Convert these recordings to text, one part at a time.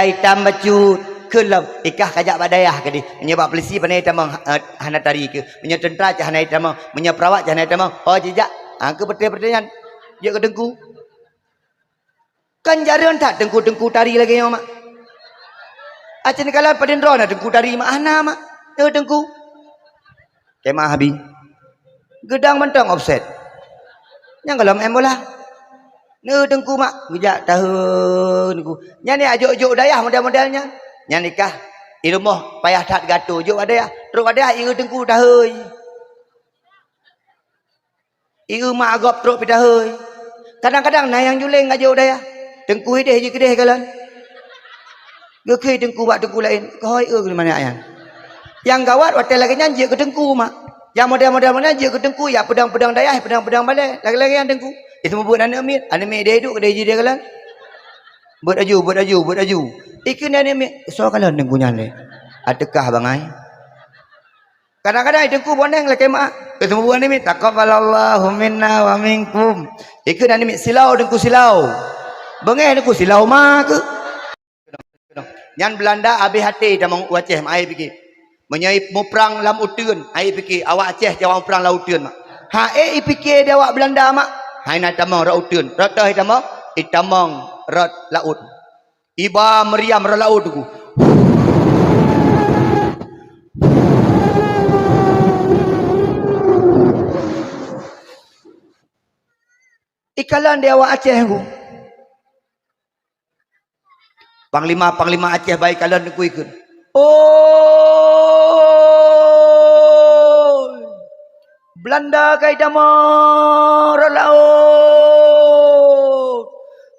hitam bacut kelam ikah kajak badayah kadi menyebab polisi panai tamang hana tari ke menye tentera hanai tamang menye perawat hanai tamang oh jejak ke pertanyaan je ke dengku kan jaran tak dengku tari lagi mak acen kala paden ron dengku tari mak ana mak dengku kemah habi gedang mentang offset yang kalau bola dengku mak bijak tahun dengku nyani ajuk-ajuk dayah model-modelnya nyani kah di rumah payah tak gato juk ada terus ada ieu dengku dah heuy ieu mak agop terus pi dah heuy kadang-kadang nah yang juleng ajuk dayah dengku hideh je kedeh kalan gekei dengku bak dengku lain koi ke mana ayang yang gawat hotel lagi nyanji ke dengku mak yang model-model mana je ke dengku ya pedang-pedang dayah pedang-pedang balai lagi-lagi yang dengku itu membuat anak amir dia hidup dia je dia kalan buat aju ikan dia amir so kalan dengku nyale adakah bangai kadang-kadang dengku boneng lagi mak itu membuat amir taqabbalallahu minna wa minkum ikan dia amir silau dengku silau bengai dengku silau mak ke nyan Belanda habis hati tamang Aceh mai fikir menyai muprang lam utun ai fikir awak Aceh jawab muprang lam utun mak ha fikir dia awak Belanda mak hai na tamang ra utun rata tamang itamang rat laut iba meriam ra laut ku ikalan dia awak Aceh ku Panglima Aceh baik kalian ku ikut. Oh, Belanda kai damar laut.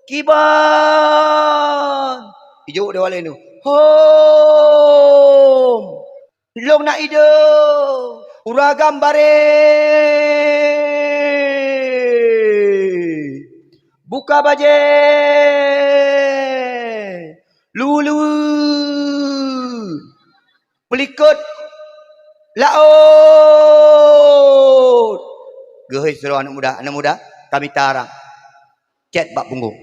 Kiban. Ijo dia wale nu. Hom. Long nak ide. Uragam bare. Buka baje. Lulu pelikut laut gehoi seru anak muda kami tarang cet bak punggung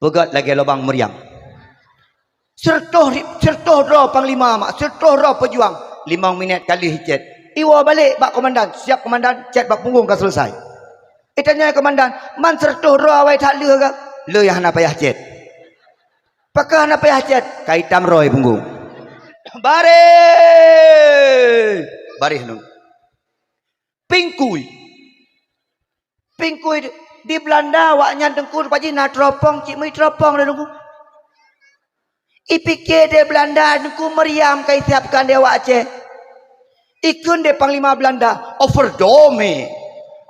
pegat lagi lubang meriam sertoh ro panglima mak sertoh ro pejuang 5 minit kali cet iwa balik bak komandan siap komandan cet bak punggung kan selesai itanya komandan man sertoh ro awai tak le ke le yang hana payah cet pakah na payah cet kaitam roy punggung baris nu pingkui di Belanda waknya dengku paji na teropong cik mai teropong dah dengku ipikir de Belanda dengku meriam kai siapkan dewa Aceh ikun de panglima Belanda overdome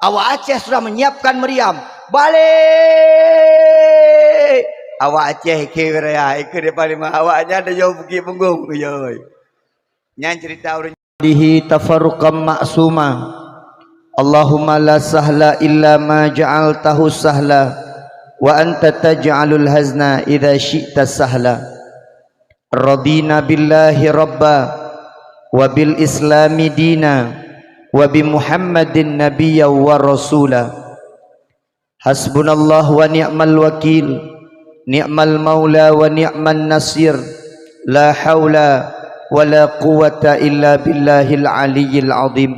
awak Aceh sudah menyiapkan meriam balik awak Aceh kira ikut depan lima awaknya ada jauh pergi punggung yoi nyan cerita orang dihi tafarruqam maksuma Allahumma la sahla illa ma ja'altahu sahla wa anta taj'alul hazna idza syi'ta sahla radina billahi rabba wa bil islami dina wa bi muhammadin nabiyya wa rasula hasbunallahu wa ni'mal wakil ni'mal maula wa ni'man nasir la haula wa la quwata illa billahil aliyyil azim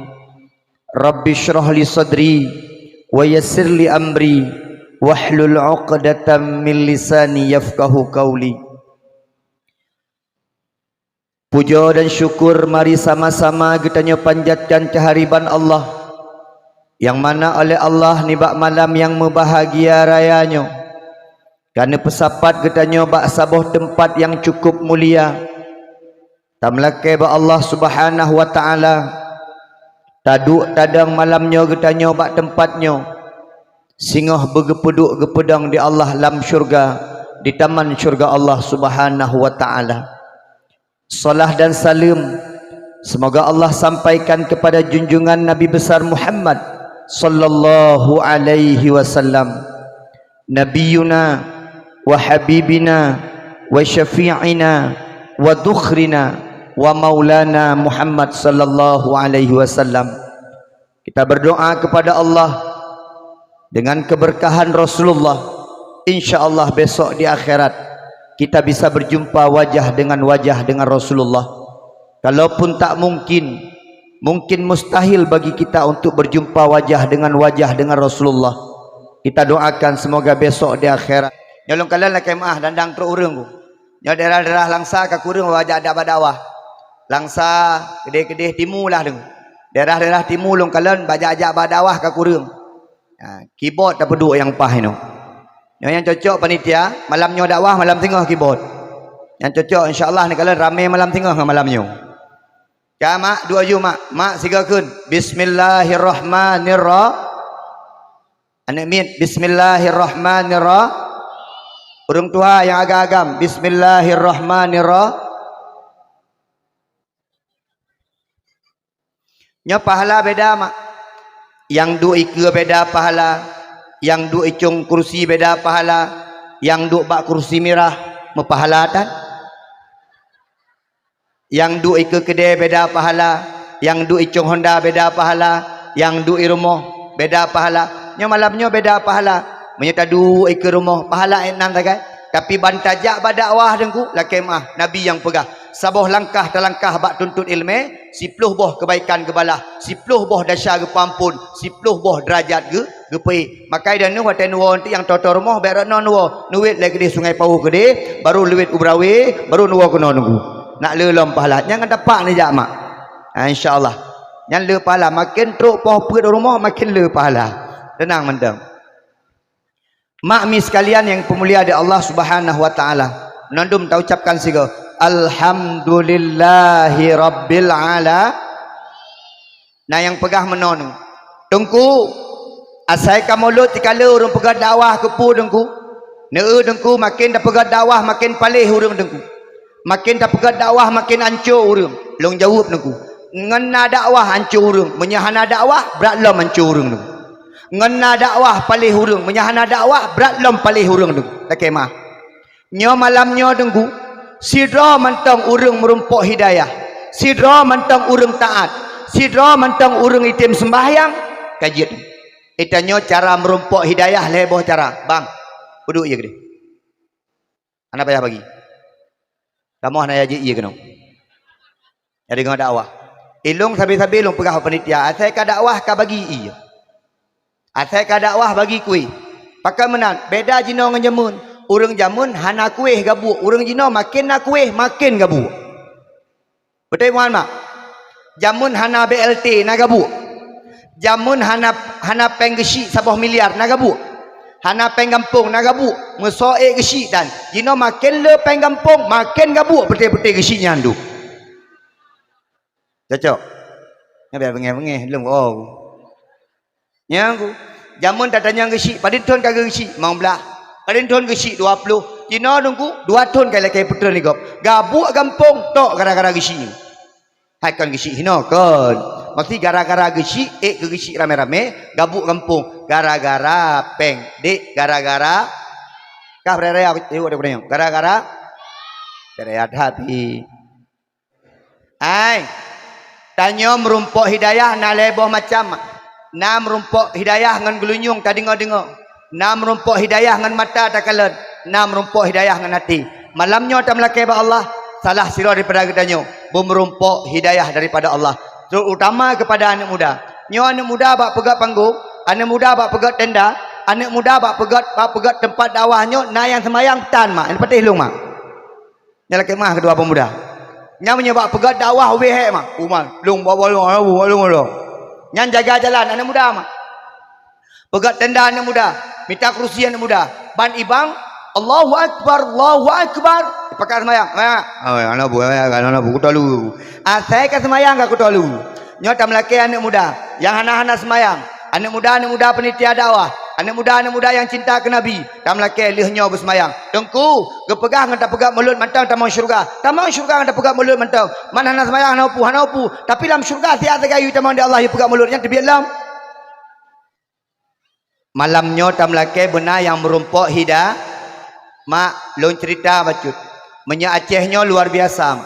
rabbi shrah li sadri wa yassir li amri wahlul 'uqdatam min lisani yafqahu qawli. Puja dan syukur mari sama-sama kita panjatkan kehadiran Allah yang mana oleh Allah nibak malam yang membahagia rayanya kerana pesapat kita nyoba sabuh tempat yang cukup mulia tamlakai ba Allah Subhanahu wa taala taduk tadang malamnya kita nyoba tempatnya singoh bergepeduk gepedang di Allah lam syurga di taman syurga Allah Subhanahu wa taala. Salah dan salam semoga Allah sampaikan kepada junjungan Nabi besar Muhammad sallallahu alaihi wasallam nabiyuna wa habibina wa syafi'ina wa dukhrina wa maulana Muhammad sallallahu alaihi wasallam. Kita berdoa kepada Allah dengan keberkahan Rasulullah, insyaallah besok di akhirat kita bisa berjumpa wajah dengan Rasulullah. Kalaupun tak mungkin mustahil bagi kita untuk berjumpa wajah dengan Rasulullah. Kita doakan semoga besok di akhirat nyolong kalian lah kemah dandang teruk urang ku. Nya daerah-daerah Langsa ka kurang wajah ada badawah. Langsa kedih-kedih timur lah deng. Daerah-daerah timur long kalian bajak-ajak badawah ka kurang. Keyboard tak peduk yang pah ino. Yang cocok panitia malamnya dakwah malam tengah keyboard. Yang cocok insya-Allah ni kalian ramai malam tengah dengan malamnya. Ya mak dua ju mak sigakeun bismillahirrahmanirrahim. Anak mit bismillahirrahmanirrahim. Urang tua yang agak-agam bismillahirrahmanirrahim. Nya pahala beda mak. Yang duk ike beda pahala, yang duk icung kursi beda pahala, yang duk bak kursi mirah mepahalatan. Yang duk ike kedai beda pahala, yang duk icung Honda beda pahala, yang duk i rumah beda pahala. Nya malamnya beda pahala. Menyata du ke rumah pahala enam tagai tapi bantajak badakwah dengku laki mah nabi yang pegah saboh langkah talangkah bak tuntut ilmu 10 boh kebaikan gebalah 10 boh dasar ge pampun 10 boh derajat ge gepe makai dan nu waten wo yang toto rumah berono nuwo nuwit lagi di sungai Pauh gede baru luwit ubrawi baru nuwo kena nunggu nak lelom pahala jangan dapat ni jak mak insyaallah yang le pahala makin truk poh perut rumah makin le pahala tenang mendem. Mak mi sekalian yang pemulia di Allah Subhanahu wa taala. Nandum tak ucapkan sigo alhamdulillahi rabbil ala. Nah yang pegah menonu. Tungku asai ka mulut tikala urang pegah dakwah ke pu dengku. Neu dengku makin dah pegah dakwah makin palih urang dengku. Makin dah pegah dakwah makin hancur urang. Long jawab dengku. Ngena dakwah hancur urang, menyahana dakwah berat lom hancur urang dengku. Ngena dakwah palih hurung menyahana dakwah berat lom palih hurung deng tak kemah nyo malamnya dengku sidra mantang urung merumpok hidayah sidra mantang urung taat sidra mantang urung itim sembahyang kajian itanyo cara merumpok hidayah leboh cara bang duduk ye gede anak payah bagi kamu anak aja iya kena jadi ngau dakwah ilung sabi-sabi ilung pegah panitia asai ka dakwah ka bagi iya asai ka dakwah bagi kuih pakai menan beda jino ngan jamun urang jamun hana kuih gabu urang jino makin na kuih makin gabu betul mohon mak jamun hana BLT na gabu jamun hana peng gesi 10 miliar na gabu hana peng kampung na gabu mesoe gesi dan jino makin le peng kampung makin gabu betul-betul gesi nyandu cocok biar bengeh-bengeh belum oh yang aku jamun tatanya gesi padin ton kagak gesi mau belah padin ton gesi 20 cino nunggu 2 ton kali kayak putra ni gop gabuk gampung tok gara-gara gesi hai kan gesi hino kon maksud gara-gara gesi ke gesi rame-rame gabuk gampung gara-gara peng dek gara-gara kah rere aku tengok gara-gara rehat hati ai tanyo merumpok hidayah na leboh macam na merumpok hidayah ngan gelunyung tak dengar-dengar na merumpok hidayah ngan mata tak kalan na merumpok hidayah ngan hati malamnya tak melakai ba Allah salah sira daripada kedanyo merumpok hidayah daripada Allah terutama kepada anak muda nyo anak muda bak pegat panggung anak muda bak pegat tenda anak muda bak pegat tempat dakwahnya na yang semayang tan mak ini patih lung mak nyala kemah kedua pemuda nya menyebab pegat dakwah weh mak umal lung bawa lung yang jaga jalan anak muda mah pegat tenda anak muda minta kerusi anak muda ban ibang Allahu Akbar pakai semayang anak bu kutalu saya ke semayang gak kutalu nyata melaki anak muda yang anak-anak semayang anak muda penitia dakwah anak muda yang cinta ke Nabi tak melaki lihnya bersemayang tengku gepegah ngan tak pegat mulut mantang tamang syurga ngan tak pegat mulut mantang mana anak semayang hana upu tapi dalam syurga siapa gayu tamang di Allah yang pegat mulutnya terbiar dalam malamnya tak melaki benar yang merumpok hidayah mak long cerita bacut menyak Acehnya luar biasa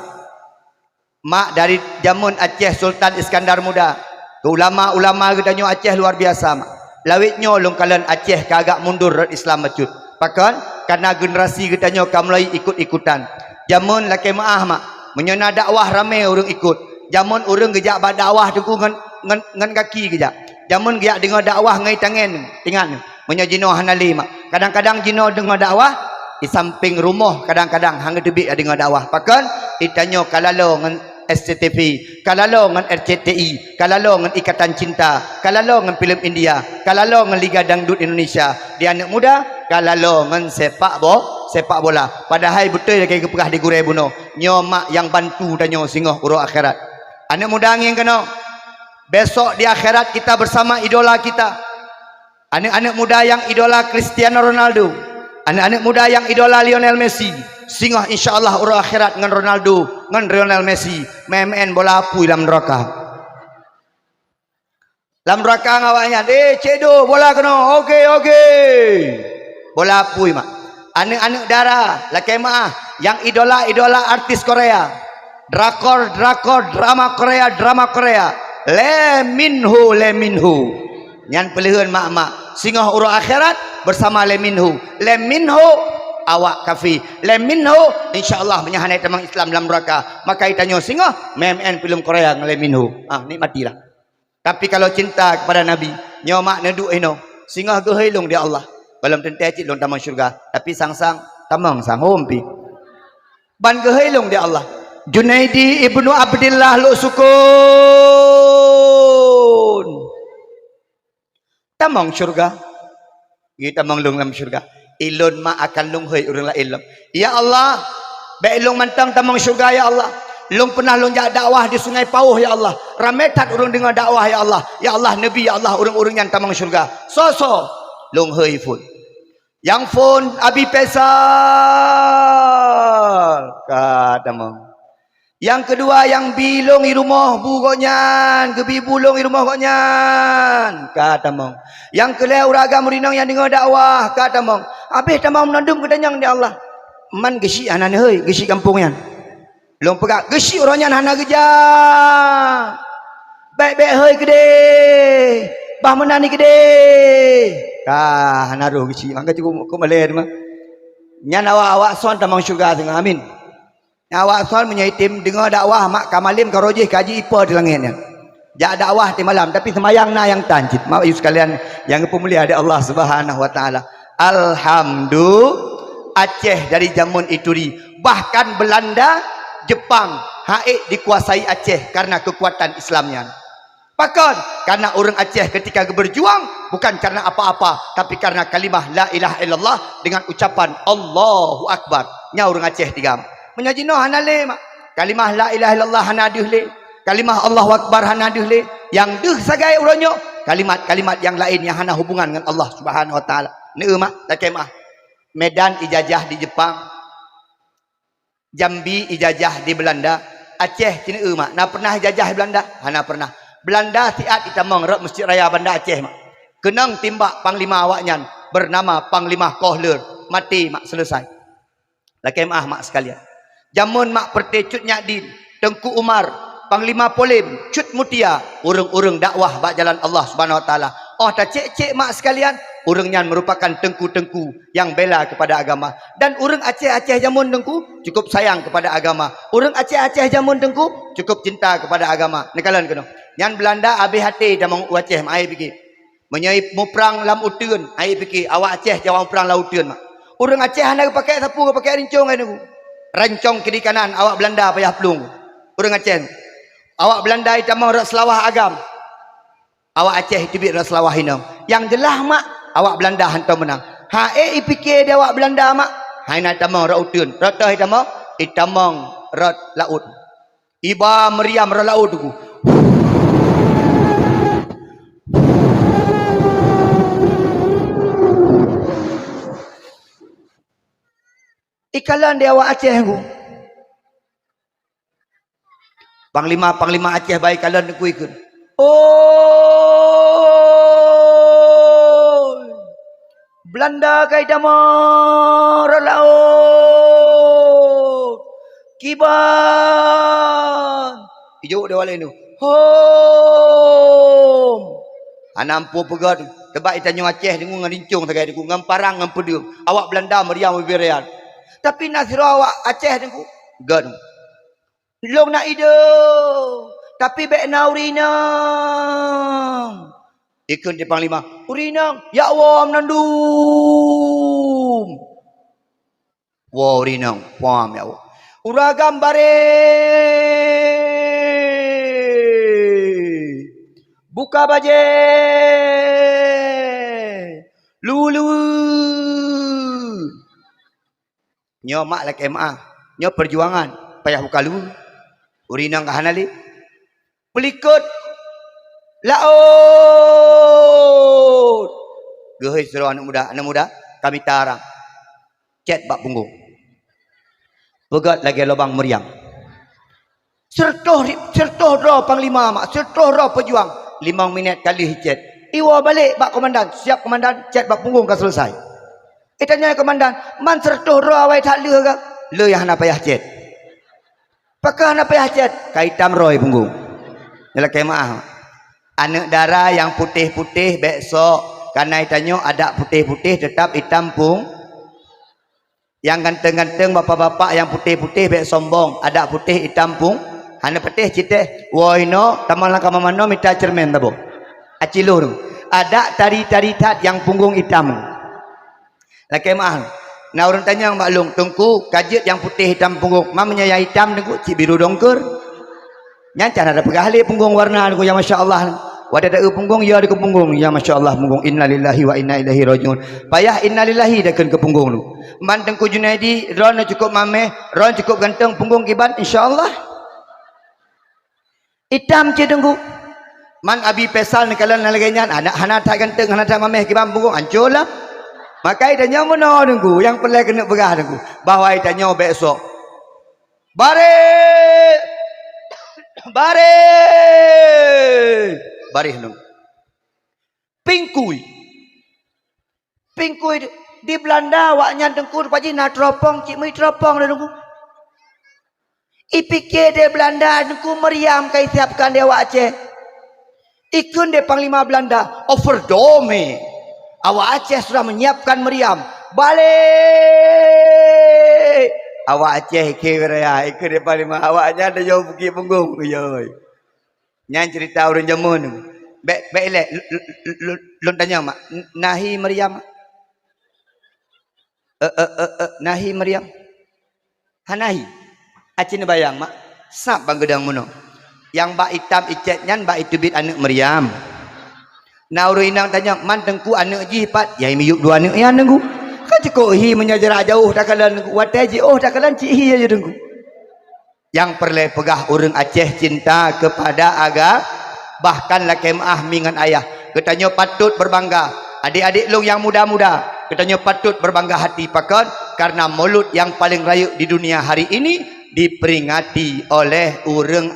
mak dari jamun Aceh Sultan Iskandar Muda ke ulama-ulama gedanyo Aceh luar biasa mak lawitnya long kalan Aceh kagak mundur Islam bacut Pakon karena generasi kita nyo kamulai ikut-ikutan. Jamun laki maah mak menyona dakwah ramai orang ikut. Jamun orang gejak bak dakwah tu ngan kaki gejak. Jamun gejak dengar dakwah ngai tangan. Menyo jino hanali mak. Kadang-kadang jino dengar dakwah di samping rumah kadang-kadang hang tebik dengar dakwah. Pakon itanyo kalalo ngan SCTV, kalalo ngan RCTI, kalalo ngan Ikatan Cinta, kalalo ngan filem India, kalalo ngan Liga Dangdut Indonesia. Dia anak muda, kalalo ngan sepak bola. Padahal betul lagi kepegah di gurai buno. Nyo mak yang bantu danyo singoh uro akhirat. Anak muda angin kena. Besok di akhirat kita bersama idola kita. Anak-anak muda yang idola Cristiano Ronaldo, anak-anak muda yang idola Lionel Messi. Singoh insyaallah uro akhirat ngan Ronaldo, ngan Lionel Messi, main bola apui dalam neraka. Dalam neraka ngawaknya, cedo bola kena. Okey. Bola apui mak. Anak-anak darah, laki maah yang idola artis Korea. Drakor, drama Korea. Le Minho. Nyan pelihan mak-mak. Singoh uro akhirat bersama Le Minho. Awak kafi Leminho insyaallah menyahanai tamang Islam dalam neraka. Maka itanyo singoh MMN film Korea ngale Minho nikmatilah. Tapi kalau cinta kepada Nabi nyomak neduk eno singoh gehelung dia Allah belum tentu cik long tamang syurga tapi sang-sang tamang sang hompi ban gehelung dia Allah. Junaidi ibnu Abdillah lu sukun tamang syurga kita manglung dalam syurga. Ilun ma akan lunghoi urang lain lam. Ya Allah, baik ilung mantang tamang syurga ya Allah. Ilung pernah lung jak dakwah di Sungai Pauh ya Allah. Rametat urang dengar dakwah ya Allah. Ya Allah Nabi ya Allah urang-urang yang tamang syurga. So lunghoi fun. Yang fun Abi Pesal ka tamang. Yang kedua yang bilung di rumah bugonyan, gebi bulung di rumah gonyan, kata mong. Yang kelih uraga murinang yang dengar dakwah, kata mong. Habis tamang menandum kedanyang di Allah. Man gesi anan heuy, gesi kampung yan. Long pegak gesi orangnya hana geja. Baik-baik heuy gede. Bah menani gede. Kah naruh gesi, mangga cukup maleh mah. Nyan awak son tamang syurga tengah amin. Awak soal menyai tim dengar dakwah mak kamalim karojih kaji ipa di langitnya. Jak dakwah di malam tapi semayang na yang tancit. Mak ayu sekalian yang pemulia ada Allah Subhanahu wa taala. Alhamdulillah Aceh dari zaman itu bahkan Belanda, Jepang, haik dikuasai Aceh karena kekuatan Islamnya. Pakon karena orang Aceh ketika berjuang bukan karena apa-apa tapi karena kalimah la ilaha illallah dengan ucapan Allahu Akbar. Nya orang Aceh digam. Menyajino hanale mak. Kalimah la ilaha illallah hanaduh le. Kalimah Allahu Akbar hanaduh le. Yang duh sagai uronyo kalimat-kalimat yang lain yang hana hubungan dengan Allah Subhanahu wa taala. Neu mak tak mah. Medan ijazah di Jepang. Jambi ijazah di Belanda. Aceh cina mak. Na pernah ijazah di Belanda? Hana pernah. Belanda tiat itamang rek Masjid Raya Banda Aceh mak. Kenang timbak panglima awaknya bernama Panglima Kohler. Mati mak selesai. Laki mak sekalian. Jamun mak pertecutnya din Tengku Umar Panglima Polim Cut Mutia urang-urang dakwah bak jalan Allah Subhanahu wa taala. Oh tak cek mak sekalian urangnya merupakan tengku-tengku yang bela kepada agama dan urang Aceh jamun tengku cukup sayang kepada agama. Urang Aceh jamun tengku cukup cinta kepada agama. Nekalan kena. Yang Belanda habis hati damang Aceh mai fikir. Menyai mu perang lam uteun ai fikir awak Aceh jawang perang lauteun mak. Urang Aceh hendak pakai sapu pakai rincong ai niku. Rancong kiri kanan awak Belanda payah pelung. Urang Aceh. Awak Belanda itu mau rak selawah agam. Awak Aceh itu biar rak selawah hinam. Yang jelas mak awak Belanda hantar menang. Fikir dia awak Belanda mak. Haina tamang rak utun. Rak tah tamang itamang rak laut. Iba meriam rak laut tu. Ikalan dia awak Aceh ku. Panglima Aceh baik kalian ku ikut. Oh, Belanda kai damar laut. Kiban. Ijo dia wale nu. Hom. Anampu pegat. Tebak itanyo Aceh dengung ngerincung tagai dengung ngamparang ngampedeu. Awak Belanda meriam bibirian. Tapi nasiro awak Aceh dengung gan. Long nak ide. Tapi bek na urinang. Ikun di panglima. Urinang. Ya Allah menandum. Wah urinang. Paham ya Allah. Uragam bare. Buka baje. Lulu. Nyo mak lek MA. Nyo perjuangan. Payah buka lulu. Urinang kahanali. Pelikut. Laut. Gehoi suruh anak muda. Kami tarang. Cet bak punggung. Begat lagi lubang meriam. Sertoh roh panglima mak. Sertoh roh pejuang. 5 minit kali cet. Iwa balik bak komandan. Siap komandan. Cet bak punggung kan selesai. Tanya komandan. Man sertoh roh awai tak le ke? Le yang nak payah cet. Pakah nak payah cet. Kaitam roh punggung. Yalah kemah. Anak darah yang putih-putih besok. Karena itanyo ada putih-putih tetap hitam pung. Yang ganteng-ganteng bapak-bapak yang putih-putih bek sombong. Ada putih hitam pung. Hana putih cite. Woi no. Taman langkah mamano minta cermin tabo. Acilur. Ada tari-tari tat yang punggung hitam. Laki mahal. Nah orang tanya yang maklum. Tungku kajet yang putih hitam punggung. Mamanya yang hitam tungku. Cik biru dongker. Nyancar ada pegahli punggung warna tungku. Ya Masya Allah. Wadah ada punggung. Ya ada ke punggung. Ya Masya Allah punggung. Innalillahi wa inna ilahi rajiun. Payah innalillahi dah ke punggung lu. Man Tengku Junaidi, Ron cukup mameh, Ron cukup ganteng, punggung kibat, insyaAllah. Hitam je tengku. Man Abi Pesal ni kalau nalaganya, anak hana tak ganteng, hana tak mameh, kibat punggung, hancur lah. Maka itanya mana tengku, yang perlu kena berah tengku. Bahawa itanya besok. Baris! Baris! Baris tengku. Pingkui. Pingkui di Belanda waknya dengkur paji nak teropong cik mai teropong dah dengku. Ipikir di Belanda dengku meriam kai siapkan dia awak Aceh. Ikun di panglima Belanda overdome. Awak Aceh sudah menyiapkan meriam. Balik. Awak Aceh kira ikun di panglima awaknya ada jauh pergi punggung. Yoi. Nyan cerita orang jamun. Baik elek lu tanya mak nahi meriam. Nahi meriam. Hanahi. Acin bayang mak. Sap bang gedang muno. Yang bak hitam icet nyan bak itu bit anak meriam. Nauru inang tanya man tengku anak jipat. Ya miyuk 2 anak yang tengku. Kan cukup hi menyajarah jauh tak kalan watai oh tak kalan cik hi aja tengku. Yang perlu pegah orang Aceh cinta kepada agama bahkan laki maah mingan ayah. Katanya patut berbangga. Adik-adik long yang muda-muda. Katanya patut berbangga hati pakon karena mulut yang paling rayu di dunia hari ini diperingati oleh orang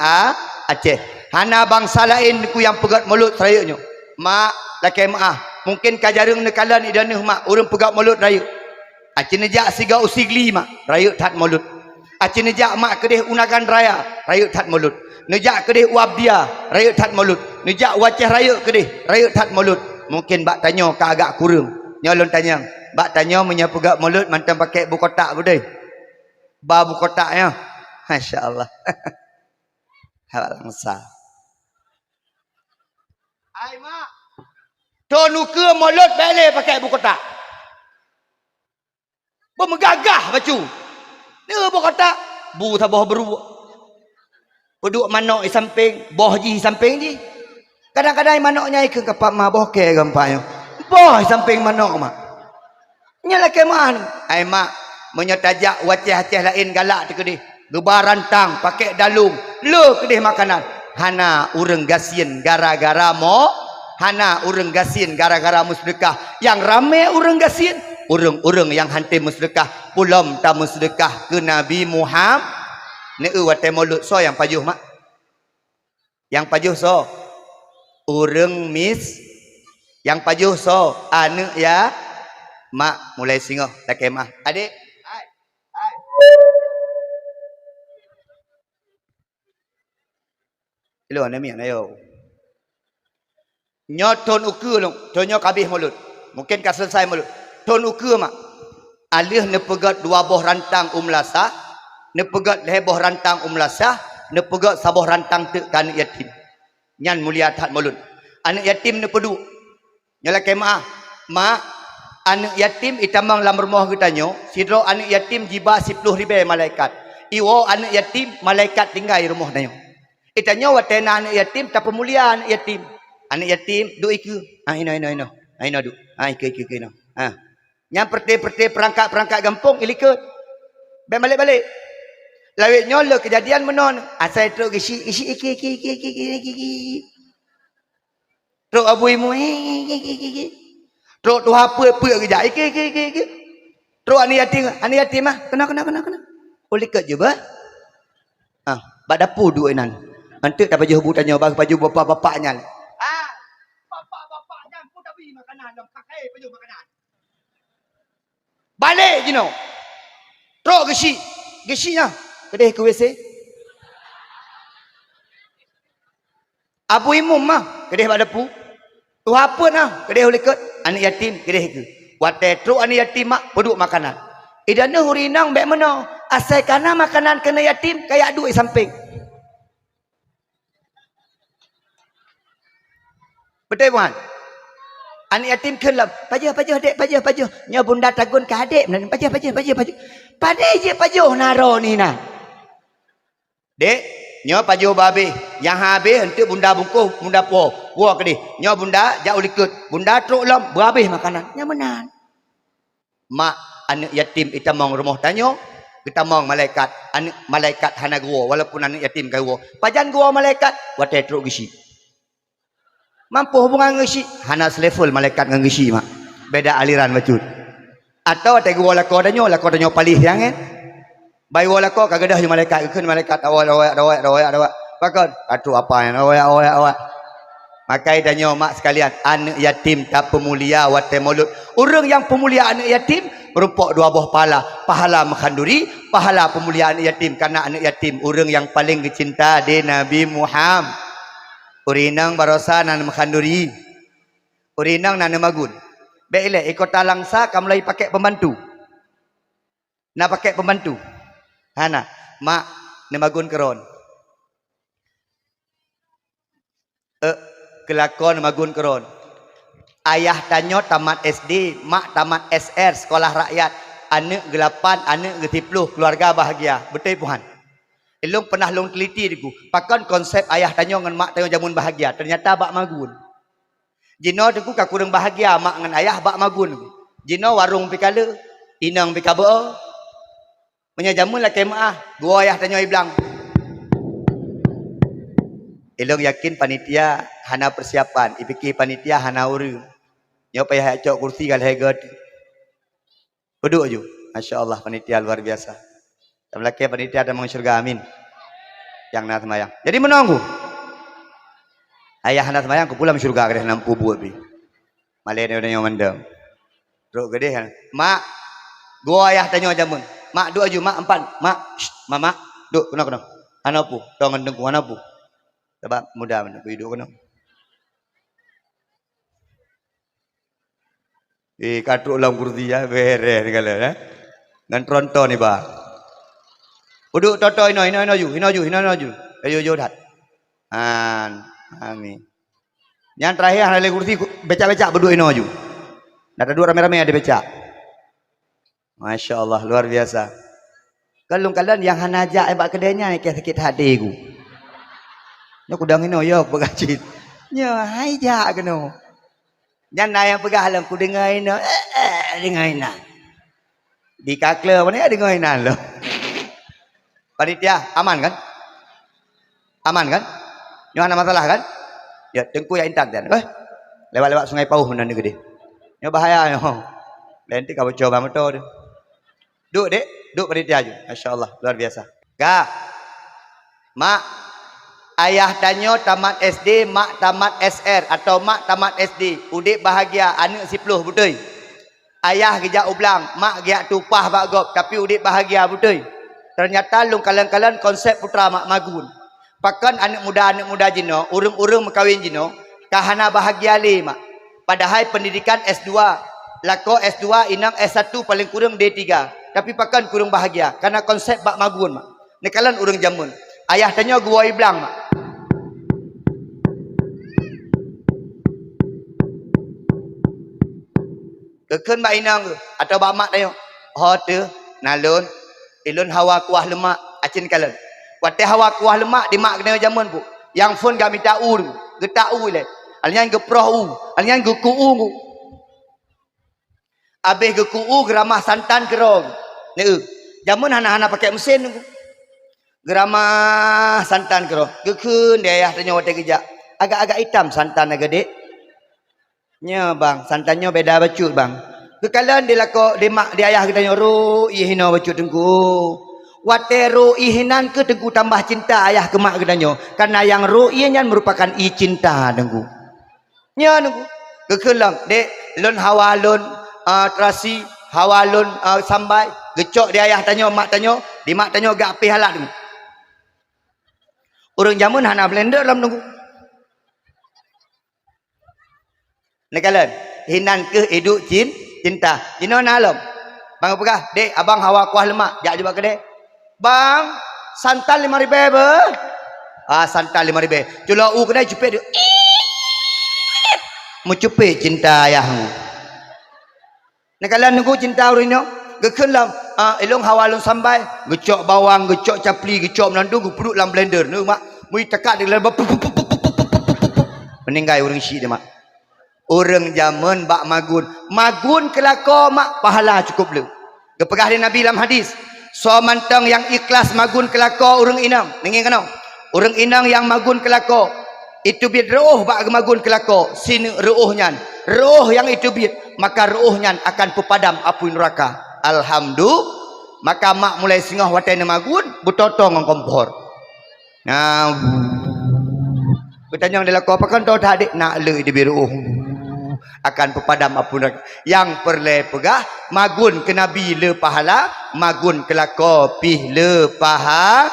Aceh. Hana bangsa lain ku yang pegat mulut rayunya. Mak laki maah mungkin kajarung nekalan idanuh mak orang pegat mulut rayu. Aceh nejak siga usigli mak rayu tat mulut. Aceh nejak mak kedih unagan raya rayu tat mulut. Nejak kedih wabdia rayu tat mulut. Nejak waceh rayu kedih rayu tat mulut. Mungkin bak tanya ke agak kurung. Nyolong tanya, bak tanya punya pegak mulut mantan pakai buku kotak budai. Ba buku kotaknya. Masya-Allah. Halangsa. Ai mak. Tonu ke mulut bele pakai buku kotak. Pemegagah baju. Ni buku kotak. Bu tabah beru. Peduk manok di samping, boh ji samping ji. Kadang-kadang manoknya ikut ke pak ma boh ke gampangnya. Boh samping manok mak. Nyala ke mana? Ai mak menyetajak waceh-waceh lain galak tu kedih. Gebaran tang pakai dalung. Lu kedih makanan. Hana urang gasien gara-gara mo. Hana urang gasien gara-gara musdekah. Yang ramai urang gasien. Urang-urang yang hanti musdekah. Pulam ta musdekah ke Nabi Muhammad. Ni watai mulut so yang pajuh mak. Yang pajuh so. Urang mis. Yang pajuh so. Anu ya. Mak mulai singoh tak kemah. Adik. Hai. Lu ana mian ayo. Nyo ton ukur long, tonyo kabih mulut. Mungkin ka selesai mulut. Ton ukur mak. Alih ne pegat dua boh rantang umlasah, ne pegat leboh rantang umlasah, ne pegat saboh rantang te kan yatim. Nyan mulia tat mulut. Anak yatim ne pedu. Nyala kemah. Mak anak yatim itamang lam rumah kita nyo, sidro anak yatim jiba 10 ribu malaikat. Iwo anak yatim malaikat tinggal di rumah nyo. Itanyo watena anak yatim tak pemulia anak yatim. Anak yatim du iku. Ino. Du. Iku ino. Yang perti perangkat gampung ilikut. Balik. Lawit nyolo kejadian menon. Asal teruk isi iki. Teruk abuimu. Teruk tu apa kejap. Iki. Teruk anak yatim ah. Kena. Ulikut je bah. Bak dapur duk nan. Nanti tak baju butannya baju bapak-bapaknya. Bapak-bapaknya pun tak beri makanan dalam kakai baju makanan. Balik je no. Teruk gesinya. Kedai ke WC. Abu imum mah kedai bak dapur. Tu apa nah kedai ulikut anak yatim kedai ke. Wate teruk anak yatim mak peduk makanan. Idana hurinang bek mana? Asal kana makanan kena yatim kayak duit samping. Betul bukan? Anak yatim kelam. Pajuh dek, pajuh. Nya bunda tagun ke adik. Pajuh. Padai je pajuh naro ni nah. Dek, nya pajuh babe. Yang habis untuk bunda bungkuh, bunda po. Gua ke dia. Nya bunda jauh likut. Bunda truk lam berhabis makanan. Nya menan. Mak anak yatim itamang rumah tanyo. Kita mong malaikat. Anak malaikat hana gua walaupun anak yatim kau gua. Pajan gua malaikat watai truk gisi. Mampu hubungan ngisi hana selevel malaikat ngisi mak. Beda aliran bacut. Atau tak gua lakodanyo palih yang kan. Bai wala ko kagadah di malaikat keun malaikat awak. Pakon atu apa yang awak. Makai danyo mak sekalian anak yatim tak pemulia watai mulut. Orang yang pemulia anak yatim merupakan dua buah pahala makhanduri, pahala pemulia anak yatim karena anak yatim orang yang paling dicinta di Nabi Muhammad. Urinang barosa nan makhanduri. Urinang nan magun. Baiklah ikut talangsa kamu lagi pakai pembantu. Nak pakai pembantu. Hana, mak nemagun keron. Kelakon magun keron. Ayah tanyo tamat SD, mak tamat SR, sekolah rakyat. Anak 8, anak 10, keluarga bahagia. Betul puhan? Elong pernah long teliti diku. Pakon konsep ayah tanyo dengan mak tanyo jamun bahagia. Ternyata bak magun. Jino diku ka kurang bahagia mak dengan ayah bak magun. Jino warung pikala, inang pikabo. Menyajamun lah kemaah. Gua ayah tanyo iblang. Elong yakin panitia hana persiapan. Ipiki panitia hana uru. Nyo payah cok kursi kal hegod. Duduk je. Masya-Allah panitia luar biasa. Belakang panitia ada mensyurga amin. Yang nak semayang. Jadi menunggu. Ayah nak semayang ku pulang syurga ke 60 buat bi. Malay dia yang mandam. Teruk gede kan. Mak, gua ayah tanya jamun. Mak duk aju mak 4. Mak, mama, duk kena. Anapu, tong ngendeng ku anapu. Sebab muda men duduk kena. Katruk ulang kursi ya beres segala eh. Ngan tronton ni ba. Uduk toto ino ju. Ayo dat. Amin. Yang terakhir hal kursi becak-becak berdua ino ju. Ada dua rame-rame ada becak. Masya Allah luar biasa. Kalau kalian yang hanaja ebak kedainya kayak sakit hati ku. Nya kudang ino yo pegacit. Nya haija keno. Yang yang pegah halam ku dengar ino. Dengar ina. Di kakle mana dengar ina lo. Panitia aman kan? Aman kan? Nyo ada masalah kan? Ya tengku ya intak dan. Lewat-lewat sungai Pauh menan gede. Nyo bahaya nyo. Nanti kau coba motor. Duk dek, duk panitia aja. Masya-Allah luar biasa. Ga. Mak ayah tanyo tamat SD, mak tamat SR atau mak tamat SD. Udik bahagia anak 10 betul. Ayah gejak ublang, mak gejak tupah bagop tapi udik bahagia betul. Ternyata lung kalian konsep putra mak magun. Pakan anak muda jino, urung-urung makawin jino, kahana bahagia le mak. Padahal pendidikan S2, lako S2 inang S1 paling kurang D3. Tapi pakan kurang bahagia karena konsep bak magun mak. Nekalan urang jamun. Ayah tanya gua iblang mak. Keken mak inang atau bak mak tanya. Oh tu nalun ilun hawa kuah lemak acin kalan. Wate hawa kuah lemak di mak kena jamun bu. Yang phone kami tak u, getak u le. Alnyan ge proh u, alnyan ge ku u. Habis ge ku u geramah santan kerong. Ne jamun hana-hana pakai mesin tu. Geramah santan kerong. Gekeun dia ayah tanya wate kejak. Agak-agak hitam santan agak dek. Nya bang, santannya beda bacut bang. Kekalan dia lako dia mak dia ayah kita nyuruh ihina bacut tengku. Watero ihinan ke tengku tambah cinta ayah ke mak kedanyo karena yang ru'inya merupakan i cinta tengku nya tengku kekelang dek lon hawalon terasi hawalon sambai gecok dia ayah tanyo mak tanyo di mak tanyo gak api halak tengku urang jamun hana blender dalam tengku nekalan hinan ke hidup cinta jino nalom bang apa dek abang hawa kuah lemak jak jumpa ke dek bang, santan 5.000 be. Santan 5.000. Cula u kedai cepet dia. Mu cepet cinta ayahmu. Nekalan nunggu cinta urino. Gekeun lam elong hawalun sambai, gecok bawang, gecok capli, gecok melandu, gepuduk dalam blender. Nu mak, mui tekak di dalam meninggai urang si dia mak. Urang zaman bak magun. Magun kelako mak pahala cukup le. Gepegah dia Nabi dalam hadis. So mantang yang ikhlas magun kelako urang inang ningin kanau urang inang yang magun kelako itu biar roh bak magun kelako sini rohnya roh yang itu biar maka rohnya akan pepadam api neraka alhamdulillah maka mak mulai singah watai magun butotong ngong kompor nah bertanya delako apa kan tau tadi nak le di biru akan pepadam api neraka yang perle pegah magun ke nabi le pahala magun kelako pih le paha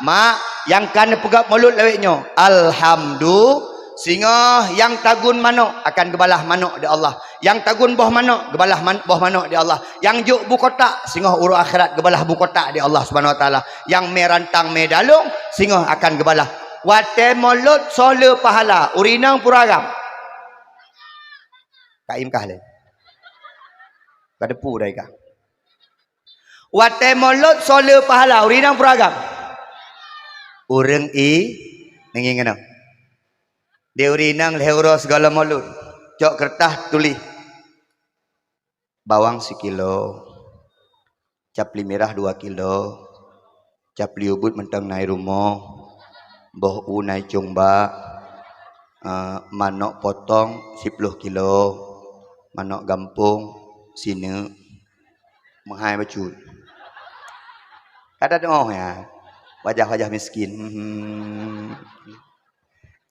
mak yang kan pegak mulut leweknya alhamdulillah singa yang tagun manok akan gebalah manok di Allah yang tagun boh manok gebalah boh manok di Allah yang juk bu kotak singa uru akhirat gebalah bu kotak di Allah Subhanahu wa taala yang merantang medalung singa akan gebalah wate mulut sole pahala urinang puragam kaim kah le kadepu dai kah wate mulut sole pahala urinang puragam urang ningin kena dia urinang leuro segala mulut cok kertas tulis bawang sekilo capli merah 2 kilo capli ubud mentang nai rumah boh unai cumba manok potong 10 kilo manok gampung sini menghai bacut kata tengok ya wajah-wajah miskin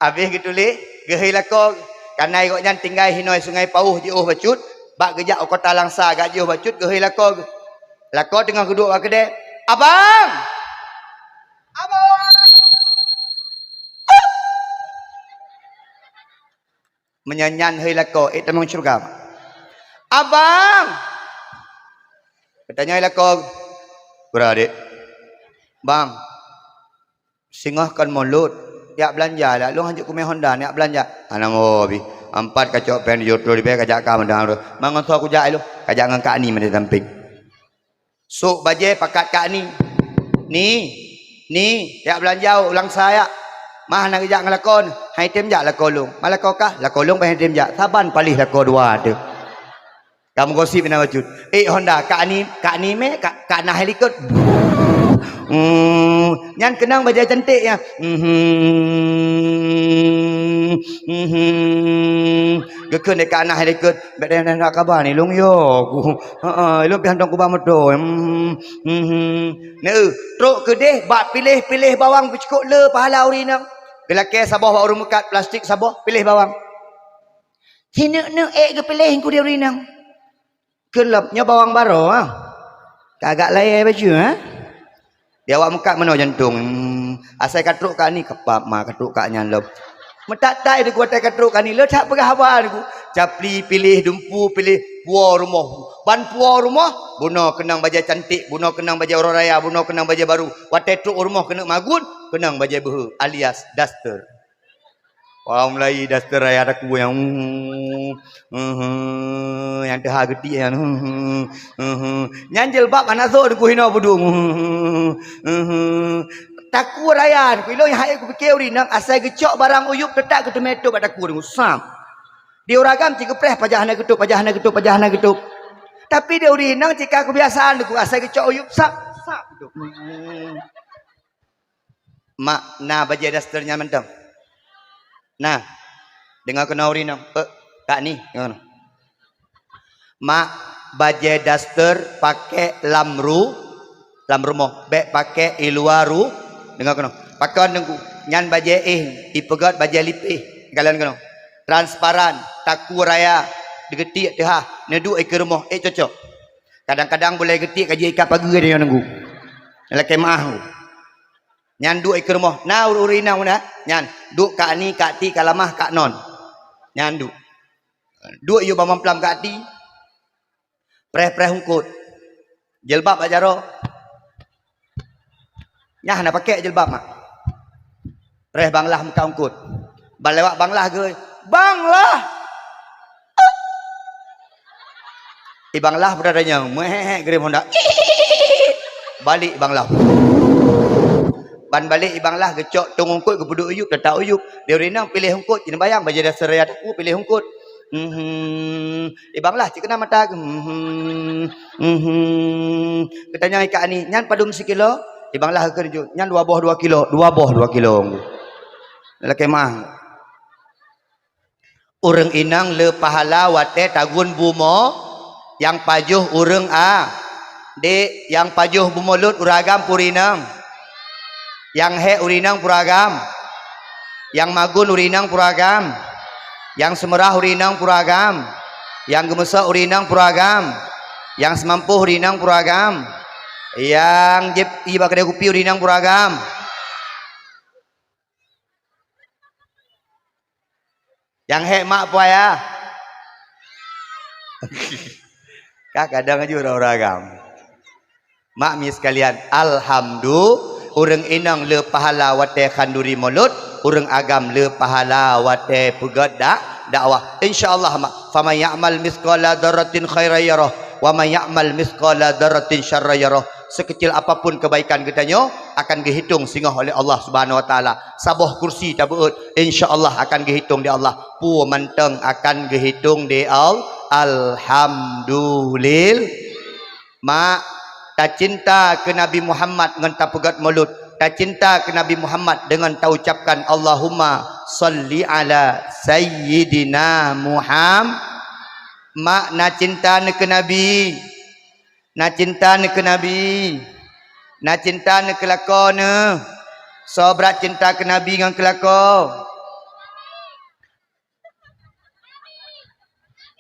habis gitu le gehei lako karena ikutnya tinggal hinoi sungai pauh jauh bacut bak gejak kota langsa agak jauh bacut gehei lako tengah duduk bak kedai abang menyanyan hei lako temang syurga abang katanya lako beradik bang singahkan mulut ya belanja lah lu hanjuk kumai Honda ni belanja ana mobi 4 kacok pen di jodoh di be kajak ka mendang mangon so aku jak lu kajak ngan kak ni mende samping sok baje pakat kak ni ya belanja ulang saya mah nak kejak ngelakon hai tem jak lakolung malako kah lakolung pai tem jak saban palih lako dua tu kamu gosip na bacut Honda kak ni me kak nah helikot nyan kenang baja cantik ya gekeun dekat anak helikot bek dah nak kabar ni long yo lu pi hantong ku ba motor ne truk ke deh bak pilih bawang cukup le pahala urinang belake sabah bak urung mekat plastik sabah pilih bawang hine ke pilih ku dia urinang gelapnya bawang baro kagak layar baju dia awak mekat mana jantung asal katruk kak ni kepap mah katruk kak nyalop Metatai dia kuat katruk kan ni letak pergahawan aku. Capli pilih dumpu pilih puar rumah. Ban puar rumah buno kenang baju cantik, buno kenang baju orang raya, buno kenang baju baru. Watai truk rumah kena magun, kenang baju behu alias duster. Wah mulai duster raya ada ku yang yang dah gede yang nyanjel bab anak zo ku hina budung. Taku rayan ku ilo yang hai ku pikir uri nang asai gecok barang uyup tetak ke tomato kat taku dengu sam. Dia uragam cik preh pajahana getuk. Tapi dia uri nang cik kebiasaan ku asai gecok uyup sap getuk. Mak na baje dasternya mentang. Nah, dengar kena uri nang. Kak ni, ngono. Mak baje daster pakai lamrumoh, bek pakai iluaru. Dengar kena. Pakai nunggu. Nyan baje ipegat baje lipih. Kalian kena. Transparan, taku raya, digetik dah. Nedu ke rumah, cocok. Kadang-kadang boleh getik kaji ikat pagi dia nunggu. Lelaki mah. Nyan duk ke rumah. Nah urina mana? Nyan duk kak ni, kak ti, kalamah, kak non. Nyan duk. Duk you bamam pelam kak ti. Preh hungkut. Jilbab ajaro. Nyah nak pakai jilbab mak. Preh banglah muka hungkut. Balewak banglah ge. Banglah. Banglah beradanya. Gerim honda. Balik banglah. Ban balik ibanglah gecok tung hungkut ke buduk uyup letak uyup. Dia renang pilih hungkut. Jadi bayang baja dasar raya aku pilih hungkut. Ibanglah cik kena mata. Ketanya ikat ni. Nyan padum sekilo. Ibanglah kerja. Nyan 2 boh 2 kilo. 2 boh 2 kilo. Lelaki mah. Urang inang le pahala wate tagun bumo. Yang pajuh urang Dek yang pajuh bumolut uragam purinang. Yang he urinang puragam. Yang magun urinang puragam. Yang semerah urinang puragam. Yang gemesa urinang puragam. Yang semampu urinang puragam. Yang jep iba kedai kopi urinang puragam. Yang he mak puaya. Kadang aja orang agam. Mak mi sekalian, alhamdulillah. Urang inang le pahala wate khanduri mulut, urang agam le pahala wate pegat dakwah. Insyaallah mak. Faman ya'mal mithqala dzarratin khairan yarah wa man ya'mal mithqala dzarratin syarran yarah. Sekecil apapun kebaikan kitanya akan dihitung singgah oleh Allah Subhanahu wa taala. Sabah kursi tabuut insyaallah akan dihitung di Allah. Pu manteng akan dihitung di Allah. Alhamdulillah. Mak tak cinta ke Nabi Muhammad dengan tak pegat mulut. Tak cinta ke Nabi Muhammad dengan tak ucapkan Allahumma salli ala Sayyidina Muhammad. Mak nak cinta ke Nabi. Nak cinta ke Nabi. Nak cinta ke lakon. Sobrat cinta ke Nabi dengan kelakon.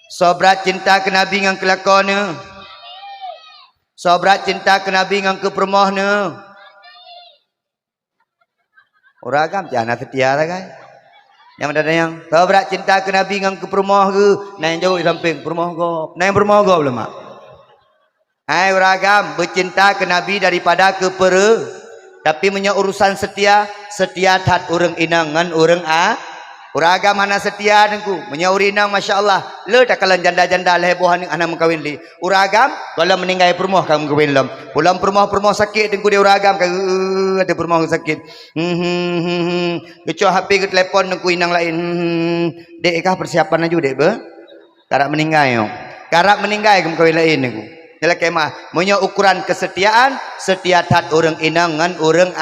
Sobrat cinta ke Nabi dengan kelakon. Sobrat cinta ke Nabi dengan kepermoh ni. Orang agam jangan setia lah kan. Yang ada yang sobrat cinta ke Nabi dengan kepermoh ke. Nah yang jauh di samping permoh go. Nah yang permoh go belum mak. Hai orang agam bercinta ke Nabi daripada kepera. Tapi punya urusan setia tat orang inang ngan orang Uragam mana setia nengku menyauri nang masya-Allah. Le tak kalan janda-janda leheboh ni anak mengkawin li. Uragam kalau meninggal permoh kamu kawin lam. Pulang permoh sakit nengku dia uragam ada permoh sakit. Kecoh HP ke telefon nengku inang lain. Dek kah persiapan aja dek be? Karak meninggal yo. Karak meninggal kamu kawin lain nengku. Nela kemah punya ukuran kesetiaan setia tat orang inang ngan orang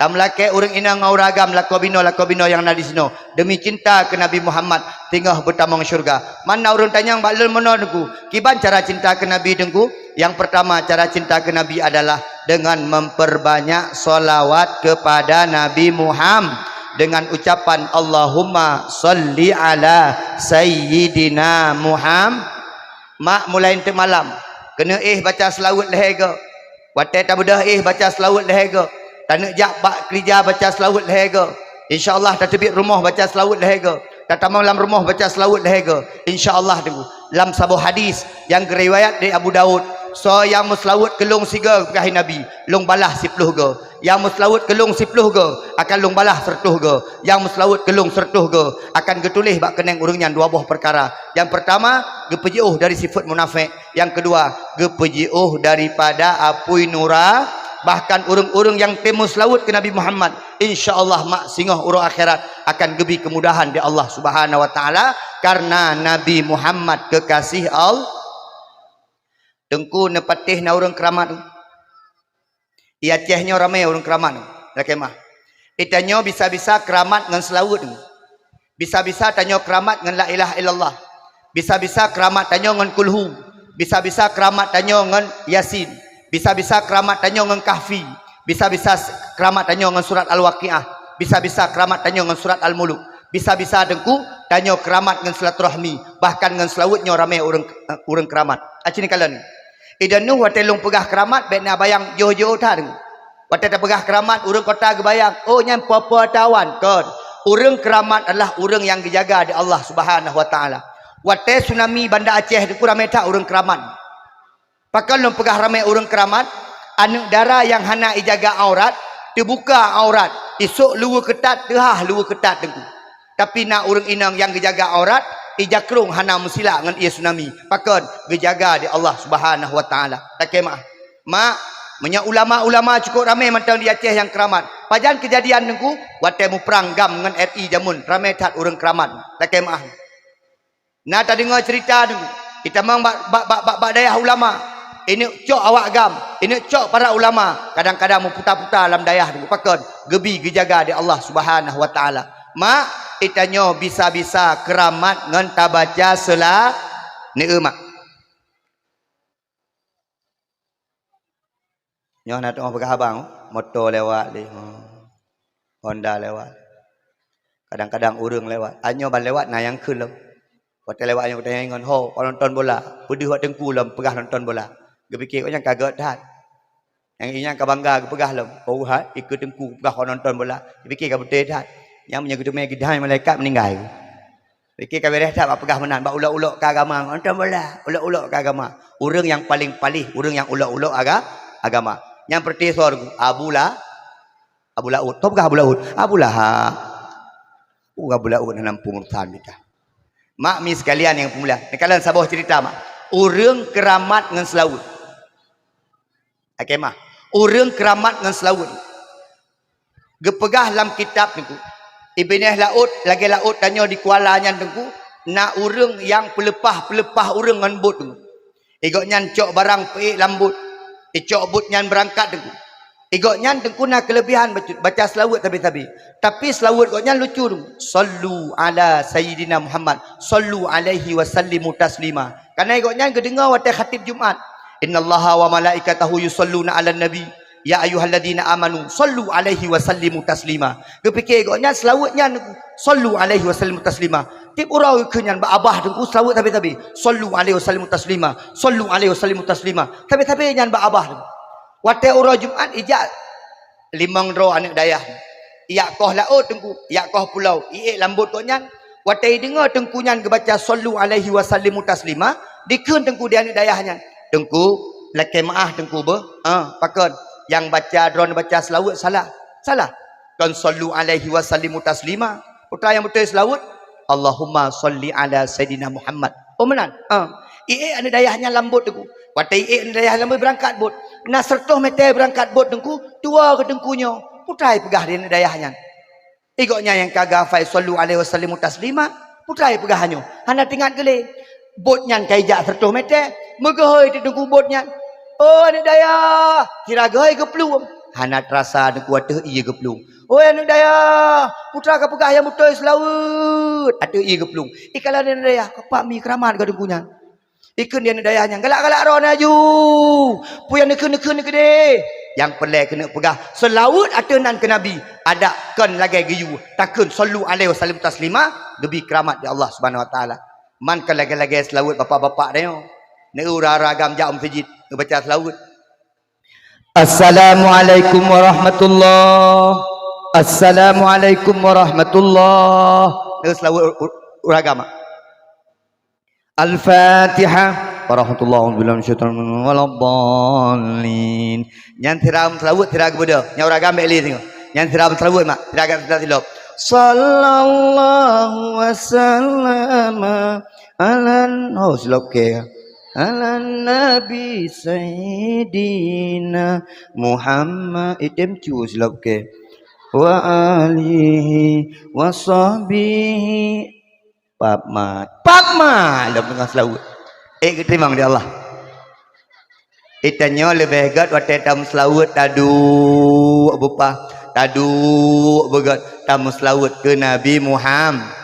Tam laki orang inang ngauragam lakobino yang nadi sino demi cinta ke Nabi Muhammad tinggal bertamang syurga. Mana orang tanya baklul mono dengku. Kiban cara cinta ke Nabi dengku? Yang pertama cara cinta ke Nabi adalah dengan memperbanyak solawat kepada Nabi Muhammad dengan ucapan Allahumma salli ala Sayyidina Muhammad. Mak mulai nanti malam kena baca selawat lehega. Watai tak bedah baca selawat lehega. Tak nak jak bak kerja baca selawat lehega. InsyaAllah dah tebit rumah baca selawat dahaga. Dah tamam dalam rumah baca selawat dahaga. InsyaAllah tunggu. Dalam sebuah hadis yang riwayat dari Abu Daud. So yang muslawat kelung siga kegahi Nabi. Lung balah 10 ge. Yang muslawat kelung 10 ge. Akan lung balah 100 ge. Yang muslawat kelung 100 ge. Akan getulih bak keneng urungnya 2 buah perkara. Yang pertama, gepejiuh dari sifat munafik. Yang kedua, gepejiuh daripada apui nura. Bahkan urung-urung yang temus laut ke Nabi Muhammad, insyaAllah mak singoh urung akhirat akan gebi kemudahan di Allah Subhanahu wa taala karena Nabi Muhammad kekasih Allah. Tengku nepatih na urung keramat. Ia cehnya ramai urung keramat. Lakemah. Itanyo bisa-bisa keramat ngan selawut. Bisa-bisa tanyo keramat ngan la ilaha illallah. Bisa-bisa keramat tanyo ngan kulhu. Bisa-bisa keramat tanyo ngan yasin. Bisa-bisa keramat tanyo dengan kahfi. Bisa-bisa keramat tanyo dengan surat Al-Waqiah. Bisa-bisa keramat tanyo dengan surat Al-Muluk. Bisa-bisa dengku tanyo keramat dengan silaturahmi. Bahkan dengan selawutnya ramai orang keramat. Acini kalian. Idan nu watelung pegah keramat baiknya bayang jauh-jauh dah dengku. Watel dah pegah keramat orang kota gebayang. Oh nyam papa tawan kan. Orang keramat adalah orang yang dijaga di Allah Subhanahu wa taala. Watel tsunami Banda Aceh dengku ramai tak orang keramat. Pakai lom pegah ramai orang keramat, anak dara yang hana ijaga aurat, terbuka aurat, esok luar ketat, tehah luar ketat tengku. Tapi nak orang inang yang dijaga aurat, ijakrung hana musila dengan ia tsunami. Pakai dijaga di Allah Subhanahu wa taala. Tak kemah. Mak, banyak ulama-ulama cukup ramai macam di Aceh yang keramat. Pajan kejadian tengku, watemu perang gam dengan RI jamun, ramai tat orang keramat. Tak kemah. Nak tak dengar cerita tengku. Kita memang bak dayah ulama. Ini cok awak agam, ini cok para ulama. Kadang-kadang memputar-putar dalam dayah dulu. Pakon gebi gejaga di Allah Subhanahu wa taala. Mak itanyo bisa-bisa keramat ngan tabaca sela ni mak. Nyo nak tengok pegah abang, motor lewat li. Honda lewat. Kadang-kadang urang lewat. Anyo ban lewat na yang keun lem. Waktu lewat yang kata ngon ho nonton bola. Pedih wak dengku lem pegah nonton bola. Dia fikir kau yang kaget dah. Yang ini yang kabangga pegah lem. Oh hat ikut dengku pegah kau nonton bola. Dia fikir kau betul dah. Yang punya gedung gedai malaikat meninggal. Fikir kau beres dah pegah menan. Bak ulok-ulok ke agama nonton bola. Ulok-ulok ke agama. Orang yang paling palih, orang yang ulok-ulok agama. Yang perti sorgu Abu Laud. Tahu pegah Abu Laud? Abu Lahab. Abu Laud dalam pengurusan kita. Mak mi sekalian yang pemula. Kalian sabah cerita mak. Orang keramat dengan selawut. Okey mak. Orang keramat dengan selawut. Gepegah dalam kitab niku. Ibnah Laut lagi Laut tanya di Kuala nyan tengku nak orang yang pelepah orang ngan bot tu. Igok nyan cok barang peik lambut. Icok bot nyan berangkat tengku. Igok nyan tengku nak kelebihan baca selawut tapi selawut gok nyan lucu tu. Sallu ala sayyidina Muhammad. Sallu alaihi wasallimu taslima. Karena igok nyan kedengar waktu khatib Jumaat. Innallaha wa malaikatahu yusalluna ala nabi. Ya ayyuhalladzina amanu sallu alaihi wasallimu taslima. Kepikir igok nyan selawutnya sallu alaihi wasallimu taslima. Tip urau kenyan ba abah tengku selawut tapi sallu alaihi wasallimu taslima. Sallu alaihi wasallimu taslima. Tapi nyan ba abah tengku. Waktu urau Jumaat ijak 5 ro anak dayah. Iyak koh laut tengku, iyak koh pulau. Iik lambut kok nyan. Waktu dengar tengku nyan kebaca sallu alaihi wasallimu taslima, dikeun tengku dia anak dayah nyan. Tengku laki maah tengku be. Pakon yang baca drone baca selawut salah. Kan sallu alaihi wasallimu taslima. Putra yang betul selawut Allahumma salli ala sayyidina Muhammad. Oh menan. Iik anak dayahnya lambut tengku. Waktu iik anak dayah lambut berangkat bot. Nak 100 meter berangkat bot tengku, tua ke tengkunya. Putrai pegah dia dayahnya. Igoknya yang kagak fai sallu alaihi wasallimu taslima, putrai pegahannya. Hana tinggal gele. Botnya kaijak 100 meter, megahoi di tengku botnya. Oh anak dayah, kira gahoi ke pelum. Hana terasa tengku atuh iya ke pelum. Oh anak dayah, putra ke pegah yang betul selawut. Atuh iya ke pelum. Ikalah anak dayah, kepak mi keramat ke tengkunya. Ikun dia dayahnya galak-galak ron aju. Puyan nekun gede. Yang pelai kena pegah selawut atunan ke Nabi. Ada kan lagi giyu. Takun sallu alaihi wasallam taslima gebi keramat di Allah Subhanahu wa taala. Man kan lagi selawut bapak-bapak dia. Ne ragam jam masjid baca selawut. Assalamualaikum warahmatullahi Assalamualaikum warahmatullahi wabarakatuh. Al-Fatihah. Warahmatullahi wabarakatuh. Yang tiram selawat tirak bodoh. Yang uragam beli tengok. Yang tiram selawat mak. Tirak silap. Sallallahu wasallam oh silap ke. Ala Nabi Sayyidina Muhammad item cu silap ke. Wa alihi wa sahbihi Papmat dalam tengah selawat ketimang di Allah itanya lebih hebat waktu tamu selawat tadu begat tamu selawat ke Nabi Muhammad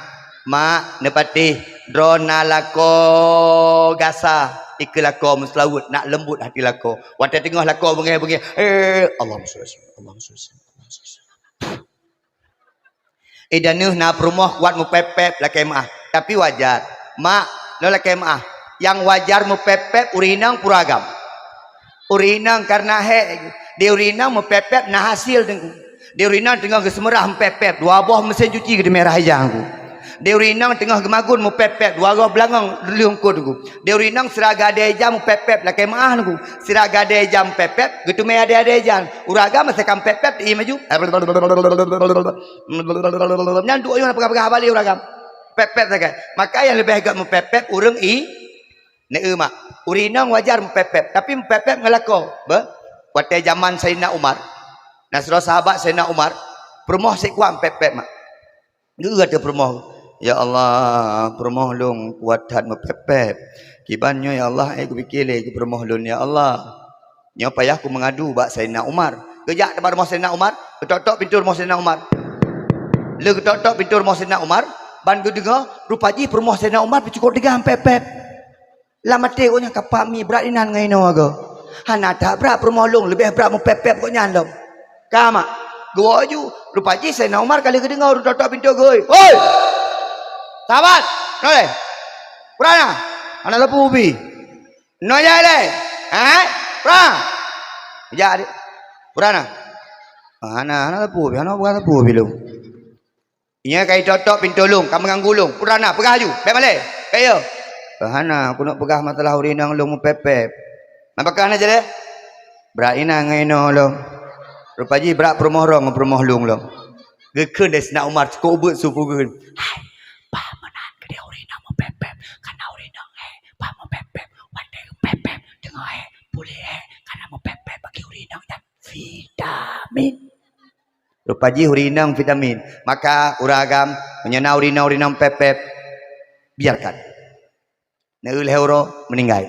mak nepati drona lako gasa ikhlako muslawat nak lembut hati lako waktu tengah lako bengai Allahumma sholli idanuh na perumah kuat mu pepep la kemah tapi wajar mak lo la kemah yang wajar mu pepep urinang puragam urinang karena dia urinang mu pepep na hasil dengku dia urinang tengah kesemerah mu pepep dua buah mesin cuci ke merah hijau ku dia urinang tengah gemagun mu pepep dua buah belangang liungku dengku dia urinang siraga deja mu pepep la kemah dengku siraga deja mu pepep gitu me ada deja uragam masa kam pepep i maju nyandu ayo pegah-pegah balik uragam pepep saja maka yang lebih agak mu pepep urang i ne mak urinang wajar mu pepep tapi mu pepep ngelako be waktu zaman Sayyidina Umar nasrul sahabat Sayyidina Umar permoh sekuat pepep mak gua ada permoh ya Allah permoh long kuat hat mu pepep kibannya ya Allah aku fikir lagi permoh long ya Allah nyo payah aku mengadu bak Sayyidina Umar kejak depan rumah Sayyidina Umar ketok-tok pintu rumah Sayyidina Umar le ketok-tok pintu rumah Sayyidina Umar ban ku dengar rupaji permoh Sayyidina Umar cukup degam pepep lama te ko nya kapami berat inan ngai no aga hana tak berat permoh long lebih berat mu pepep ko nyandom kama gua ju rupaji Sayyidina Umar kali kedengar ketok-tok pintu goi oi sahabat nole purana anak lepu ubi no ya le purana ya purana anak lepu ubi anak bukan lepu ubi lu iya kai totok pintu lung kamu nganggulung purana pegah ju baik balik kayo bahana aku nak pegah masalah urinang lung mu pepep mapakah aja deh berat ina ngai no lo rupaji berat permoh rong permoh lung lo gekeun des nak Umar cukup ubut supu geun pamanan ke dia urinang mu pepep karena urinang pa mu pepep wande pepep tengah boleh karena mu pepep bagi urinang dan vitamin rupaji urinang vitamin maka uragam menyena urinang pepep biarkan neul heuro meninggal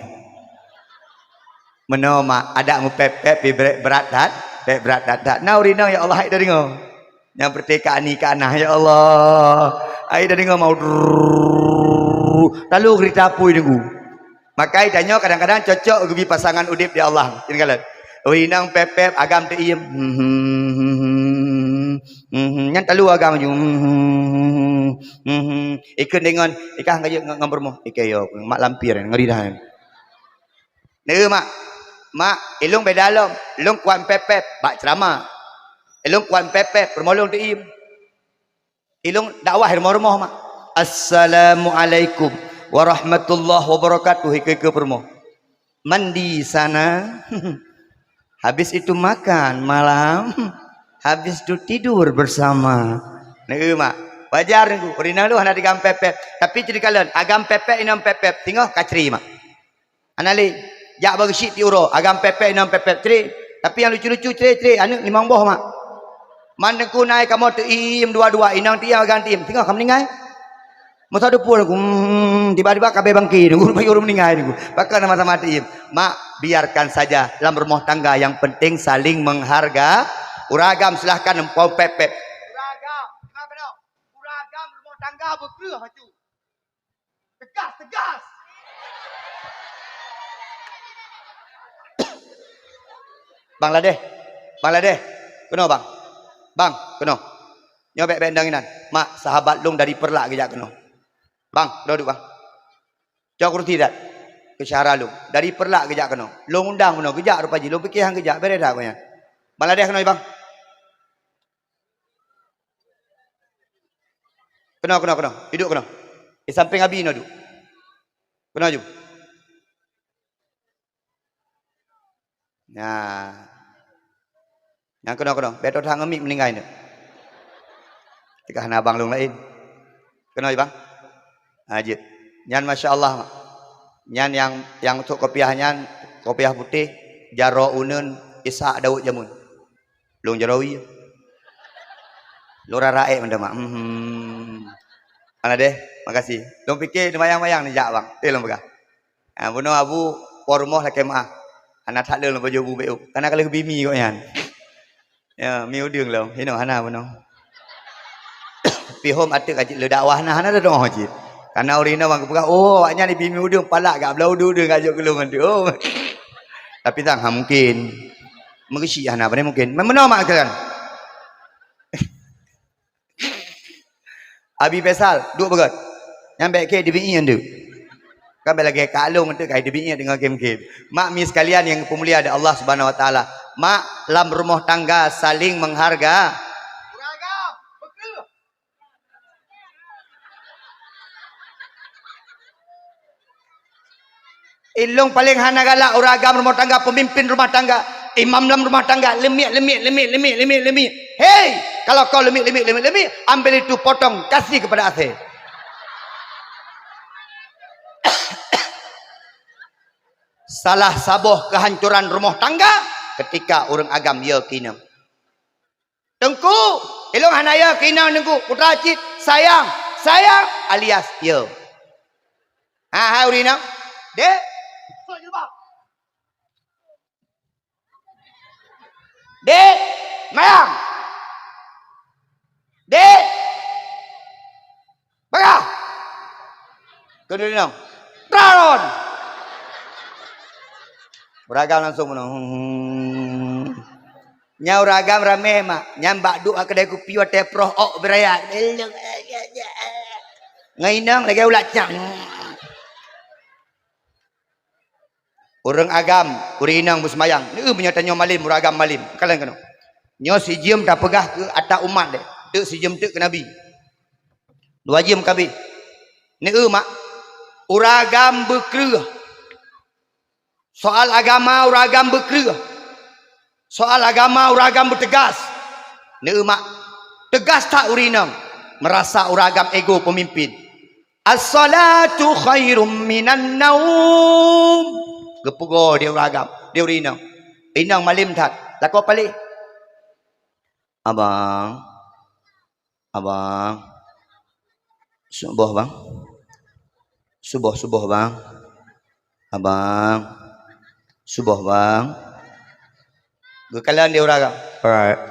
menoma ada mu pepep berat dat na urinang ya Allah dari ngo yang pertekaan nikah nah ya Allah ai dari ngo mau lalu cerita pui nunggu maka idanyo kadang-kadang cocok ugi pasangan udip di Allah ini kalian urinang pepep agam teiem ngan talu agam ju ikut dengan ikah ngajak ngambermo ikayo mak lampir ngeri dah ne mak ilung bedalom ilung kuan pepep bak ceramah ilung kuan pepep permolong teiem ilung dakwah rumah-rumah mak assalamualaikum warahmatullahi wabarakatuh ke permo mandi sana habis itu makan malam habis itu tidur bersama nih mak wajar nih urinang lu hana digam pepep tapi jadi kalian agam pepep inam pepep tinggal kacri mak anali jak bagi syit tiuro agam pepep inam pepep tri tapi yang lucu-lucu tri anu limang boh mak mandengku naik kamu teim dua-dua inang tiang agam tim tinggal kamu meninggal masa depan aku tiba-tiba kabeh bangki nunggu bagi orang meninggal nunggu bakal nama-nama tim mak biarkan saja dalam rumah tangga yang penting saling menghargai uragam silahkan empau pepep uragam kenapa no uragam rumah tangga berkeluh tu tegas Bangladesh kena bang kena nyobek bendanginan mak sahabat long dari perlak kejak kena bang duduk bang jauh kurus tidak ke syara long dari perlak kejak kena long undang kena kejak rupaji long fikir hang kejak beres dah punya Bangladesh kena bang Kena. Duduk kena. Samping abi no duduk. Kena ju. Nah. Yang kena. Betul thang amik meninggal ni. Tika hana abang long lain. Kena bang. Ajit. Nyan masya-Allah. Nyan yang untuk kopiahnya kopiah putih Jaro Unun Ishak Daud Jamun. Long Jarawi. Lora rae menda mak. Mana deh? Makasih. Long fikir mayang-mayang ni jak bang. Long begah. Buno abu pormoh la kemah. Anak tak le baju bu beu. Karena kalau bimi kok yan. Ya, mi udeng long. Hino hana buno. Pi home atuk ajit le dakwah nah hana dah haji. Karena urina bang buka oh awaknya ni bimi udeng palak gak belau udeng ajak kelung tu. Oh. Tapi tak mungkin. Mengisi hana apa mungkin. Memeno mak kan. Abi Faisal, duk begat. Nyampe ke DBI ndu. Kan lagi kalung tu kai DBI dengan game-game. Mak mi sekalian yang pemulia ada Allah Subhanahu wa taala. Mak dalam rumah tangga saling mengharga. Beragam, betul. Ilung paling hana galak uragam rumah tangga, pemimpin rumah tangga, imam dalam rumah tangga, lemik. Hei, kalau kau lemik, ambil itu potong, kasih kepada Aceh. Salah sabuh kehancuran rumah tangga ketika orang agam ya kina. Tengku, ilung hana ya kina tengku, putra cik, sayang alias ya. Ha urina. Dek. Dek, mayang. Dek. Bagah. Kedua Traron. Beragam langsung menong. Nyau ragam rame mak. Nyambak duk kedai kopi wa teproh ok beraya. Ngainang lagi ulat cang. Orang agam, urinang busmayang. Ni menyatanya malim, uragam malim. Kalian kena. Nyo si jiem dah pegah ke atas umat deh. Dek si jiem tek ke Nabi. 2 jiem kabi. Ni mak. Uragam berkerah. Soal agama uragam berkerah. Soal agama uragam bertegas. Ni mak. Tegas tak urinang. Merasa uragam ego pemimpin. As-salatu khairum minan naum. Gepugo dia uragam. Dia urinang. Inang malim tak. Lako palik. Abang. Subuh bang. Subuh bang. Abang. Subuh bang. Gekalan dia uragam. Alright.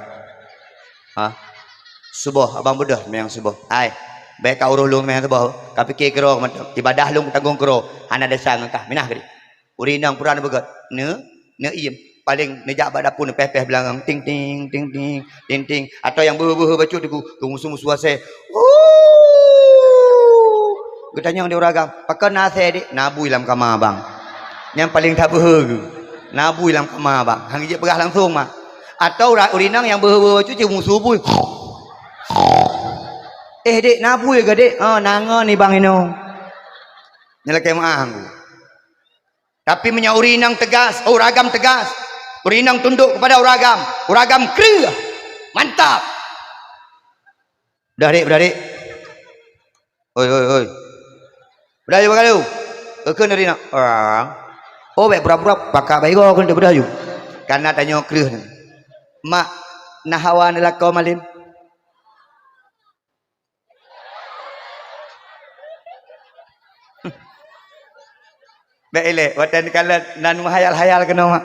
Ha? Subuh abang bedah memang subuh. Ai. Baik kau uruh lung memang subuh. Kau fikir kero ibadah lung tanggung kero. Hana dasar ngkah. Minah kedi. Urinang purana begat. Ne iem. Paling nejak bak dapur peh-peh belakang ting ting atau yang ber bacu tu musuh-musuh ase. Getanya dia uragam. Pakai nase dik nabui dalam kamar bang. Yang paling tak berharga. Nabui dalam kamar bang. Hang je perah langsung mah. Atau urinang yang ber bacu je musuh bui. Dik nabui ke dik? Oh nanga ni bang ino. Nyalakai maah aku. Tapi punya urinang tegas, uragam tegas. Urinang tunduk kepada uragam. Uragam kerah. Mantap. Beradik. Oi. Beradik bagalu. Kena urinang. Oh, baik pura-pura pakak baik kau kena beradik. Karena tanya kerah ni. Mak nahawa ni lakau malim. Baik elek. Watan kalau nan menghayal-hayal kena mak.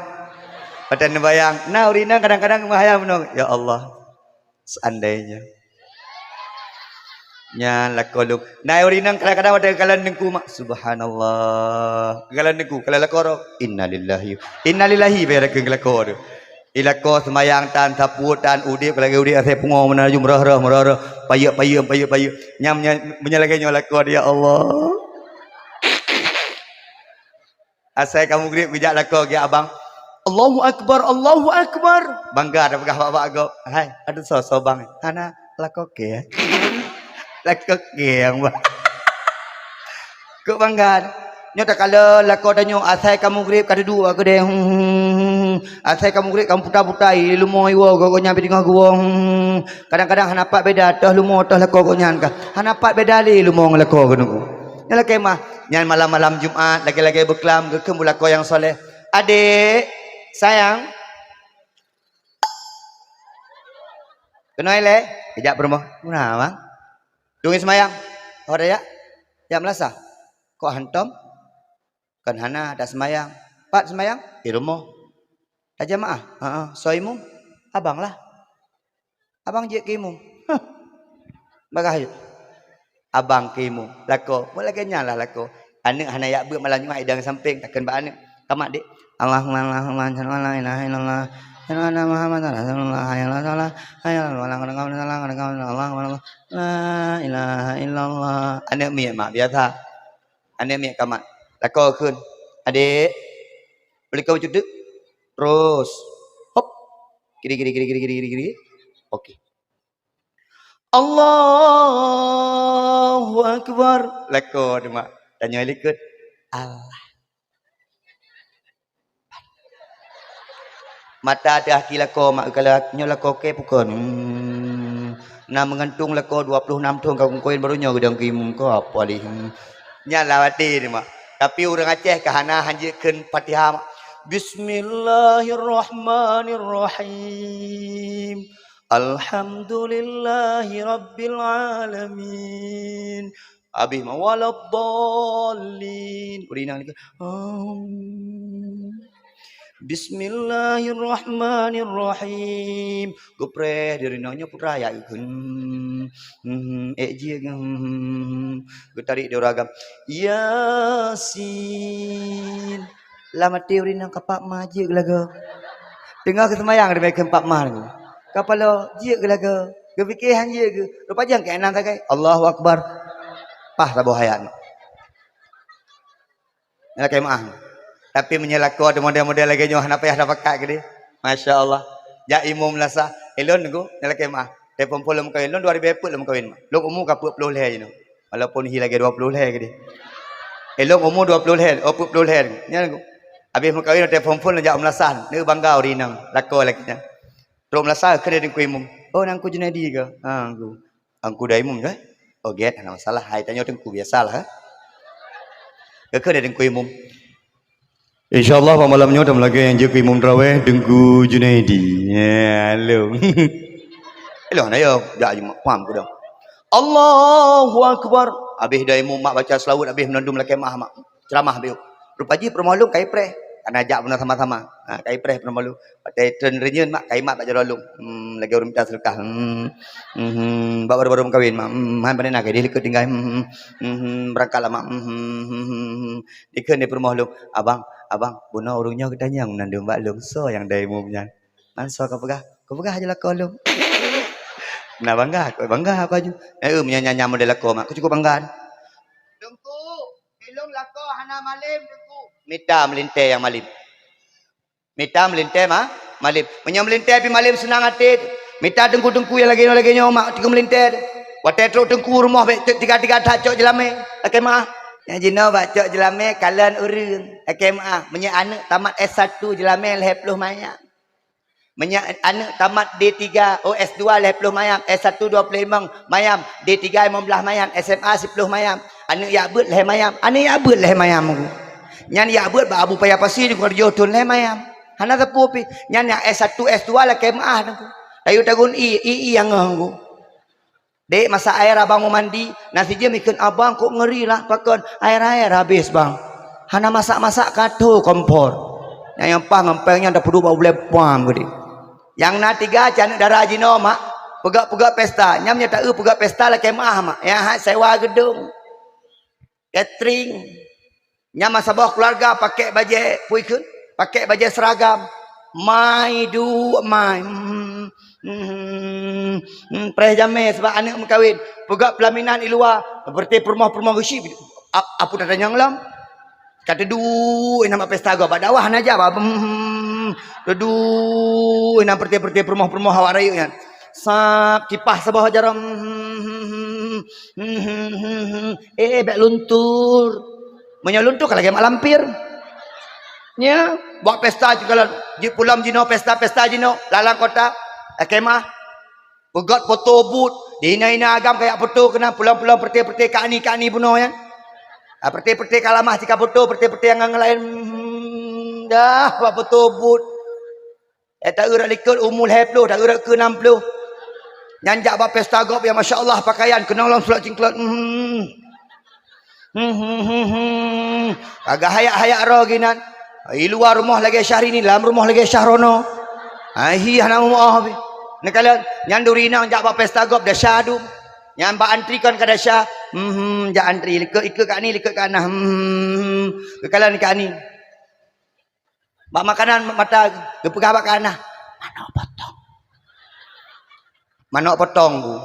Watan bayang. Nah urinang kadang-kadang menghayal menong. Ya Allah. Seandainya. Nya lakoluk. Nah urinang kadang-kadang watan kalau nengku mak. Subhanallah. Kalau nengku. Kalau lakoro. Innalillahi. Innalillahi. Biar aku lakor. Ilako semayang tan sapu tan udip lagi udip saya pungo menaju merah. Payuk. Nyam menyalahkannya lakor ya Allah. Asal kamu grip bijak lako ya abang. Allahu Akbar. Bangga dah pegah bapak aku. Hai, ada sosok bang. Hana lako ke ya. Lako kiang bah. Kau banggan. Nyo tak kala lako danyo asai kamu grip kada dua ke deh. Asai kamu grip kamu putar-putai lumo iwo kau nyampe tengah gua. Kadang-kadang hanapak beda tah lumo tah lako kau nyan ka. Hanapak beda li lumo lako kau nunggu. Nyala kemah. Nyan malam-malam Jumat lagi-lagi berkelam ke lako yang soleh. Adik, sayang. Kenal le? Kejap berumah. Mana bang? Tunggu semayang. Oh ada ya? Jam melasa. Kok hantam? Kan hana dah semayang. Pak semayang? Di rumah. Dah jamaah? Soimu? Abang lah. Abang je kimu. Bagah. Abang kimu. Lako. Boleh kenyal lah lako. Anak hana yak buat malam Jumat idang samping. Takkan bak anak. Tamat dik. Allahumma la ilaha illallah. Muhammad Rasulullah hayallah la ilaha illallah. Anak mi mak biasa. Anak mi kamat. Lako kun. Adik. Boleh kau cuduk. Terus. Hop. Kiri. Okey. Allahu Akbar. Lako mak. Tanya likut. Allah. Mata ada haki lako mak kalau nyo lako ke pukon. Nak mengantung lako 26 tahun kau koin barunya gedang kimum ko apa li. Nyala wati ni mak. Tapi orang Aceh kahana hanjekeun Fatihah. Bismillahirrahmanirrahim. Alhamdulillahi rabbil alamin. Abih mawaladdallin. Urinang ni. Bismillahirrahmanirrahim. Gopre dari nanya putra ya kun. Eji gutari de oragam. Yasin. Lama teori nang kapak maji gelaga. Tengah ke semayang de mekem pak mar. Kapalo ji gelaga. Gepikir hang ji ge. Rupa jang ke enang takai. Allahu Akbar. Pah rabo hayat. Nak kemah. Tapi menyelako ada model-model lagi nyoh napa ya dapat kak gede. Masya-Allah. Ja imum lasa. Elon go nyelake mah. Telefon polom kawin elon 2000 eput lem kawin mah. Long umur ka 40 leh je. Walaupun hi lagi 20 leh gede. Elon umur 20 leh, 40 leh. Nya go. Habis mengkawin telefon pun ja umlasan. Ne bangga urinang. Lako lagi nya. Terus umlasa kena dengan ku imum. Oh nang ku Junaidi ke? Ha go. Angku dah imum ke? Oh get ana masalah. Hai tanya tengku biasalah. Ke dengan ku imum. InsyaAllah malamnya ada lagi yang jadi imam terawih Dengku Junaidi. Ya, halo. Hello, nak ya? Tak je faham ke dah. Allahu Akbar. Habis dah imam mak baca selawat, habis menandum lagi mak ceramah habis. Rupa je permalu kai preh. Kan ajak pun sama-sama. Kai preh permalu. Pakai tren renyen mak kai mak tak jalan lagi orang minta sedekah. Baru-baru kawin mak. Han pandai nak dia ikut tinggal. Berangkatlah mak. Dikon dia permalu. Abang, buna urungnya kita yang menandung mbak lung so yang dari umumnya. Manso kau pegah aja lah kau lung. Nah bangga apa aja. Menyanyi model lako mak. Aku cukup banggaan. Dengku, ilung lako hana malim dengku. Mita melintai yang malim. Mita melintai malim. Menyam melintai pi malim senang hati. Mita dengku yang lagi mak tiga melintai. Watai teruk dengku rumah tiga cok jelame. Okey mak. Yang jino baca jelame kalian urun. SMA menyak anak tamat S1 jelame leh puluh mayang. Menyak anak tamat D3 S2 leh puluh mayang. S1 25 mayam. D3 15 mayam. SMA 10 mayam. Anak yak beut leh mayam. Anak yak beut leh mayam aku. Nyan yak beut ba abu payah pasi di kerja tun leh mayam. Hana tepu pi. Nyan yak S1 S2 leh kemah aku. Tayu tagun I yang aku. Dek masa air abang mau mandi, nasi je mikir abang kok ngeri lah pakon air habis bang. Hana masak katu kompor. Yang pah ngempengnya dah perlu bau lepam gede. Yang na tiga canik darah jino mak, pegak pesta. Nyamnya tak pegak pesta lah kemah mak. Ya sewa gedung, catering. Nyam masa bawah keluarga pakai baju puikun, pakai baju seragam. Mai. Preh jamai sebab anak mengkawin. Pegak pelaminan di luar. Berarti permah-permah gesi. Apa dah tanya ngelam? Kata nama pesta gua. Pada awah aja. Nama perti permah-permah awak raya kan. Sak kipah sabah jaram. Bek luntur. Menyeluntur kalau lagi mak lampir. Nya, buat pesta kalau di pulam jino pesta jino lalang kota kemah. Pegat foto but, dina agam kayak foto kena pulang-pulang perti-perti kani bunuh ya. Perti-perti kalamah jika foto perti-perti yang lain dah buat foto but. Tak urat likut umul 20, tak urat ke 60. Nyanjak buat pesta gop yang masya-Allah pakaian kena long sulat cingklat. Agak hayak-hayak roh ginan. Di luar rumah lagi syahri ni, dalam rumah lagi syahrono. Hi hana muah be. Nak kalian nyanduri nang jak buat pesta gop dah syadu. Yang ba antri kan kada syah. Jak antri ikut kat ni, ikut kat nah. Kalian kat ni. Bak makanan mata gepegah bak kanah. Manok potong ku.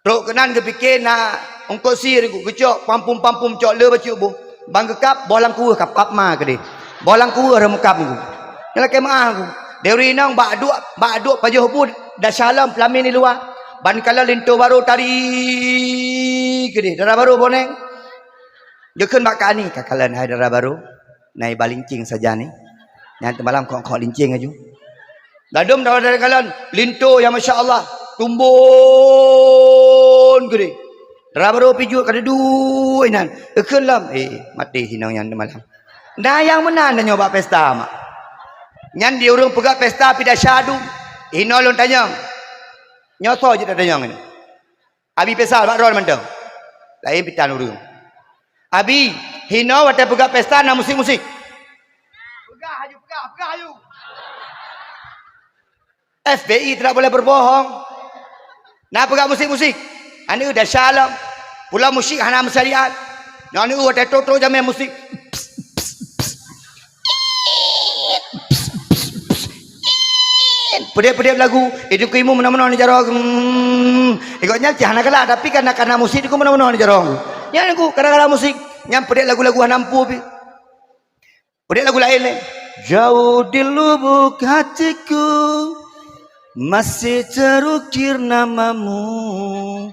Truk kenan kepikir nak ongkos sir ku kecok pampum cok le bacuk bu. Bang gekap bolang ku kap ma ke de. Bolang ku remukap ku. Nyala kemah ku. Deuri nang bak duk pajuh bu dah salam pelamin di luar. Ban kala linto baru tari ke de. Dara baru boneng. Dekeun bak kani kakalan hai dara baru. Nai balincing saja ni. Nanti malam kok lincing aju. Gadum dari kalian linto yang masya-Allah tumbun gede. Dara baru piju kada duit nan. Kelam mati hinang yang malam. Dah yang menan dah nyoba pesta mak. Nyan dia urang pegat pesta pida syadu. Hinolon tanya. Nyoso je dah tanya ni. Abi pesal bak ron mentang. Lain pitan urang. Abi hino wate pegat pesta na musik-musik. Pegah aju. FBI tidak boleh berbohong. Nak pegang musik-musik. Anu dah syalam. Pula musik hana masyariat. Anu ada toto jamai musik. Pedih-pedih lagu. Itu ku imu mana-mana ni jarang. Ikutnya hana kalah tapi karena musik itu mana-mana ni jarang. Yang aku kadang-kadang musik. Yang pedih lagu-lagu hanampu pi. Pedih lagu lain. Jauh di lubuk hatiku masih terukir namamu,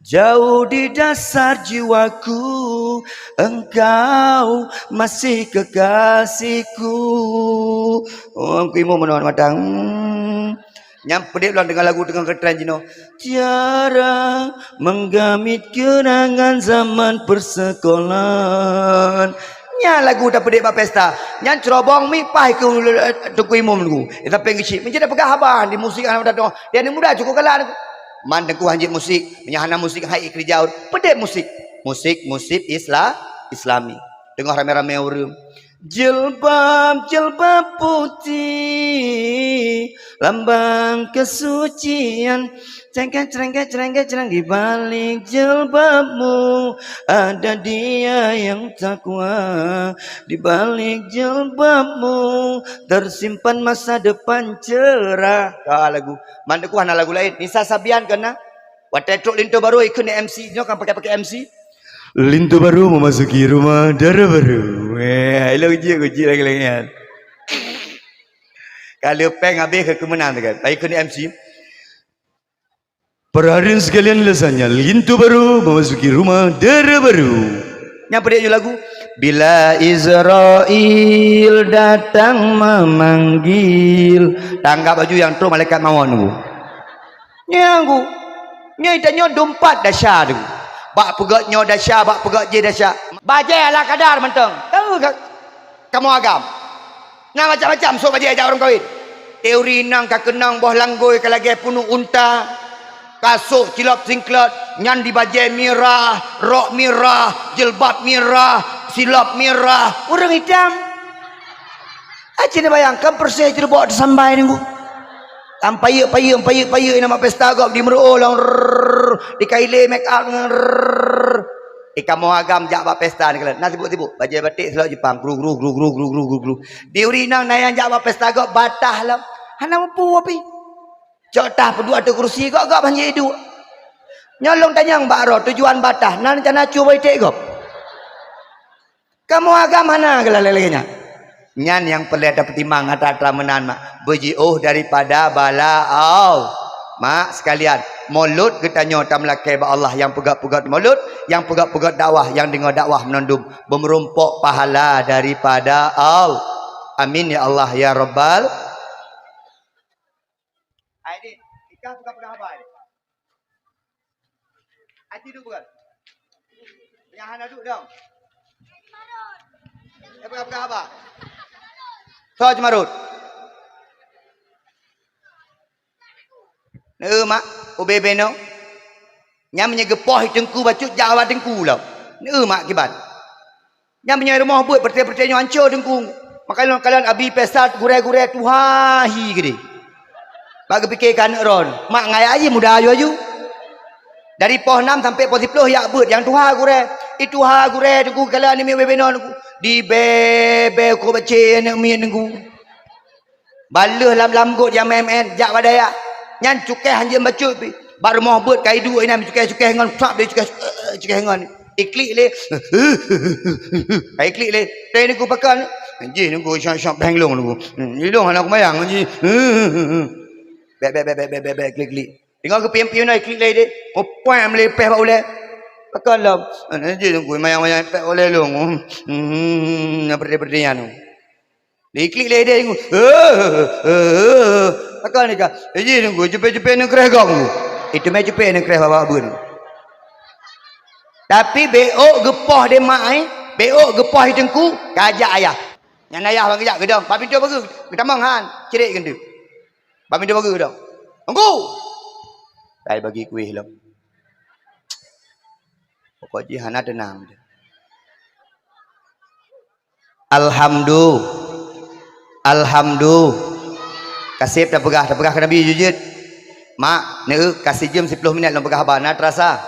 jauh di dasar jiwaku engkau masih kekasihku. Aku imu menawan matang. Nyampe dia ulang dengan lagu dengan ketran jino. Tiara menggamit kenangan zaman persekolahan. Nya lagu dah pedek ba pesta. Nya cerobong mi pai ke tuku imum ku. Eta pengisi. Menjadi pegah haban di musik anak muda. Dia ni muda cukup kalah. Mandeng ku hanjit musik, menyahana musik hai ikri jauh. Pedek musik. Musik Islami. Dengar rame-rame urang. Jilbab putih lambang kesucian, cerengket di balik jilbabmu ada dia yang takwa, di balik jilbabmu tersimpan masa depan cerah. Lagu mandeku hana lagu lain Nisa Sabian kena watetruk linto baru ikut ni MC nyo kan pakai MC linto baru memasuki rumah dara baru. Hello uji lagi. Kalau peng habis ke kemenang tu kan. Baik ni MC. Perharian sekalian lesanya lintu baru memasuki rumah dara baru. Yang pedih lagu. Bila Israel datang memanggil. Tanggap baju yang tu malaikat mawon tu. Nyanggu. Nyai tanya dompat dahsyat tu. Bak pegat nyo dahsyat, bak pegat je dahsyat. Bajai ala kadar mentang. Tahu kamu agam. Nah macam-macam so bajai ajak orang kahwin. Teori nang ka kenang boh langgoi ka lagi punuh unta. Kasut cilap singklat, nyan di bajai merah, rok merah, jilbab merah, silap merah. Orang hitam. Aja ni bayangkan persih je bawa sampai ni. Payuk nama pesta gop di meruo lang di kaile make up kamu agam jak bak pesta ni kalian. Nah tibuk bajai batik selok Jepang gru. Di urinang nayang jak bak pesta gop batah lah. Hana mampu api. Cok tah pedua tu kursi gop banjir hidup. Nyolong tanyang bak tujuan batah. Nan cana cuba itik gop. Kamu agam mana kalian. Nyan yang perlu ada pertimbang ata menan mak. Beji daripada bala mak sekalian. mulut getanya tam lakai ba Allah yang pegat-pegat mulut, yang pegat-pegat dakwah, yang dengar dakwah menundum memerumpok pahala daripada Allah. Amin ya Allah ya Rabbal. Aidin, ikah pegang-pegang apa ni? Hati duduk bukan? Yang hana duduk dong. Pegang-pegang apa? So Marut. Mak, ubebe no. Nyam menyegepoh tengku bacut jawa tengku lah. Mak kibat. Nyam punya rumah buat pertai-pertai hancur tengku. Makanya kalian abi pesat gure-gure tuhahi gede. Bagi fikirkan ron. Mak ngaya aja mudah ayu. Dari poh 6 sampai poh 10 ya buat yang tuha gure. Itu ha gure tengku kalian ni ubebe no tengku. Di bebe ko baca nak mi tengku. Baluh lam gut yang men jak badaya. Nyan cukai hanya bacut pi. Baru mau buat kaidu ina cukai-cukai ngan trap dia cukai ngan. Iklik le. Iklik le. Teh ni ku pakan. Anji ni ku syap benglong ni ku. Ni dong anak mayang anji. Bek klik. Tengok ke pian-pian ni klik le dia. Opam le peh boleh. Pakan lah. Anji ni ku mayang-mayang peh boleh long. Berde-berdean tu. Dia klik le dia ni. Pakai ni kah? Jadi nunggu cepet-cepet nak kerah kau. Itu macam cepet nak kerah bawa bun. Tapi beok gepah dia mai, beok gepah tengku kajak ayah. Yang ayah bang kejak gedang. Papi tu bagus. Kita manghan, cerik kendu. Papi tu bagus gedang. Tunggu. Saya bagi kuih lah. Pokoknya hana tenang. Alhamdulillah. Kasih dah pegah ke Nabi jujud. Mak, ne kasih jam 10 minit long pegah abah. Nak terasa?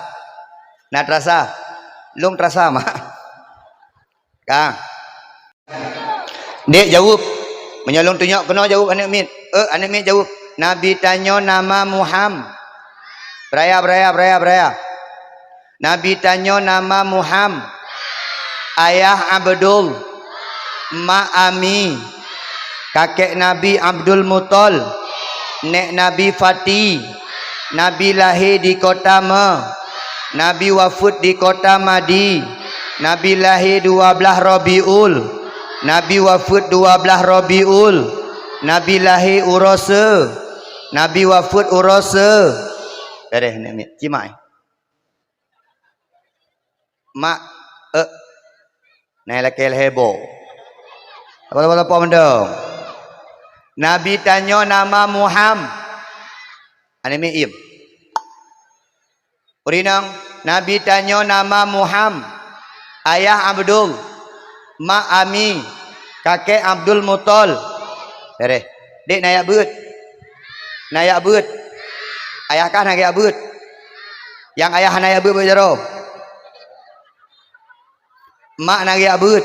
Long terasa mak. Kang. Dek jawab. Menyolong tunjuk kena jawab anak mit. Anak mit jawab. Nabi tanya nama Muhammad. Beraya. Nabi tanya nama Muhammad. Ayah Abdul. Mak Ami. Kakek Nabi Abdul Muttal, nek Nabi Fatih, Nabi lahir di kota Mekah, Nabi wafat di kota Madi, Nabi lahir 12 Rabiul, Nabi wafat 12 Rabiul, Nabi lahir Urasa, Nabi wafat Urasa. Beres nek cimak. Mak naik lakel hebo. Apa mendong? Nabi tanya nama Muhammad. Anime im. Urinang Nabi tanya nama Muhammad. Ayah Abdul, mak Ami, kakek Abdul Muttal. Dere. Dek nayak beut. Ayah kan nayak beut. Yang ayah nayak beut berjaro. Mak nayak beut.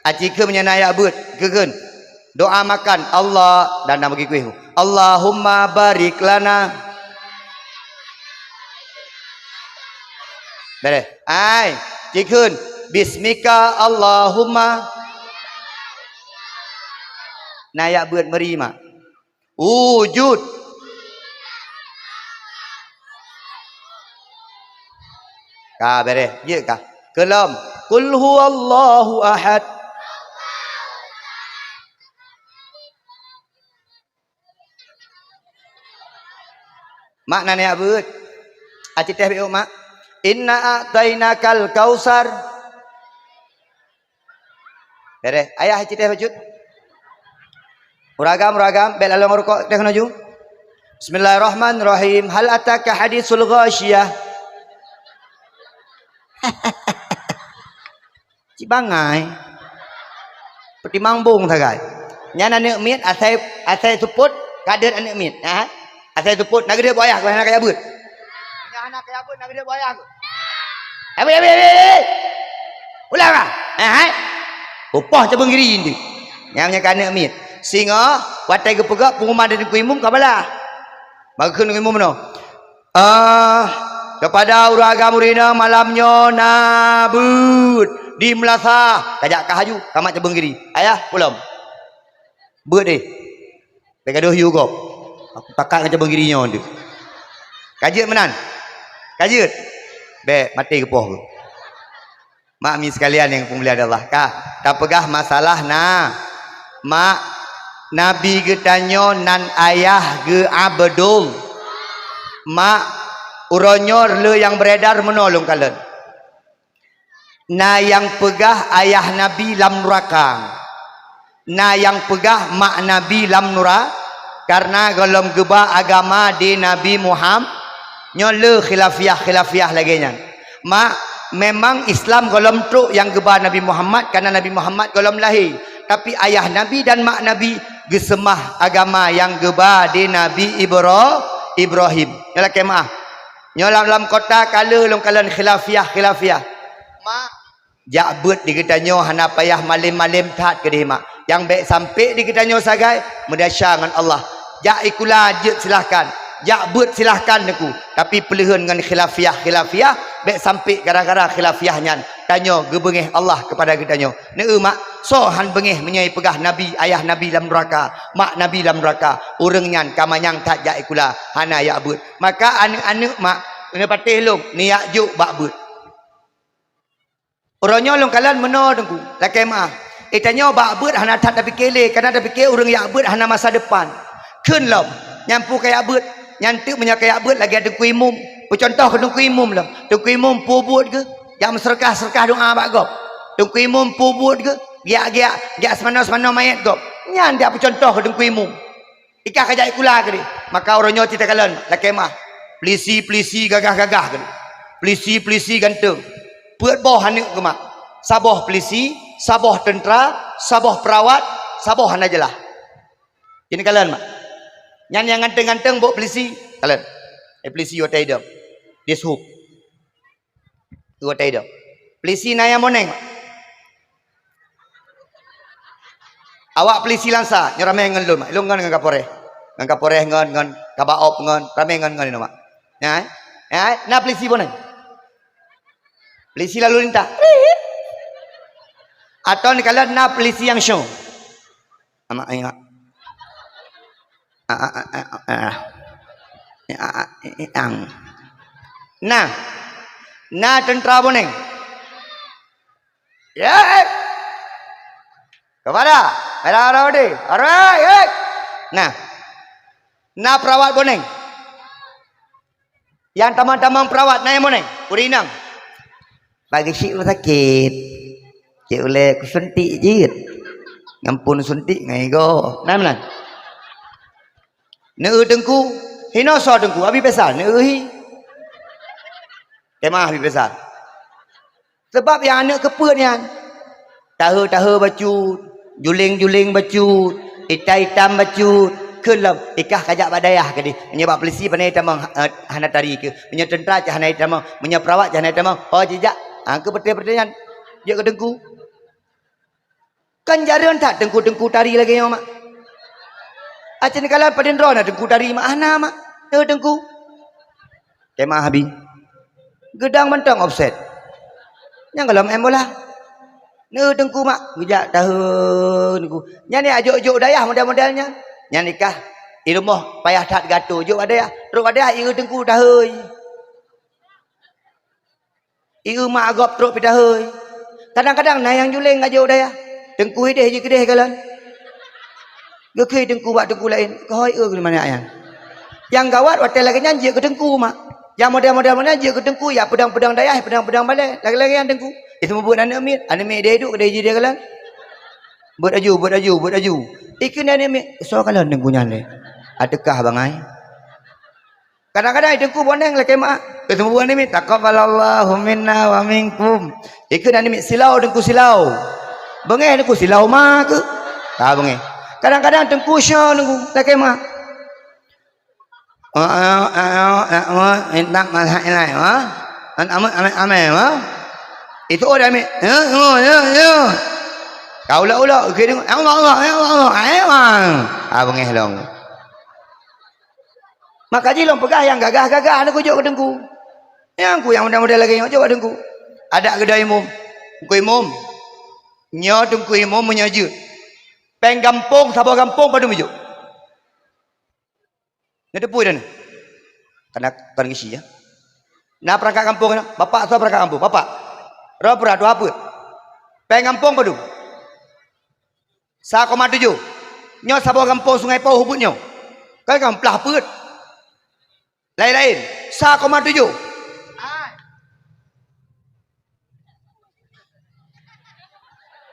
Acike punya nayak beut. Keken. Doa makan Allah dan nak bagi kuih. Allahumma barik lana. Bere. Ai, cikun. Bismika Allahumma. Nayak buat meri mak. Wujud. Ka bere. Ye ka. Kelam. Qul huwallahu ahad. Mak nanya abut. Acik teh biu mak. Inna a'tainakal kausar. Bere, ayah acik teh bajut. Muragam, bel along rukuk teh naju. Bismillahirrahmanirrahim. Hal ataka hadisul ghasyiyah. Cibangai. Peti mangbung tagai. Nyana neuk mit asai suput kader aneuk mit. Asal tuput nak dia boyah anak kaya but. Punya anak kaya but nak dia boyah aku. Abi. Ulang ah. Upah cabang giri ini. Yang punya kana mit. Singa watai ke pegak pengumum dari kuimum kabalah. Bagkeun kuimum no. Kepada uraga murina malamnya nabut di Melasa kajak kahaju kamat cabang giri. Ayah pulang. Beut deh. Begaduh you go. Aku takak macam begininya dia. Kajut menan. Kajut. Baik, mati kepoh. Mak mi sekalian yang pemuliaan Allah. Tak pegah masalah nah. Mak Nabi getanyo nan ayah ge abdul. Mak uronyor le yang beredar menolong kalian. Na yang pegah ayah Nabi lam neraka. Na yang pegah mak Nabi lam neraka. Karena golom geba agama di Nabi Muhammad nyole khilafiyah lagi nya. Mak memang Islam golom truk yang geba Nabi Muhammad karena Nabi Muhammad golom lahir. Tapi ayah Nabi dan mak Nabi gesemah agama yang geba di Nabi Ibrahim. Nyola kemah. Nyola dalam kota kala long kalan khilafiyah. Mak jakbut di getanyo hana payah malim-malim tat ke dia mak. Yang baik sampai di getanyo sagai mendasya dengan Allah. Jak ikula jut silahkan. Jakbut silahkan aku. Tapi pelihan dengan khilafiyah. Baik sampai gara-gara khilafiyahnya. Tanyo gebengih Allah kepada getanyo. Mak so han bengih menyai pegah Nabi ayah Nabi dalam neraka. Mak Nabi dalam neraka. Urangnya kamanyang tak jak ikula hana yakbut. Maka anak-anak mak kena patih long niat juk bakbut. Orangnya long kalian menor tengku. Lakai maaf. Tanya bakbut hana tak tapi kele karena tak fikir orang yakbut hana masa depan. Kun lom nyampu kayak but nyantik punya kayak but lagi ada kuimum. Contoh ke tengku imum lah. Tengku imum pubut ke? Yang serkah doa bak gop. Tengku imum pubut ke? Giak semana mayat gop. Nyan dia contoh ke tengku imum. Ikah kajak ikula ke dia. Maka orangnya cerita kalian lakai maaf. Pelisi gagah ke dia. Pelisi gantung. Buat bawah hanik ke mak. Saboh pelisi, saboh tentera, saboh perawat, saboh hana jelah. Ini kalian mak. Yang ganteng-ganteng bawa pelisi kalian. Pelisi yo tai dom. This hook. Yo tai dom. Pelisi naya moneng. Awak pelisi langsa nyerame ngan lun mak. Lun ngan kapore. Ngan kapore ngan kabaop ngan rame ngan ini mak. Ya. Na pelisi moneng. Pelisi lalu lintas. Atau ni kalian na pelisi yang show. Amak ingat. Nah tentera boneng ya kepada nah perawat boneng yang tamang perawat nah yang boneng urinang bagi si sakit si oleh suntik jit ngampun suntik ngai go nah mana neu dengku hino so dengku abi besar neu hi kemah abi besar sebab yang anak kepeut yang tahu bacut juling bacut hitam bacut kelam ikah kajak badayah ke di menyebab polisi pandai tamang hana tari ke punya tentera cah hana tamang punya perawat cah hana tamang oh jejak ke pertanyaan dia ke dengku kan jaran tak dengku tari lagi yang mak. Acen kala paden rona dengku dari mana mak? Dengku. Kemah habis. Gedang mentang offset. Yang kalau bola. Dengku mak. Gejak tahu dengku. Nyani ajuk dayah model-modelnya. Nyani kah ilmu payah tak gato juk ada ya. Terus ada ieu dengku tahu. Ieu mak agop terus pidahui. Kadang-kadang nah yang juling ajuk dayah. Dengku hideh je kedeh kalian. Gekei dengku buat dengku lain. Kau ke mana ayang? Yang gawat hotel lagi nyanyi ke dengku mak. Yang model-model mana je ke dengku ya pedang-pedang dayah, pedang-pedang balik. Lagi-lagi yang dengku. Itu buat anak mit dia hidup kedai dia kalian. Buat aju. Ikan anak mit. So kalian dengkunya ni. Adakah bangai? Kadang-kadang dengku boneng lagi mak. Ketemu buat anak mit. Taqabbalallahu minna wa minkum. Ikan anak mit silau dengku silau. Bengeh dengku silau mak ke? Tak bengeh. Kadang-kadang dengku syah dengku tak kemah. Entak masak lain ame itu orang ame kau ulah kira Allah bengeh long maka jilong pegah yang gagah aku jauh ke dengku yang mudah-mudah lagi jauh ke dengku ada kedai imum nyo dengku imum menyajut peng gampung sabar gampung pada mejuk. Ada pun dah. Kena ngisi ya. Nah perangkat kampung na. Bapak tu perangkat kampung. Bapak. Berapa dua apa? Peng kampung padu. 1,7. Nyo sabar kampung Sungai Pau hubutnya. Kan kamplah put. Lain-lain. 1,7.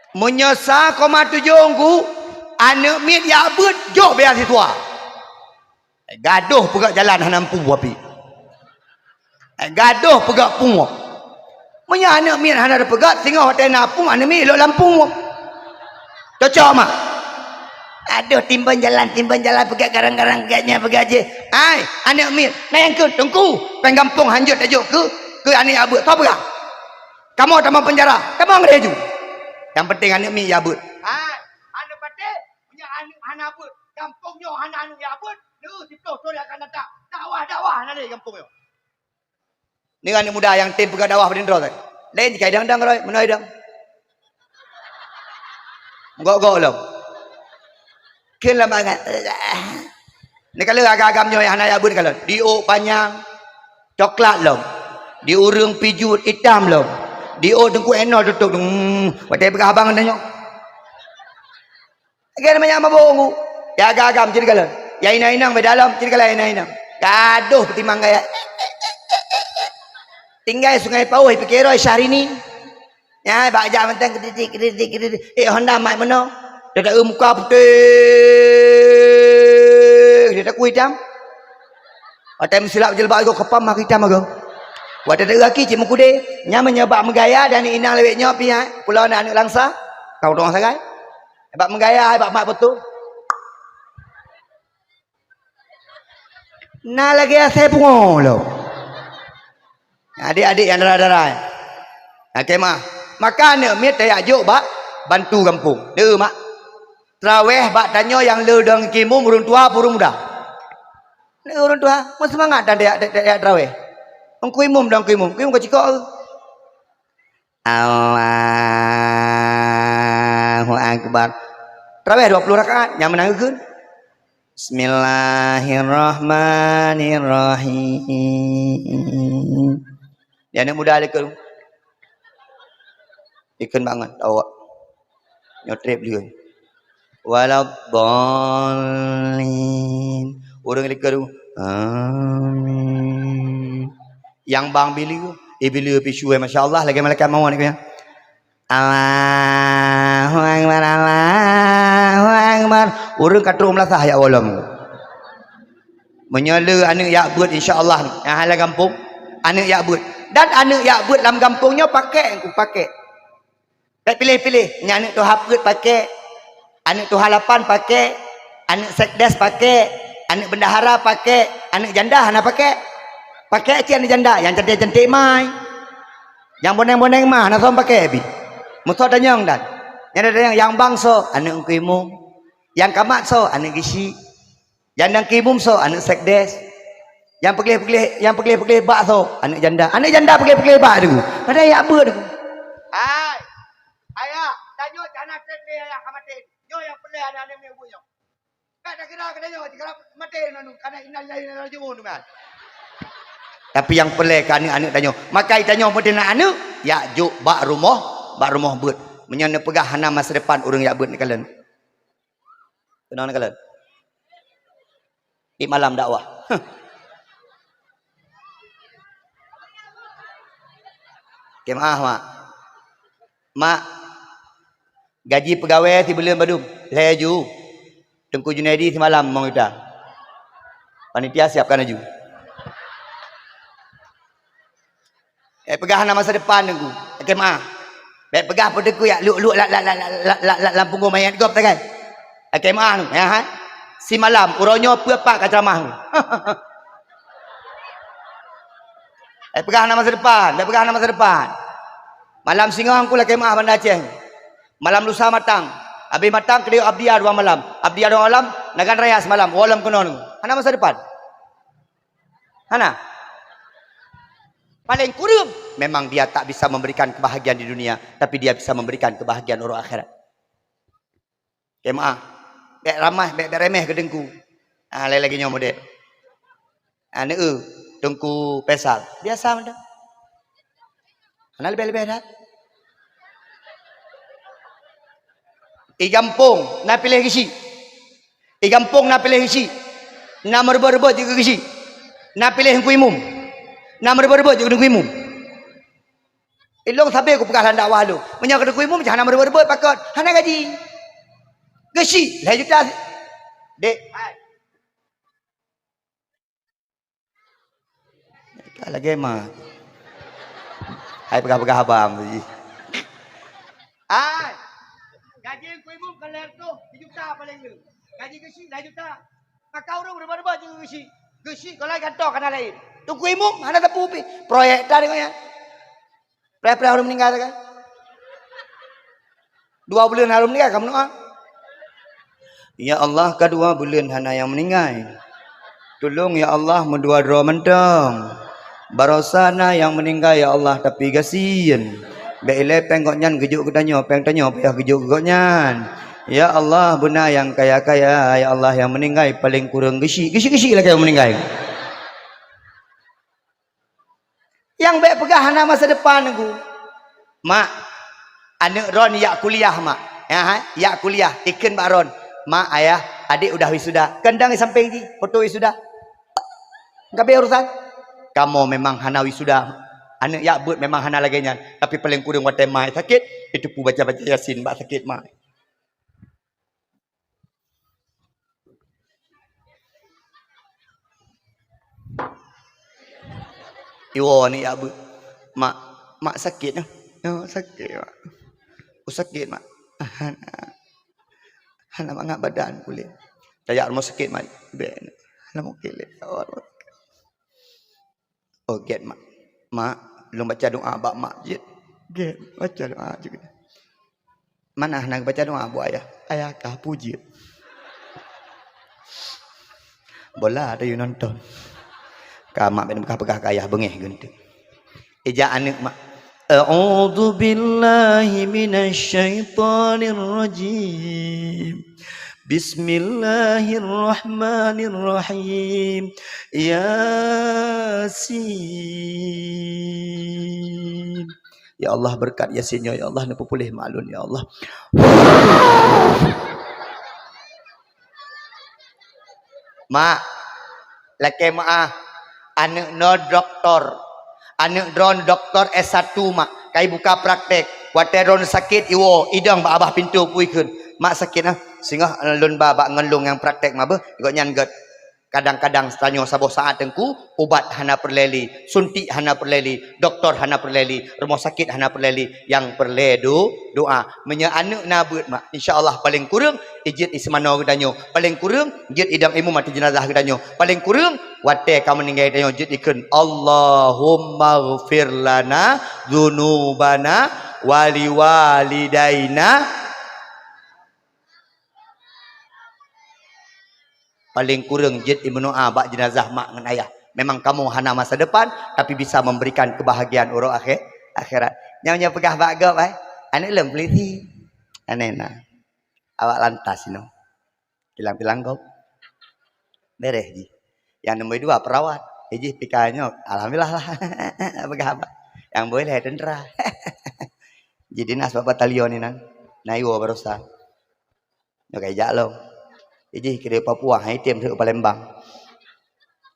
Munyo 1,7 ku anak mit ya abut jok biar situa. Gaduh pegak jalan hanampu api. Gaduh pegak pungo. Munyo anak mit hana pegak tinggal hotel napung anak mit lo Lampung. Cocok mak. Aduh timbang jalan pegak garang-garang gaknya pegak je. Ai anak mit nayang ke tengku penggampung hanjut ajuk ke anak abut. Tahu pegak? Kamu tambah penjara. Kamu ngereju. Yang penting anak mi yabut. Anak pate punya anak abut. Kampungnya anak yabut. Lu tipto sore akan datang. Dakwah nanti kampungnya. Ni anak muda yang tim pegawai dakwah berindro tadi. Lain jika dang roy, mana dang? Gok lom. Kena banget. Ni kalau agak-agamnya yang anak yabut kalau diuk panjang, coklat lom, diurung pijut hitam lom. Dio tengku eno tutuk watai pegah abang tanya agak namanya apa bohong ya agak-agam jadi kalau ya inang-inang di dalam jadi kalau inang-inang gaduh petimbang gaya tinggal Sungai Pau pikiro Syahrini ya bakja mentang kritik Honda mai meno dia muka putih dia tak kuih hitam watai mesilap jelbak aku kepam mak hitam aku wadah lelaki cik mukude nya menyebab menggaya dan inang leweknya pihak pulau anak langsa kau dong sagai hebak menggaya hebak mak betul nah lagi saya pun lo adik-adik yang darah-darah okay mah maka anak mit saya ajuk bak bantu kampung dia mak terawih bak tanya yang ledang kimum urun tua burung muda ni urun tua mau semangat dan dia terawih Kuimum kuimum kau cikok. Allahu Akbar. Terawih 20 rakaat yang menangguhkan. Bismillahirrahmanirrahim. Dia ni mudah lekal. Ikan banget awak. Nyotrip dia. Waladdallin. Orang lekal. Amin. Yang bang bili pisu masyaallah lagi malaikat mau ni Allahu akbar urang katrum lah sah ya Allah menyala anak yakbut insyaallah yang halang kampung anak yakbut dan anak yakbut dalam kampungnya pakai pilih-pilih ni anak tu hafid pakai anak tu halapan pakai anak sekdes pakai anak bendahara pakai anak janda hana pakai cian janda yang cantik-cantik mai yang boneng-boneng mah nak pakai bi musuh tanyang dan yang bangso anak kimum yang kamat so anak gisi yang kimum so anak sekdes yang pelih-pelih bak so anak janda pelih-pelih bak tu pada ya apa tu ayah tanya jana sekdes ayah kamatin yo yang pelih anak ni punya tak kira kadanya kalau mati nanu kana innalillahi rajiun kan tapi yang pelih kan anak tanya maka tanya modena anak ya juk bak rumah but menyana pegah hana masa depan orang ya but ni kalian kenal kalian di malam dakwah kemah mak gaji pegawai ti belum badum leju Tengku Junaidi semalam mau kita panitia siapkan aju pegah masa depan aku kemah pegah pada ku ya luk lampung gua mayat gop tak kan kemah tu ya si malam uronyo pepak kacamah pegah masa depan malam singa aku lah kemah Banda Aceh malam lusa matang habis matang kedai abdiar 2 malam abdiar 2 malam Nagan Raya semalam walam konon hana masa depan hana paling kurang memang dia tak bisa memberikan kebahagiaan di dunia tapi dia bisa memberikan kebahagiaan orang akhirat kemah bek ramah bek remeh ke dengku lain lagi nyo model Tengku Pesal. Biasa mana? Ana lebih-lebih dah. Igampong na pilih kisi. Igampong na pilih kisi. Na merba-reba juga kisi. Na pilih ku imum. Na merba-reba juga ku imum. Ilong sabe aku pegalan dakwah lu. Menyang ku imum jangan na merba-reba pakot. Hana gaji. Kisi lah juta. Dek. Lagi mah. Hai pegah-pegah abang tu. Ai. Gaji ku imum keler tu 1 juta paling lu. Gaji kesi 2 juta. Kau orang berapa juga kesi. Kesi kalau kantor kana lain. Tu ku imum ada tepu pi. Proyek dah dengan ya. Proyek orang meninggal kan. 2 bulan harum meninggal kamu doa. Ya Allah kedua bulan hana yang meninggal. Tolong ya Allah mendua-dua mentang. Barosana yang meninggal ya Allah tapi kasihan. Bele pengoknyan gejuk kedanyo, pengtanyo payah gejuk goknyan. Ya Allah benar yang kaya-kaya, ya Allah yang meninggal paling kurang gesi lah yang meninggal. Yang baik pegah hana masa depan aku. Mak, anak Ron ya kuliah mak. Ya kuliah ikan Pak Ron. Mak ayah adik udah wisuda. Kendang sampai di foto wisuda. Enggak bayar urusan. Kamu memang hana wisuda. Anak ya buat memang hana lagi nyan. Tapi paling kurang watai mai sakit. Itu pu baca-baca Yasin bak sakit mai. Iwo ni ya buat. Mak sakit ya. Sakit mak. Sakit mak. Hana mak ngak badan kulit. Tayak mau sakit mak. Ben. Hana mau kilit. Oh get mak. Mak belum baca doa bak mak je. Get baca doa juga. Mana nak baca doa buat ayah? Ayah kah puji. Bola ada yang nonton. Ka mak ben pegah ayah bengeh genting. Eja anak mak. A'udzu billahi minasyaitonir rajim. Bismillahirrahmanirrahim. Yasin. Ya Allah berkat Yasin ya Allah napa pulih maklun ya Allah. Mak, laki mak anak no doktor. Anak drone doktor S1 mak. Kai buka praktek. Wateron sakit iwo idang ba abah pintu puikeun. Mak sakit ah. Sehingga lun babak ngelung yang praktek mah beh ikut nyanget. Kadang-kadang tanyo saboh saat tengku ubat hana perleli, suntik hana perleli, doktor hana perleli, rumah sakit hana perleli, yang perledu doa. Menya anak nabut mak. Insyaallah paling kurang ijit ismano gedanyo. Paling kurang ijit idam imu mati jenazah gedanyo. Paling kurang wate kamu ninggal gedanyo ijit ikun Allahumma ghfir lana dzunubana wali walidaina. Paling kurang jid imnoa bak jenazah mak dengan ayah. Memang kamu hana masa depan tapi bisa memberikan kebahagiaan urang akhirat. Nyonya pegah bak gop ai. Ane lem peliti. Anena. Awak lantas no. Pilang-pilang gop. Beres ji. Yang nombor 2 perawat. Ji pikanyo alhamdulillah lah. Pegah bak. Yang boleh tentara. Jadi dinas batalion ini nan. Naiwo barusan. Yo kayak jalong. Jadi kira Papua hai tim ke Palembang.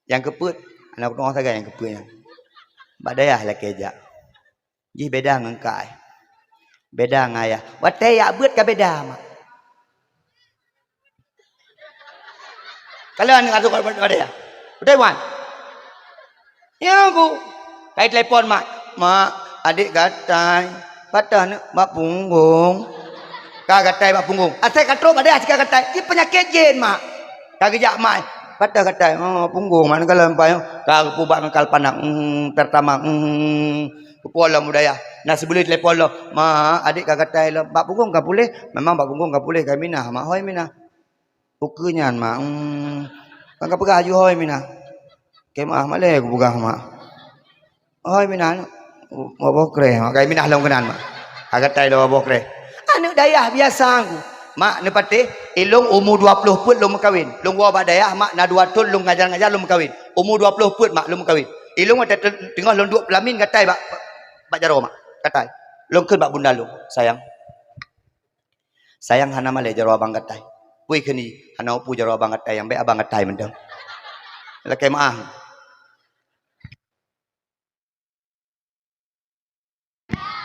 Yang keput anak orang saga yang keputnya. Badayah lah keja. Ji beda ngengkai. Beda ngaya. Wate ya buat ka beda mak. Kalau anak atu badayah. Udah wan. Ya bu. Kai telepon mak. Mak adik gatai. Patah nak mak punggung. Kagatai mak punggung. Asal katro pada asal kagatai. Ini penyakit jen mak. Kagejak mak. Pada katai. Oh punggung mana kalau empai. Kag pubak ngakal panang. Pertama. Pola budaya. Nah sebelum telepon lo. Mak adik kagatai lo. Mak punggung gak boleh. Memang mak punggung gak boleh. Kami minah. Mak hoi minah. Pukanya mak. Kagak pegah ju hoi minah. Kemah mak leh aku pegah mak. Hoi minah. Mak bokre. Mak kami minah long kenan mak. Kagatai lo bokre. Anak dayah biasa aku. mak nepati ilung umur 20 put lung kawin lung wa badaya mak na 2 tahun lung ngajar-ngajar lung kawin umur 20 put mak lung kawin ilung ada tengah lung duk pelamin katai bak jaro mak katai lung keun bak bunda lung sayang hana male jaro abang katai pui keni hana pu jaro abang katai yang be abang katai mendang lakai maah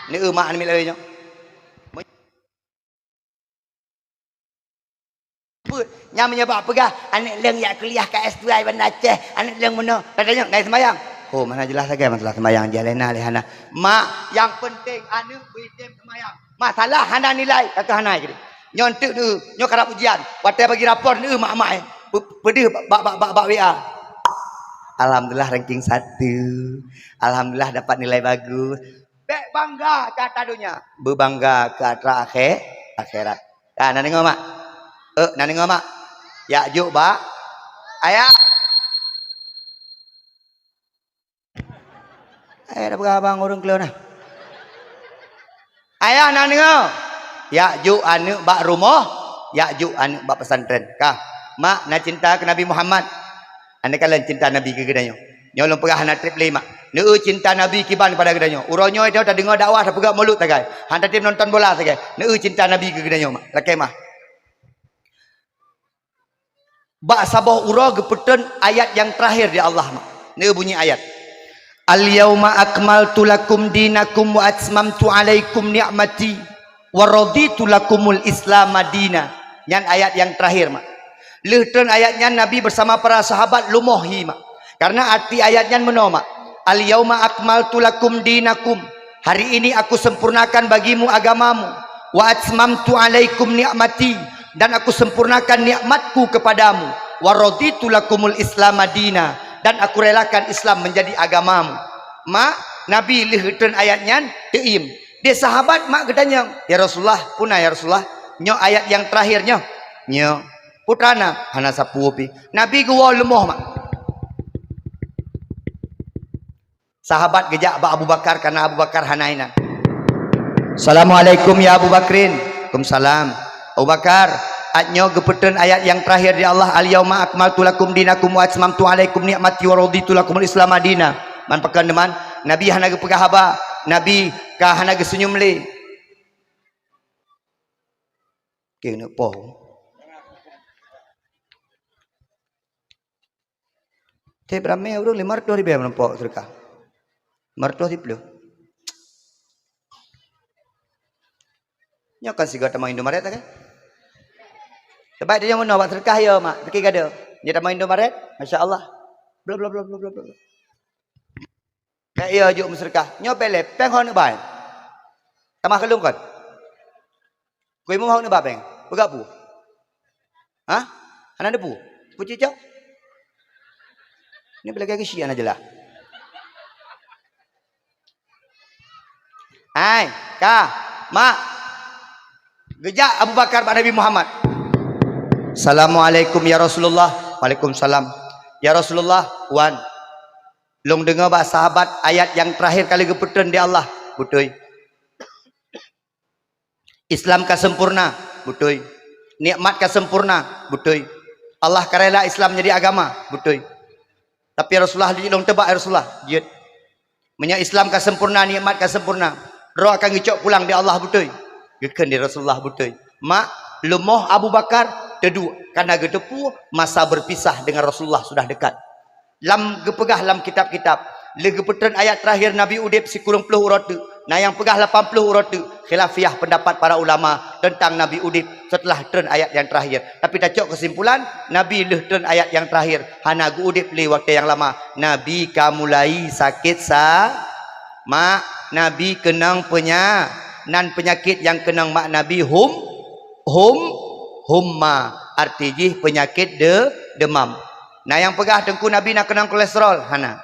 ni mak ni milai nyo yang menyebab pegah anak leng yak kuliah kat S2 Bandar Aceh anak leng mana katanya ngai sembayang oh mana jelas lagi masalah sembayang jalena lehana mak yang penting anak berjam sembayang masalah hana nilai kata hana gitu nyon tek ni nyo karap ujian watai bagi rapor ni mak-mak pedih bak WA alhamdulillah ranking 1 alhamdulillah dapat nilai bagus bek bangga ke atas dunia berbangga ke atas akhirat nah nengok mak nani ngoma ya juk ba ayah dah berabang urang kelon nah ayah nani ngo ya juk anu bak rumah ya juk anu bak pesantren kah mak na cinta ke Nabi Muhammad anda kalian cinta Nabi ke gedanyo nyolong pegah na trip lima neu cinta Nabi kiban pada gedanyo uronyo itu dah dengar dakwah dah pegak mulut tagai hanta tim nonton bola tagai neu cinta Nabi ke gedanyo mak lakai mah bak sabah ura gepeten ayat yang terakhir di Allah mak. Ni bunyi ayat. Al yauma akmaltu lakum dinakum wa atmamtu alaikum ni'mati wa raditu lakumul Islam madina. Nyan ayat yang terakhir mak. Leuhteun ayatnya Nabi bersama para sahabat lumohi mak. Karena arti ayatnya meno mak. Al yauma akmaltu lakum dinakum. Hari ini aku sempurnakan bagimu agamamu. Wa atmamtu alaikum ni'mati. Dan aku sempurnakan nikmatku kepadamu waraditu lakumul Islam madina dan aku relakan Islam menjadi agamamu mak Nabi leuhteun ayatnya teim dia sahabat mak gedanya ya Rasulullah punah ya Rasulullah nyo ayat yang terakhirnya nyo putrana hana sapupi Nabi gua lemoh mak sahabat gejak ba Abu Bakar karena Abu Bakar hanainan Assalamualaikum ya Abu Bakrin Waalaikumsalam Abu Bakar atnyo gepeten ayat yang terakhir di Allah al yauma akmaltu lakum dinakum wa atmamtu alaikum ni'mati wa raditu lakumul Islam madina man pekan deman Nabi hana gepegah haba Nabi ka hana gesenyum le kena poh te brame urang 500 ribu menempo sedekah 500 ribu nyo kan siga tamang Indomaret kan sebaik dia mana buat sedekah ya mak fikir gada dia tamang Indomaret masya-Allah bla bla bla bla bla kayak iya juk sedekah nyo pele peng hon bai tamah kelung kan kuimu mau ne bapeng begak pu ha ana depu pu cicak ni belakang kesian aja lah ai ka mak gejak Abu Bakar pada Nabi Muhammad Assalamualaikum ya Rasulullah Waalaikumsalam ya Rasulullah wan long dengar bah sahabat ayat yang terakhir kali gepeten di Allah betul Islam ka sempurna betul nikmat ka sempurna betul Allah karela Islam menjadi agama betul tapi Rasulullah di long tebak Rasulullah dia menya Islam ka sempurna nikmat ka sempurna roh akan ngicok pulang di Allah betul geken di Rasulullah betul mak lemoh Abu Bakar tedu karena gedepu masa berpisah dengan Rasulullah sudah dekat lam gepegah lam kitab-kitab le gepeten ayat terakhir Nabi udip sikurung puluh urat nah yang pegah 80 urat khilafiyah pendapat para ulama tentang Nabi udip setelah turun ayat yang terakhir tapi dah cok kesimpulan Nabi leuhteun ayat yang terakhir hana gu udip li waktu yang lama Nabi kamulai sakit mak Nabi kenang penyakit yang kenang mak Nabi humma artinya penyakit demam nah yang pegah tengku Nabi nak kenang kolesterol hana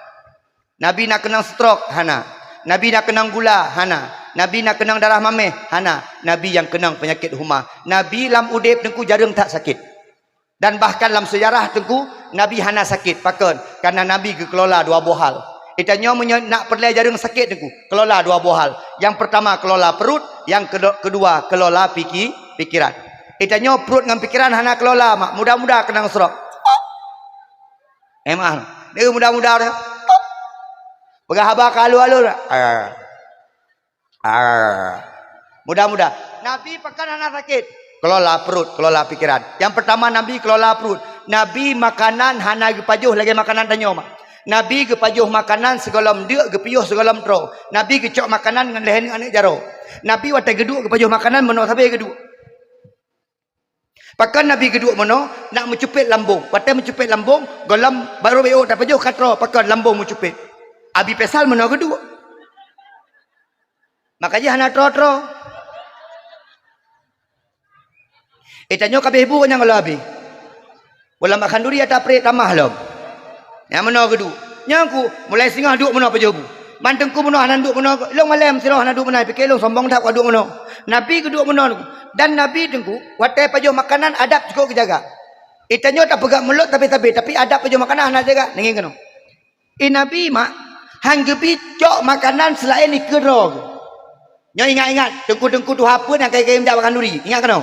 Nabi nak kenang stroke hana Nabi nak kenang gula hana Nabi nak kenang darah mameh hana Nabi yang kenang penyakit humma Nabi lam udip tengku jarang tak sakit dan bahkan dalam sejarah tengku Nabi hana sakit pakon karena Nabi kelola dua bohal itanya nak perlu jarang sakit tengku kelola dua bohal yang pertama kelola perut yang kedua kelola pikiran Itanyo perut dengan pikiran hana kelola mak. Mudah-mudah kena serok. Emang. Dia mudah-mudah dia. Pegah habak alu-alu. Mudah-mudah. Nabi pekan hana sakit. Kelola perut, kelola pikiran. Yang pertama Nabi kelola perut. Nabi makanan hana gepajuh lagi makanan tanyo mak. Nabi gepajuh makanan segolam dia gepiyuh segolam tro. Nabi kecok makanan dengan lehen anak jaro. Nabi watai geduk gepajuh makanan menok sampai geduk. Pakan Nabi geduk menok nak mencupit lambung. Watai mencupit lambung golam baru beo tak pajuh katro pakan lambung mencupit. Abi pesal menok geduk. Makanya hana tro-tro. Tanyo kabeh ibu nya kalau abi. Bola makan duri atau pret tamah lom. Yang mana kedu? Nyangku mulai singah duk mana pajobu. Mantengku mana hanan duk mana. Long malam sirah hanan duk mana. Pikir long sombong tak duk mana. Nabi keduk mana. Dan Nabi tengku watai pajoh makanan adab cukup kejaga. Itanyo tak pegang mulut tapi adab pajoh makanan hanan jaga. Nengin kena. Nabi mak hang gebi cok makanan selain ikerog. Nyo ingat-ingat tengku-tengku tu apa yang kai-kai menjak makan duri. Ingat kena.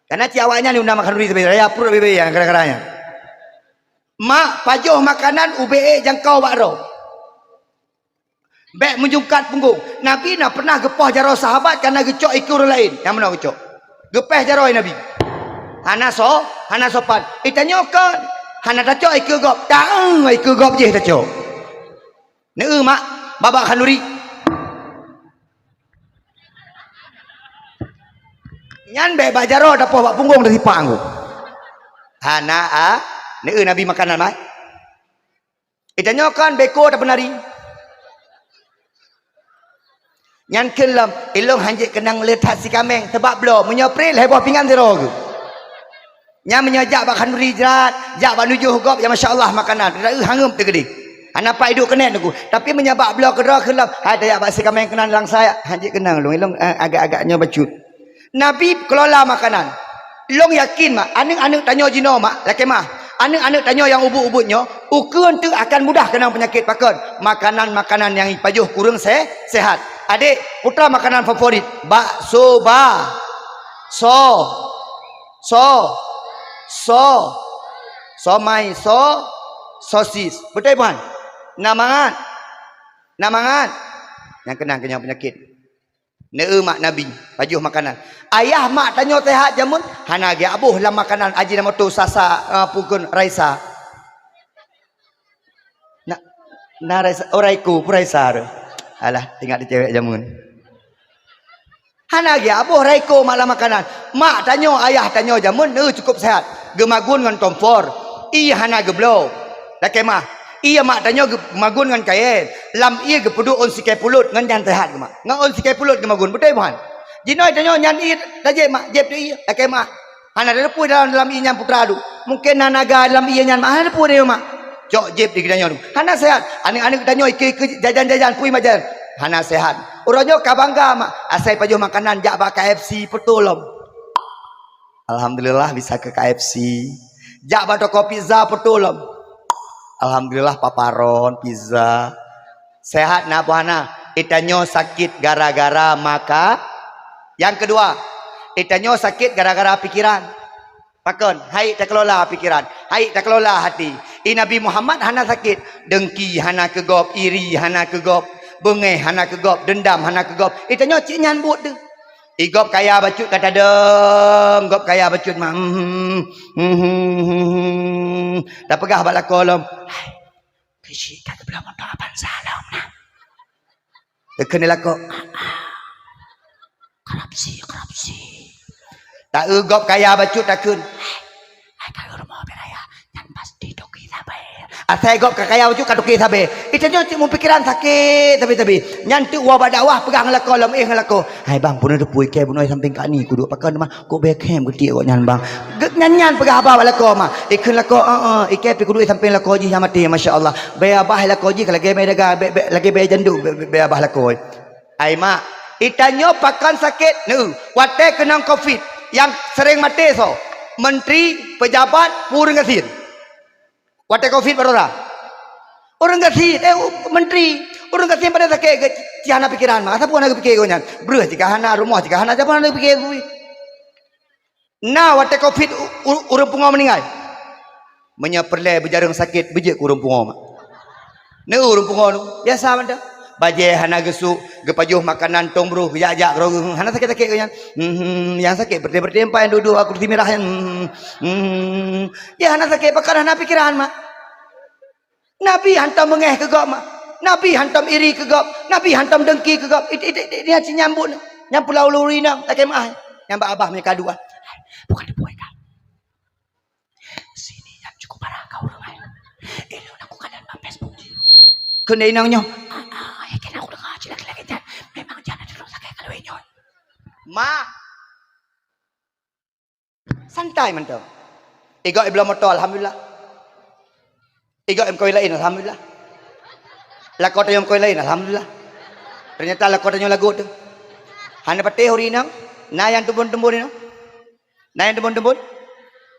Karena ciawaknya ni undang makan duri tapi raya perut bebe yang kadang-kadangnya. Mak pajuh makanan UBE jangkau bakro. Bek menjungkat punggung. Nabi nak pernah gepah jaro sahabat karena gecok ikut orang lain. Yang mana gecok? Gepah jaro Nabi. Hana sopan. Tanya kan hana tacok ikut gop. Tak ikut gop je tacok. Ne mak babak khanduri. Nyan bek bajaro dapah bak punggung dari panggu. Hana Nabi makanan mai. Tanya kan beko tak penari. Nyan kelam ilong hanjik kenang letak si kameng sebab blo menyopril heboh pinggan zero ke. Nyan menyajak bak khanduri jerat, jak bak nujuh gop ya masya-Allah makanan. Hangum tegedi. Anapa hidup kena aku. Tapi menyabak blo kedra kelam. Hai dayak bak si kameng kenang lang saya. Hanjik kenang ilong agak-agaknya bacut. Nabi kelola makanan. Long yakin mak, anak-anak tanya jino mak, laki mah. Anak-anak tanya yang ubut-ubutnya, ukun tu akan mudah kena penyakit pakon. Makanan-makanan yang pajuh kurang sehat. Adik, putra makanan favorit, bakso somai sosis. Betul bukan? Namangan. Yang kena penyakit. Mak Nabi pajuh makanan. Ayah mak tanya sehat jamun hana ge abuh lah makanan aji nama tu sasa pukun Raisa. Na Raisa oraiku Raisa. Alah tinggal di cewek jamun. Hana ge abuh Raiko malah makanan. Mak tanya ayah tanya jamun cukup sehat. Gemagun ngan kompor. Iya hana geblo. Dak mah iya mak tanya magun ngan kain lam iya ke peduk on sikai pulut ngan jan sehat ke mak ngan on sikai pulut ke magun betul bukan jinoi tanya nyan iya daje mak jeb tu iya akai mak hana ada pu dalam iya nyan putra adu mungkin nanaga dalam iya nyan mak ada pu dia mak jok jeb di gedanya adu hana sehat anak-anak tanya ke jajan-jajan pui majan hana sehat uronyo kabangga mak asai pajuh makanan jak bak KFC petulom alhamdulillah bisa ke KFC jak bak toko pizza petulom alhamdulillah paparon pizza sehat na buana itanyo sakit gara-gara maka yang kedua itanyo sakit gara-gara pikiran pakon hai tak kelola pikiran hai tak kelola hati Nabi Muhammad hana sakit dengki hana kegop iri hana kegop bengeh hana kegop dendam hana kegop itanyo cik nyan buat de igop kaya bacut kata deng gop kaya bacut mah dah pegah bala kolom hai kisi kata belum untuk apa salam nah kena lako korupsi tak gop kaya bacut takun hai kalau rumah beraya dan pasti doki sabar asai gop kaya bacut kadoki sabar itu nyo cik mau pikiran sakit tapi nyantu wa dakwah pegang lako lom ngelako hai bang puno tu pui ke puno samping kat ni ku duk pakai mah ku bekem getik kok nyan bang nyan pegah abah lako mah ikun lako ike pi ku duk samping lako ji mati masya-Allah be abah lako ji kalau ge daga lagi be jandu be abah lako ai mak itanyo pakan sakit nu wate kenang covid yang sering mati so menteri pejabat purung gasir wate covid barora orang gasir menteri orang gasir pada sakit tiana pikiran mah siapa nak fikir kau nyan bruh jika hana rumah jika hana siapa nak fikir Nah, waktu covid urang pungo meninggal. Menyaperle berjarang sakit bejek urang pungo mak. Ne urang pungo nu biasa mah dah. Baje hana gesu gepajuh makanan tong bro jajak ro hana sakit-sakit kan. Yang sakit berde-berde empa yang duduk aku timirah yang ya hana sakit perkara hana pikiran mak. Nabi hantam mengeh ke gop mak. Nabi hantam iri ke gop. Nabi hantam dengki ke gop. Dia nyambut nyam pulau lurina tak kemah. Nyambak abah punya kadua. Bukan dibuai kan. Sini yang cukup parah kau rumah. Ini aku kanan Facebook. Kena inangnya. Ya kena aku dengar lagi-lagi kan. Memang jangan dulu sakit kalau ini. Ma. Santai mantap. Ego ibla motor alhamdulillah. Ego em koi lain alhamdulillah. Lakot yang koi lain alhamdulillah. Ternyata lakotnya lagu tu. Hanya patih hari nang. Na yang tembun-tembun ni. Na yang tembun-tembun.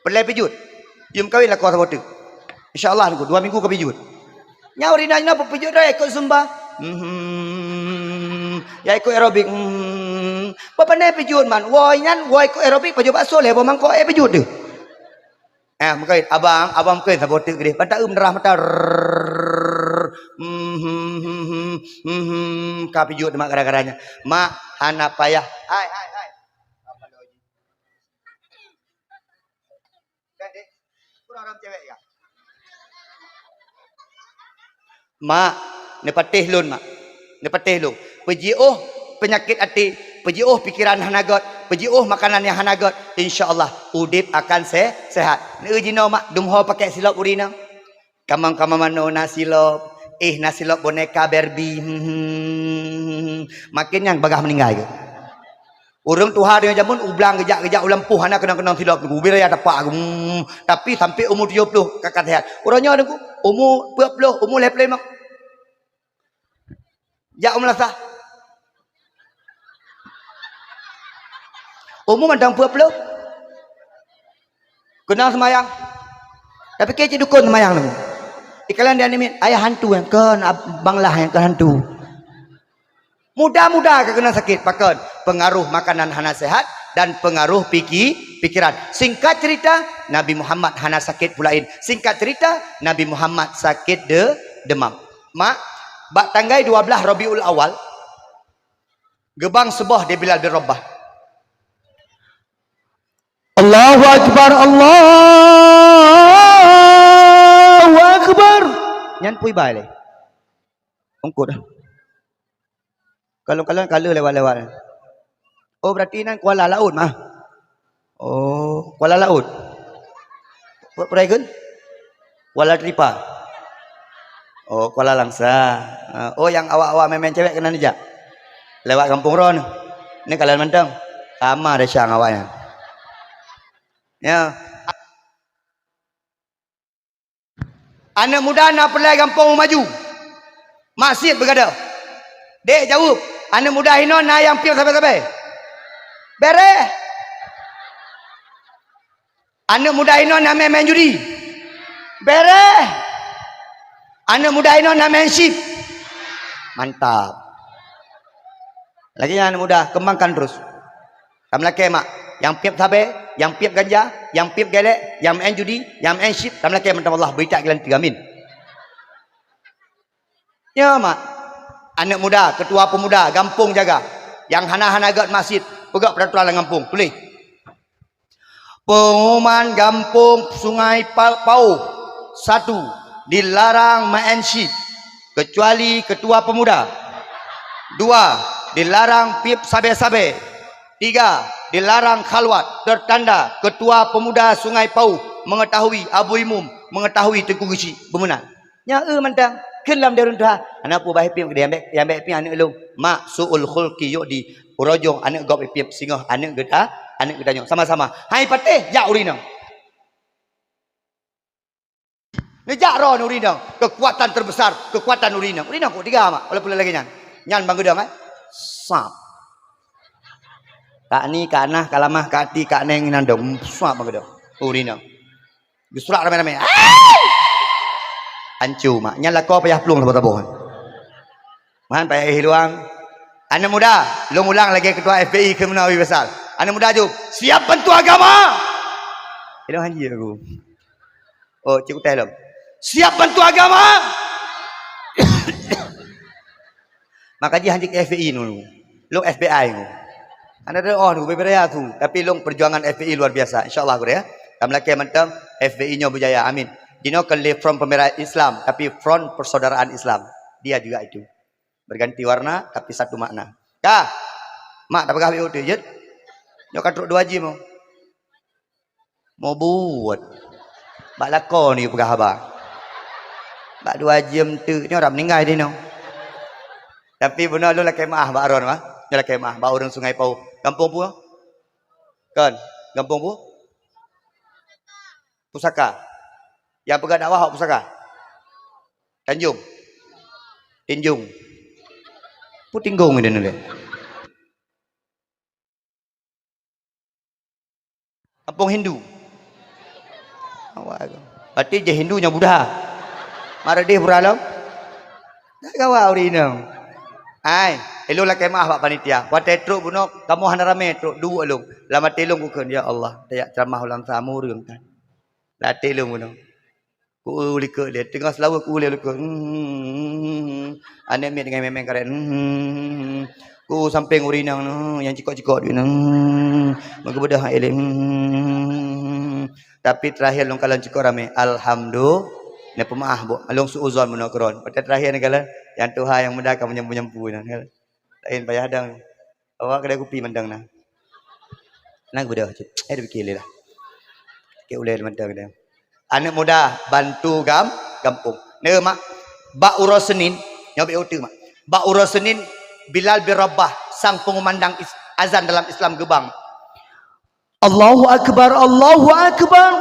Perlai pijut. Yum kawin lakot sabot tu. InsyaAllah aku 2 minggu ke pijut. Nyawri nanya apa pijut dah ikut zumba. Ya ikut aerobik. Apa ni pijut man? Woi nyan, woi ikut aerobik pijut bakso le, bang kau pijut tu. Mungkin abang mungkin sabot tu gede. Pada nerah mata. Ka pijut mak gara-garanya. Mak hana payah. Hai. Apa lagi? Dek, kurang orang cewek ya. Mak, ne patih lun mak. Ne patih lun. Pejiuh penyakit hati, pejiuh pikiran hanagot, pejiuh makanan yang hanagot, insyaallah udip akan sehat. Ne ujino mak dumho pakai silop urina. Kamang-kamang mano nasilop, nasilop boneka Barbie. Makin yang bagah meninggal ke. Urang tuha dia jamun ublang gejak-gejak ulam puh anak kenang-kenang silop niku biraya tapak aku. Tapi sampai umur 70 kakak sehat. Urangnya niku umur 40, umur leple mak. Jak melasah. Umur mandang 40. Kenal semayang. Tapi kecik dukun semayang niku. Ikalan dia nimin ayah hantu yang kan banglah yang kan hantu. Mudah-mudah kena sakit pakan pengaruh makanan hana sehat dan pengaruh pikiran. Singkat cerita Nabi Muhammad hana sakit pulain. Singkat cerita Nabi Muhammad sakit demam. Mak bak tanggai 12 Rabiul Awal gebang sebah di Bilal bin Rabah. Allahu Akbar, Allahu Akbar. Nyan pui bai le. Ongkot dah. Kalau lewat-lewat. Oh berarti nan Kuala Laut mah. Oh, Kuala Laut. Pernah kan? Kuala Tripa. Oh, Kuala Langsa. Oh, yang awak-awak main cewek kena nijak. Lewat kampung Ron. Ini kalian mentang. Sama dah syang awaknya. Ya. Anak muda nak pergi kampung maju. Masjid bergada. Dek jawab. Anak muda hino na yang piu sampai-sampai. Bere. Anak muda hino na main judi. Bere. Anak muda hino na main ship. Mantap. Lagi anak muda kembangkan terus. Kamu laki mak. Yang piap sabe, yang piap ganja, yang piap gelek, yang main judi, yang main ship. Kamu laki minta Allah berita kalian 3 min. Ya mak. Anak muda, ketua pemuda, gampung jaga. Yang hana-hana agak masjid, pegak peraturan gampung. Tulis. Pengumuman gampung Sungai Pau 1. Dilarang main ship kecuali ketua pemuda. 2. Dilarang pip sabe-sabe. 3. Dilarang khalwat. Tertanda ketua pemuda Sungai Pau mengetahui Abu Imum mengetahui Tengku Gisi bemenang. Nya mantang kelam darun tuha anak pu bae piam dia ambek pi anak elung mak suul khulqi yo di urojong anak gop piam singah anak gedanyo sama-sama hai patih jak urina ngejak ron urina kekuatan terbesar kekuatan urina kok 3 mak oleh pula lagi nyan bang gedang sap kak ni kak nah kalamah kak ti kak neng nandong sap bang gedang urina gesurak rame-rame ancu mak nyala kau payah pelung tabuh-tabuhan man payah hiluang anak muda lu ulang lagi ketua FPI ke Menawi besar Anak muda tu, siap bantu agama. Hello haji aku. Oh, cikgu tell. Siap bantu agama. Maka dia haji ke FPI dulu. Long FBI tu. Anda ada tu beberapa tu, tapi long perjuangan FPI luar biasa. Insyaallah aku ya. Kami laki mantap FPI-nya berjaya. Amin. Dino kan live from pemerintah Islam, tapi front persaudaraan Islam. Dia juga itu. Berganti warna tapi satu makna. Kah? Mak tak pegah BO tu je. Nyo kan truk 2 haji mau buat. Bak lakon ni pegah abang. Bak 2 jam tu ni orang meninggal dia no. Tapi benar lu laki maah bak aron mah. Ni laki maah bak orang Sungai Pau. Kampung pu? Kan? Kampung pu? Pusaka. Yang pegang dakwah pusaka. Tanjung. Tinjung. Pu tinggung ni dia. Kampung Hindu. Awak. Berarti je Hindunya Buddha. Mara dia beralam. Tak kawal orang. Ai, elo lah kemah pak panitia. Wate truk buno kamu hana rame truk dua long. Lama telung ku ya Allah, tayak ceramah ulang samu reung kan. La telung buno. Ku liko dia tengah selalu ku liko. Ane mi dengan memang karen. Ku samping urinang yang cikok-cikok dia. Maka bedah elim. Tapi terakhir long kalan cikok rame. Alhamdulillah. Ni pemaah bu, alung suuzon monokron. Pada terakhir ni kala yang Tuhan yang mendakan menyempu-nyempu nah. Lain payah hadang. Awak kedai kopi mendang nah. Nang budak. Dia fikir lah. Ke ulai mendang dia. Anak muda bantu kampung. Ne mak bak uras Senin, nyobe utu mak. Bak uras Senin Bilal bin Rabah sang pengumandang azan dalam Islam Gebang. Allahu akbar, Allahu akbar.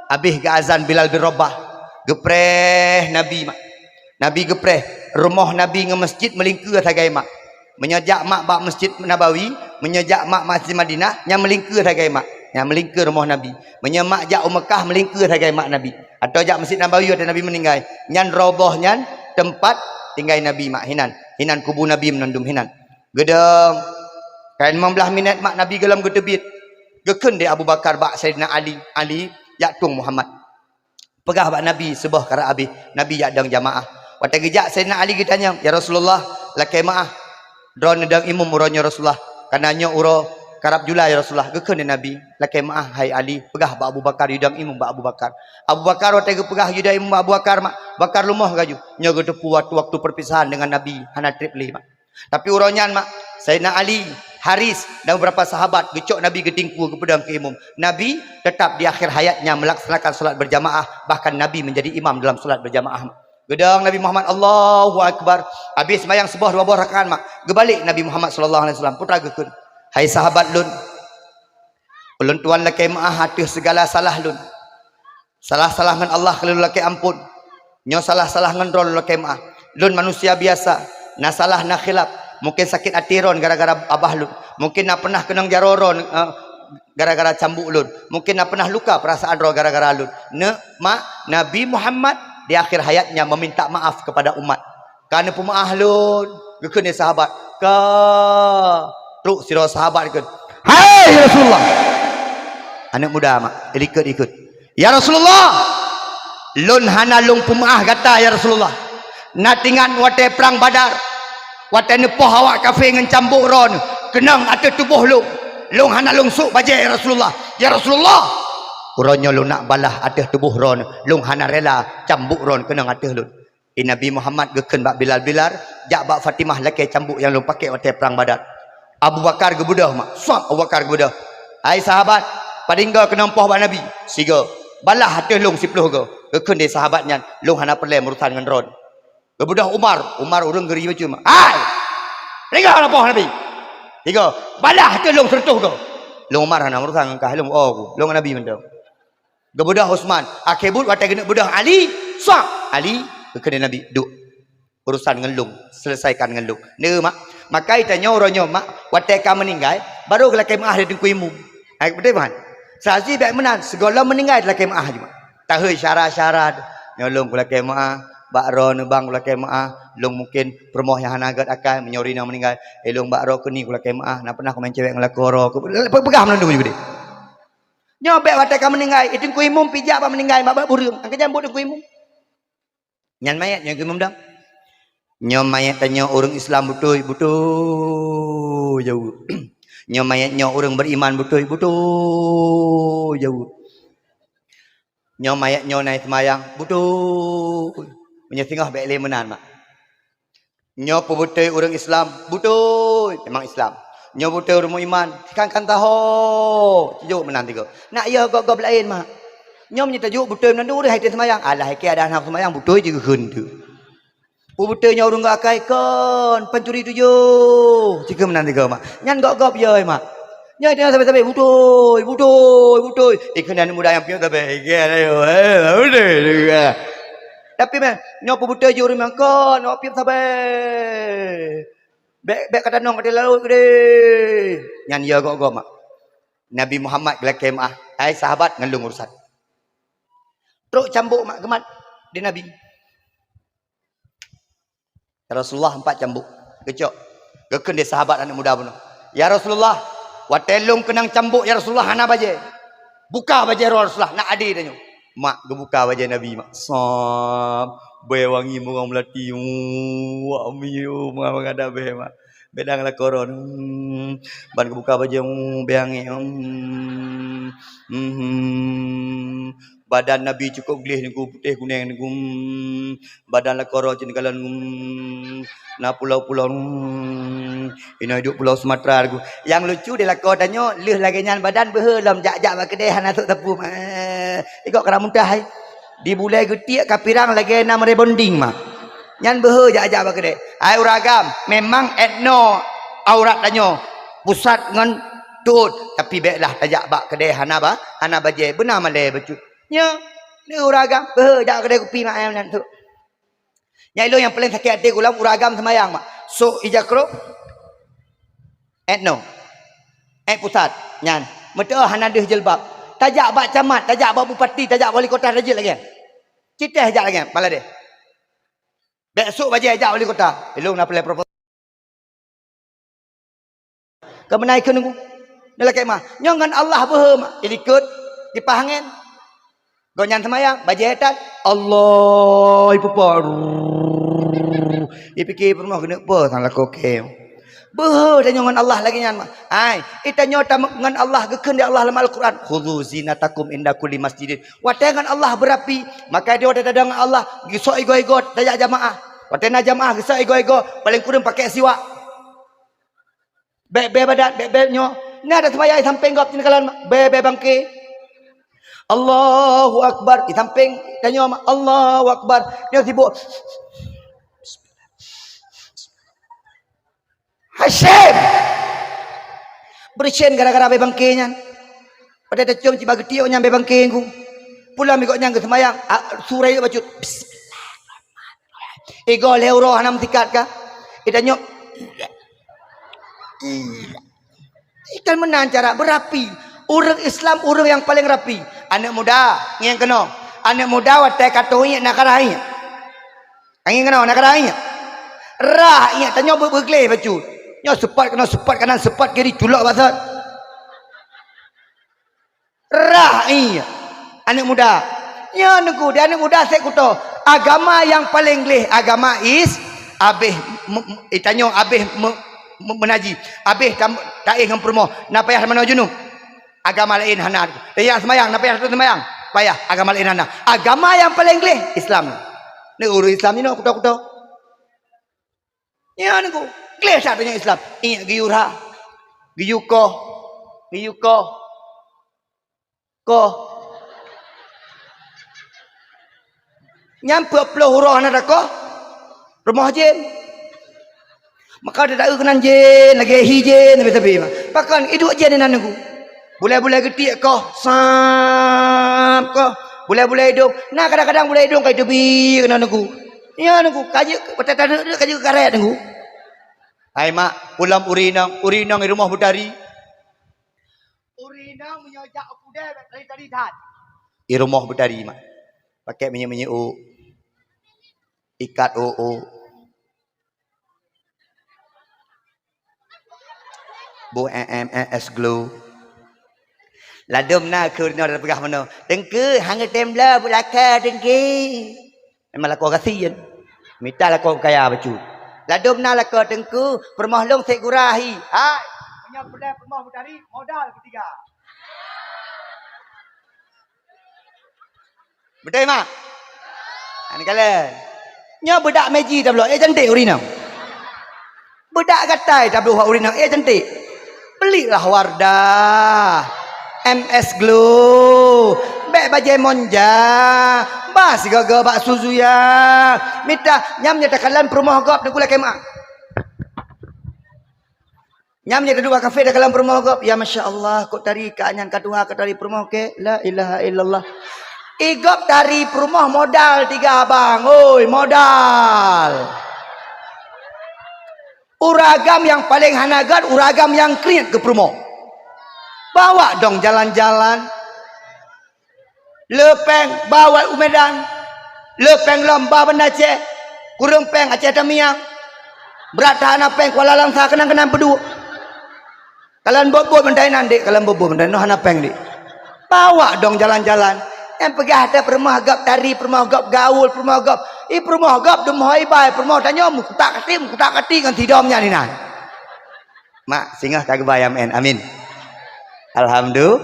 Habis ke azan Bilal bin Rabah. Gepreh Nabi mak. Nabi gepreh rumah Nabi nge masjid melingkar tagai mak. Menyejak mak bak Masjid Nabawi, menyejak mak Masjid Madinah, yang melingkar tagai mak. Yang melingkar rumah Nabi. Menyemak jak Mekah melingkar tagai mak Nabi. Atau jak Masjid Nabawi ada Nabi meninggal. Nyan roboh nyan tempat tinggal Nabi mak hinan. Hinan kubu Nabi menundum hinan. Gedeng. Kan 15 minit mak Nabi gelam gedebit. Geken dia Abu Bakar bak Sayyidina Ali jak tung Muhammad. Pegah bak Nabi sebah kara habis. Nabi jak dang jamaah. Waktu gejak Sayyidina Ali ditanya, ya Rasulullah, lakai maah. Drone dang imum uronya Rasulullah. Kananya uro karab jula ya Rasulullah. Geken dia Nabi, lakai maah hai Ali. Pegah bak Abu Bakar yudang imum bak Abu Bakar. Abu Bakar waktu pegah yudang imum bak Abu Bakar mak. Bakar lumah gaju. Nyaga tepu waktu perpisahan dengan Nabi hana trip li mak. Tapi uronyan mak, Sayyidina Ali, Haris dan beberapa sahabat gecok Nabi getingku ke pedang ke imam. Nabi tetap di akhir hayatnya melaksanakan solat berjamaah, bahkan Nabi menjadi imam dalam solat berjamaah. Gedang Nabi Muhammad Allahu akbar. Habis sembahyang sebuah 2 buah rakaat mak. Gebalik Nabi Muhammad sallallahu alaihi wasallam putra gekeun. Hai sahabat lun. Ulun tuan lakai maah hatuh segala salah lun. Salah-salah ngan Allah kalau lakai ampun. Nyo salah-salah ngan rol lakai maah. Lun manusia biasa. Na salah na khilaf. Mungkin sakit hati ron gara-gara abah lun. Mungkin nak pernah kenang jaroron gara-gara cambuk lun. Mungkin nak pernah luka perasaan ron gara-gara lun. Mak Nabi Muhammad di akhir hayatnya meminta maaf kepada umat. Karena pemaah lun. Gekun dia sahabat. Ka truk sira sahabat gekun. Hai Rasulullah. Anak muda mak, ikut. Ya Rasulullah. Lun hana lung pemaah kata ya Rasulullah. Natingan wate perang Badar. Wate nepoh awak kafe ngan cambuk ron. Kenang ada tubuh lu. Lung hana lung suk bajai ya Rasulullah. Ya Rasulullah. Uronyo lu nak balah ada tubuh ron. Lung hana rela cambuk ron kenang ada lu. Nabi Muhammad geken bak Bilal. Jak bak Fatimah laki cambuk yang lung pakai wate perang Badar. Abu Bakar gebudah mak. Suap Abu Bakar gebudah. Hai sahabat. Padingga kenang poh bak Nabi. Siga. Balah ada lung 10 ke. Geken dia sahabatnya. Lung hana perle merutan dengan ron. Gebudah Umar urang geri macam hai tinggal apa Nabi tiga balah ke long sertuh ke long Umar hana urusan ngkah long oh long Nabi mendang gebudah Utsman akibut wate kena budah Ali sak Ali kena Nabi duk urusan ngelung selesaikan ngelung ne mak makai tanya oronyo mak wate ka meninggal baru ke maah di tengku imum ai betul man sazi baik menan segala meninggal lakai maah je mak tahu syarat-syarat nyolong ke maah bakro ne bang kula kemaah long mungkin permoh yang hanagat akan menyori nang meninggal elong bakro ke ni kula kemaah nak pernah komen cewek ngelakoro pegah menandung juga deh nyobek watak ka meninggal itu ku imum pijak ba meninggal bab burung angke jambut ku imum nyan mayat nyan ku imum dang nyom mayat tanya orang Islam betul betul jauh nyom mayat nyom orang beriman betul betul jauh nyom mayat nyom naik semayang betul punya singah baik le menan mak nyom betul orang Islam betul memang Islam nyom betul orang iman kan tahu jauh menan tiga nak ya gok lain mak nyom nyata jauh betul menan tu hai semayang alah hai ada anak semayang betul juga hentu Pubutanya orang gak akai kon pencuri tujuh. Jika menanti kau mak. Nyan gok ya mak. Nyan tengah sampai butoy. Ikan yang muda yang pion sampai. Butoy. Tapi mah nyo pubutay orang yang kon no pion sampai. Bek kata nong kata lalu gede. Nyan ya gok mak. Nabi Muhammad gelak kemah. Hai sahabat ngelung urusan. Teruk cambuk mak gemat di Nabi. Rasulullah 4 cambuk kecok geken dia sahabat anak muda pun ya Rasulullah watelung kenang cambuk ya Rasulullah hana baje buka baje Rasulullah nak adi tanya mak gebuka baje Nabi mak sam be wangi murang melati wa miu mangada be mak bedang la koron ban gebuka baje beangi badan Nabi cukup gelih niku putih kuning niku badan lekoro cendegalan na pulau-pulau ini hidup pulau Sumatera niku yang lucu dia lakor danyo leuh lagi nyan badan behelam jak-jak ba kedai han atuk tepu ikut kena muntah di bulai getiak kapirang lagi 6 rebonding mah nyan behe jak-jak ba kedai ai uragam memang etno aurat danyo pusat ngan tut tapi baiklah tajak bak kedai hana baje benar malai becu nya ni uragam jak kedai kopi mak ayam tu nyai lo yang paling sakit hati ulam uragam semayang mak so ijakro etno pusat nyan metu hana deh jelbab tajak bak camat tajak bak bupati tajak wali kota raja lagi citah ajak lagi pala deh besok baje ajak wali kota elong nak play proposal kemenai ke nunggu dalam kemah nyongan Allah behem ikut dipahangin gonyan semayang bajetan Allah ipu par ipikir pernah kena apa sang lakoke behe dan nyongan Allah lagi nyan mah ai ita nyota ngan Allah geken di Allah dalam Al-Quran khudhu zinatakum inda kulli masjidin watengan Allah berapi maka dia ada dengan Allah gisok ego daya jamaah watena jamaah gisok ego paling kurang pakai siwak be badan be nyo ni ada semayang samping gop tinakalan be bangke Allahu Akbar di samping tanya Allahu Akbar dia sibuk Hasyim bersin gara-gara bebangkenya pada tecium ciba getio nyambe bangkengku pulang mikok nyang ke semayang surah itu baca bismillahirrahmanirrahim ego leuro hanam tikat ka itanya ikan menan cara berapi orang Islam orang yang paling rapi anak muda yang kena anak muda watai katonya nak karahnya angin kena nak karahnya rahnya tanya bergelih baju nyo sepat kanan sepat kiri culak basat rahnya anak muda nya nunggu dia anak muda saya kuto agama yang paling gelih agama is abih itanya abih menaji abih taih ngam permo na payah mana junub agama lain hana yang semayang na payah semayang payah agama lain hana agama yang paling gelih Islam ni urus Islam ni no kuto ya niku gelih satunya Islam ingat giyura giyuko nyampe puluh huruf hana ko rumah jen maka ada kenan jen lagi hijen tapi pakan hidup jen nan niku boleh getik kau sam kau boleh hidung nah kadang-kadang boleh hidung kai tebi kena niku ya niku kaje patata kaje karet niku hai mak pulang urinang di rumah budari urinang menyojak kuda tadi tat di rumah budari mak pakai minyak ikat oo bu es glue ladum na ke no pegah mano dengke hang temla bulaka dengke memang lako kasian minta lako kaya bacu ladum na lako dengku permoh long sek gurahi hai punya pedai permoh mutari modal ketiga betul mak ani kala nya budak meji dah belum cantik urina budak gatai dah belum urina cantik belilah Wardah MS Glow bek bajai monja bas gaga bak suzuya minta nyamnya takalan perumah gop nak kula kemak nyamnya kedua kafe takalan perumah gop ya Masya Allah kok tari kanyan kaduha ke tari perumah ke la ilaha illallah igop tari perumah modal 3 abang oi modal uragam yang paling hanagat uragam yang kriat ke perumah bawa dong jalan-jalan lepeng bawa Medan lepeng lomba benda Aceh kurung peng Aceh Tamiang berat tahan peng Kuala Langsa kenang-kenang berdua kalian bobo benda nanti kalian bobo benda no hana peng di bawa dong jalan-jalan yang pergi ada permah gap tari permah gap gaul permah gap permah gap demhoi bai permah tanya mu kutak kati kan tidamnya ni nan mak singgah kagak bayam en amin alhamdulillah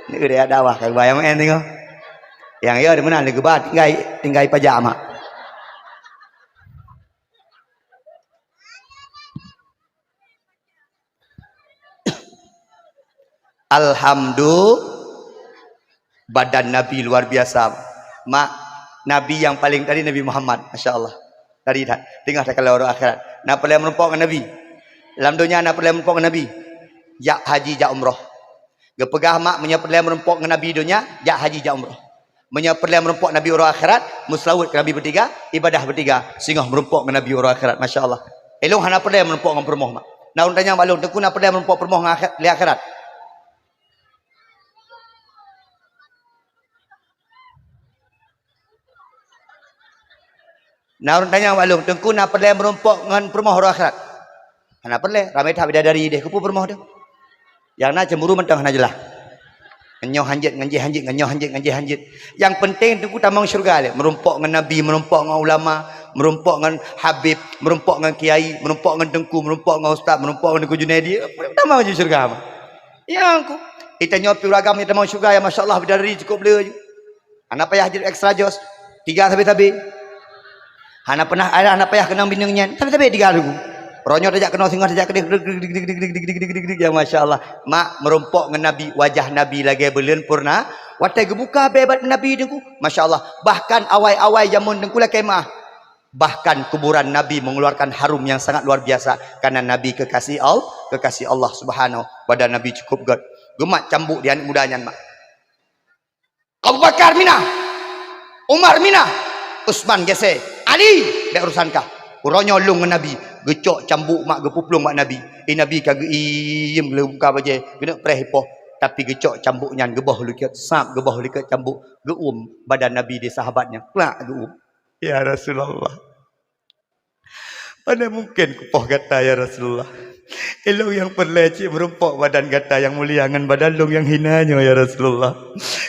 ni udah ada wah kagak bayam en tengok yang ya di mana lagi bat tinggal pajama alhamdulillah badan Nabi luar biasa mak Nabi yang paling tadi Nabi Muhammad Masya Allah tadi dah tinggal kalau orang akhirat nak boleh merupakan Nabi dalam dunia nak boleh merupakan Nabi jak haji jak umrah gepegah mak menyapelai merupakan Nabi dunia jak haji jak umrah menyapelai merupakan Nabi orang akhirat muslawat ke Nabi bertiga ibadah bertiga sehingga merupakan Nabi orang akhirat Masya Allah elong hana pelai merupakan permoh mak nak tanya malung teku nak pelai merupakan permoh di akhirat nak tanya malung teku nak pelai merupakan dengan permoh orang akhirat hana pelai ramai tak bidadari deh kupu permoh tu yang nak cemburu mentang hana jelah nyoh hanjit nganjit yang penting tu tamang syurga le merumpok dengan nabi merumpok dengan ulama merumpok dengan habib merumpok dengan kiai merumpok dengan tengku merumpok dengan ustaz merumpok dengan Junaidi tamang je syurga mah yang aku kita nyopi ragam ni tamang syurga ya masyaallah bidadari cukup le anak payah jadi extra jos 3 tabi anak pernah ada anak payah kenang binengnya tabi 3 ribu ronyo tajak kena singgah tajak kedih ya Masya Allah mak merumpok dengan Nabi wajah Nabi lagi belen purna watai gebuka bebat Nabi dengku Masya Allah bahkan awai-awai jamun dengku lah kemah bahkan kuburan Nabi mengeluarkan harum yang sangat luar biasa karena Nabi kekasih Allah subhanahu badan Nabi cukup god gemak cambuk di anak mudanya mak Abu Bakar minah Umar minah Utsman gese Ali dak urusankah uronyo lung dengan Nabi gecok cambuk mak gepuplung mak Nabi Nabi kagak iem le buka baje kena preh hipoh tapi gecok cambuknya gebah likat sap gebah likat cambuk geum badan Nabi di sahabatnya plak geum ya Rasulullah mana mungkin kupoh kata ya Rasulullah elong yang perleceh merumpok badan kata yang mulia dengan badan long yang hinanya ya Rasulullah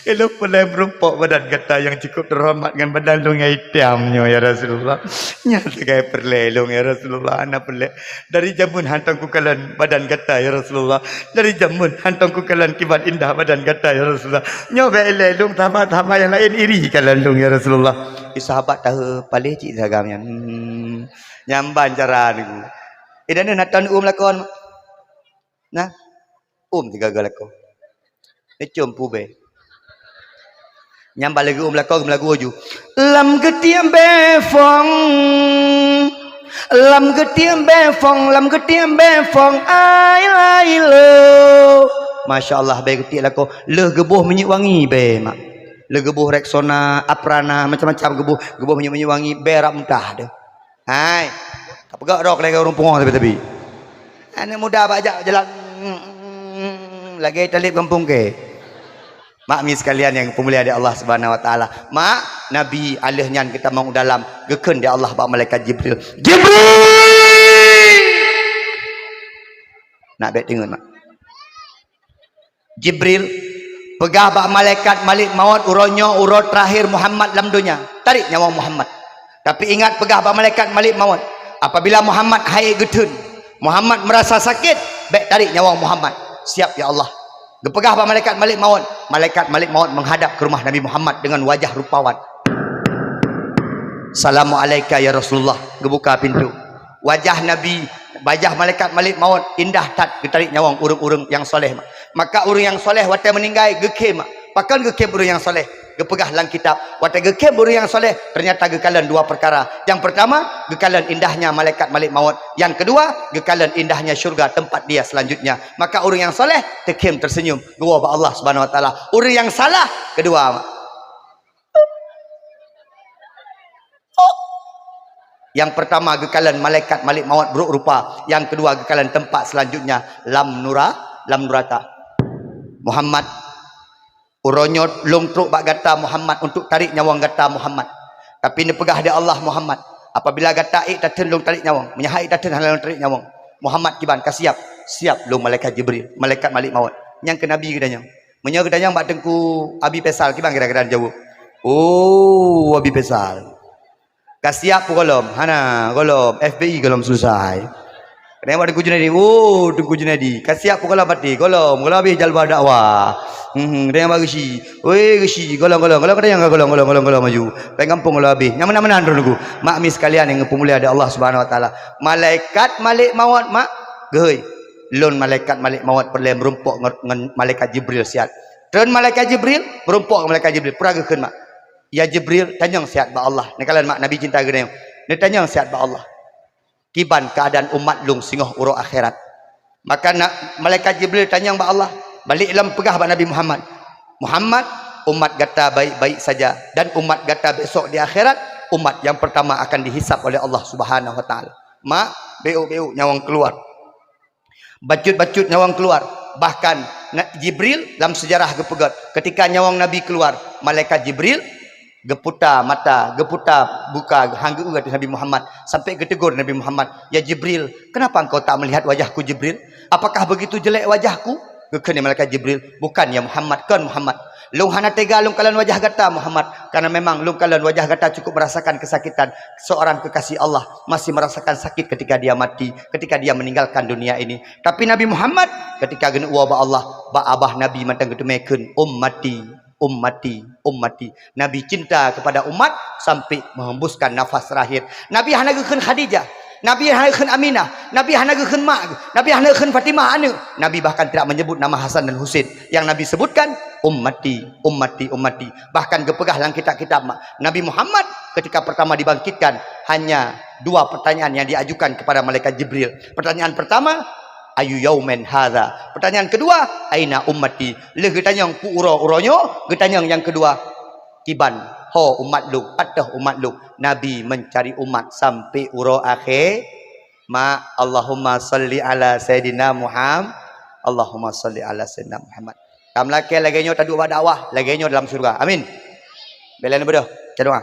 elong perle merumpok badan kata yang cukup terhormat dengan badan long yang hitamnya ya Rasulullah nyata kayak perle long ya Rasulullah anak perle dari jamun hantang ku kalan badan kata ya Rasulullah dari jamun hantang ku kalan kibat indah badan kata ya Rasulullah nyoba ele long tambah yang lain iri kalan long ya Rasulullah sahabat tahu palih cik sagamnya nyamban cara niku dan nak tan lakon nah tiga galako ecom pube nyambal lagi lakon lagu oju lam getiam befong ai lai lo Masya Allah baik getik lako le gebuh minyak wangi be mak le gebuh Rexona Aprana macam-macam gebuh minyak wangi berak muntah dah hai pegak rok lagi orang pungong tapi anak muda bajak jalan lagi talib kampung ke mak mi sekalian yang pemulia di Allah Subhanahu wa taala mak Nabi alihnya kita mau dalam geken dia Allah bak malaikat Jibril. Jibril nak bet tengok mak. Jibril pegah bak malaikat malik maut uronyo urut terakhir Muhammad dalam dunia, tarik nyawa Muhammad. Tapi ingat pegah bak malaikat malik maut, apabila Muhammad hai getun, Muhammad merasa sakit, baik tarik nyawa Muhammad. Siap ya Allah. Gepegah bak malaikat malik maut menghadap ke rumah Nabi Muhammad dengan wajah rupawan. Assalamualaikum ya Rasulullah. Gebuka pintu. Wajah Nabi, wajah malaikat malik maut indah tat, getarik nyawang urung-urung yang soleh. Maka urung yang soleh wate meninggal gekem. Pakan gekem urung yang soleh. Gepegah lang kitab. Wate gekem urung yang soleh. Ternyata gekalan dua perkara. Yang pertama, gekalan indahnya malaikat malik maut. Yang kedua, gekalan indahnya syurga tempat dia selanjutnya. Maka urung yang soleh tekem tersenyum. Gua ba Allah Subhanahu wa taala. Urung yang salah kedua. Yang pertama gekalan malaikat malik maut buruk rupa. Yang kedua gekalan tempat selanjutnya lam nurata. Muhammad uronyot long truk bak gata Muhammad untuk tarik nyawang gata Muhammad. Tapi ni pegah dia Allah Muhammad. Apabila gata taten long tarik nyawang, menyahai taten halang tarik nyawang. Muhammad kiban kasiap, siap long malaikat Jibril, malaikat malik maut. Yang ke Nabi gedanyang. Menyo gedanyang bak tengku Abi Pesal kiban kira-kira jawab. Oh, Abi Pesal. Kasiap pun golom, hana golom, FBI golom selesai. Kenapa ada Junadi? Oh, tunggu Junadi. Kasiap pun golom mati, golom habis jalba dakwah. Dia yang bagusi, weh gusi, golom kada yang golom maju. Pengampung golom habis. Yang mana nunggu. Mak mis sekalian yang pemulia ada Allah Subhanahu Wa Taala. Malaikat malik maut mak, gehoi. Lon malaikat malik maut perle merumpok dengan malaikat Jibril siat. Tren malaikat Jibril merumpok malaikat Jibril. Perageun mak. Ya Jibril tanyang sihat ba Allah. Ni kalian mak Nabi cinta gede. Ni tanyang sihat ba Allah. Kiban keadaan umat lung singoh urut akhirat. Maka malaikat Jibril tanyang ba Allah. Balik dalam pegah ba Nabi Muhammad. Muhammad umat gata baik-baik saja dan umat gata besok di akhirat umat yang pertama akan dihisap oleh Allah Subhanahu wa taala. Mak beu nyawang keluar. Bacut-bacut nyawang keluar. Bahkan Jibril dalam sejarah gepegat ketika nyawang Nabi keluar, malaikat Jibril geputa mata, geputa buka hanggu kata Nabi Muhammad sampai getegur Nabi Muhammad, ya Jibril, kenapa engkau tak melihat wajahku Jibril? Apakah begitu jelek wajahku? Gekeni malaikat Jibril, bukan ya Muhammad, kan Muhammad. Lung hana tega lung kalan wajah gata Muhammad, karena memang lung kalan wajah gata cukup merasakan kesakitan. Seorang kekasih Allah masih merasakan sakit ketika dia mati, ketika dia meninggalkan dunia ini. Tapi Nabi Muhammad ketika genu wa Allah, ba abah Nabi mantang getemeken ummati. Nabi cinta kepada umat sampai menghembuskan nafas terakhir. Nabi hana geken Khadijah, Nabi hana geken Aminah, Nabi hana geken Mak, Nabi hana geken Fatimah anu. Nabi bahkan tidak menyebut nama Hasan dan Husain. Yang Nabi sebutkan ummati. Bahkan gepegah dalam kitab-kitab Nabi Muhammad ketika pertama dibangkitkan hanya dua pertanyaan yang diajukan kepada malaikat Jibril. Pertanyaan pertama, ayu yaumen hadza. Pertanyaan kedua, aina ummati. Le getanyang ku uro-uronyo, getanyang yang kedua, kiban ho umat lu, atah umat lu. Nabi mencari umat sampai uro akhir. Allahumma salli ala sayidina Muhammad. Allahumma salli ala sayidina Muhammad. Kam laki lagi nyo tadu dakwah, lagi nyo dalam surga. Amin. Belain berdoa. Doa.